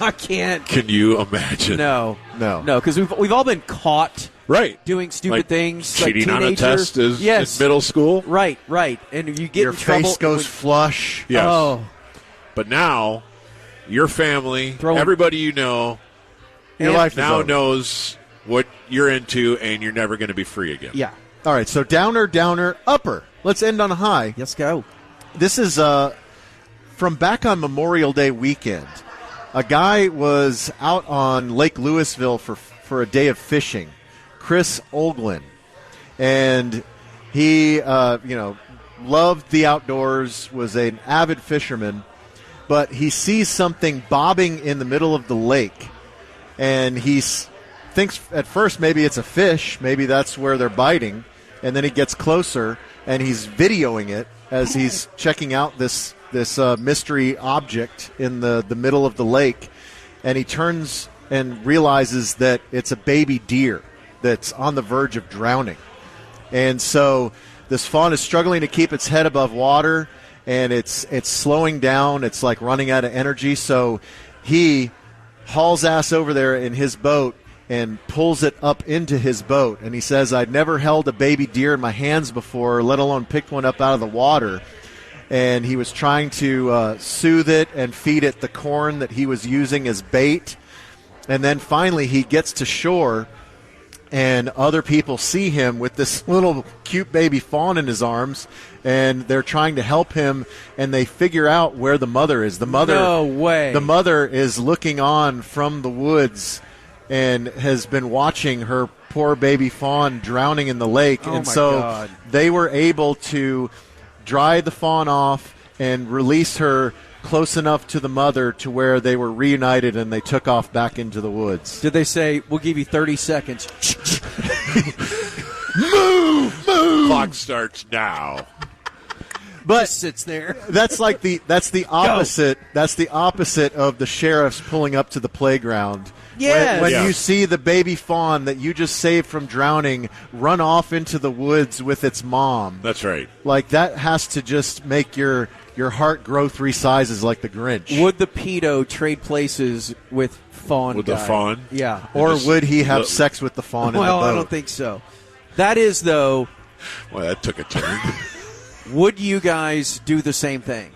I can't. Can you imagine? No, because we've all been caught doing stupid Like things, cheating like on a test in middle school. Right, and you get your in trouble. face goes flush. Yes. Oh. But now, your family, everybody you know, Your life is now over. knows what you're into, and you're never going to be free again. Yeah. All right, so downer, upper. Let's end on a high. Let's go. This is from back on Memorial Day weekend. A guy was out on Lake Louisville for a day of fishing, Chris Olglin. And he, loved the outdoors, was an avid fisherman, but he sees something bobbing in the middle of the lake. And he thinks at first maybe it's a fish, maybe that's where they're biting. And then he gets closer, and he's videoing it as he's checking out this mystery object in the middle of the lake. And he turns and realizes that it's a baby deer that's on the verge of drowning. And so this fawn is struggling to keep its head above water, and it's slowing down. It's like running out of energy. So he hauls ass over there in his boat and pulls it up into his boat. And he says, I'd never held a baby deer in my hands before, let alone picked one up out of the water. And he was trying to soothe it and feed it the corn that he was using as bait. And then finally he gets to shore, and other people see him with this little cute baby fawn in his arms, and they're trying to help him, and they figure out where the mother is. No way. The mother is looking on from the woods and has been watching her poor baby fawn drowning in the lake. Oh, and my so God. they were able to dry the fawn off and release her close enough to the mother to where they were reunited, and they took off back into the woods. Did they say, we'll give you 30 seconds? Move! Clock starts now. But just sits there. That's the opposite. That's the opposite of the sheriffs pulling up to the playground. Yes. When you see the baby fawn that you just saved from drowning run off into the woods with its mom. That's right. Like, that has to just make your heart grow 3 sizes like the Grinch. Would the pedo trade places with fawn With guy? the fawn? Yeah. Or would he have sex with the fawn in the Well, boat? I don't think so. That is, though, Well, that took a turn. would you guys do the same thing?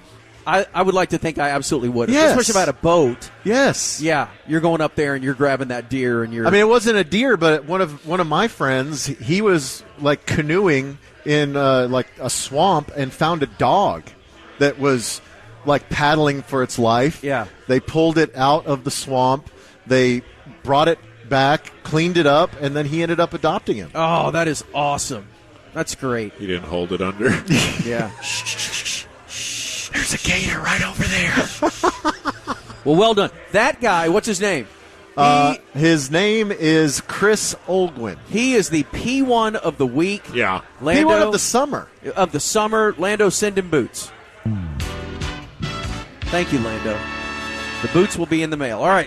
I would like to think I absolutely would. Yes. Especially about a boat. Yes. Yeah. You're going up there and you're grabbing that deer and you're... I mean, it wasn't a deer, but one of my friends, he was like canoeing in like a swamp and found a dog that was like paddling for its life. Yeah. They pulled it out of the swamp. They brought it back, cleaned it up, and then he ended up adopting him. Oh, that is awesome. That's great. You didn't hold it under. Yeah. There's a gator right over there. Well, well done. That guy, what's his name? His name is Chris Olgwin. He is the P1 of the week. Yeah. Lando, P1 of the summer. Of the summer. Lando, send him boots. Thank you, Lando. The boots will be in the mail. All right.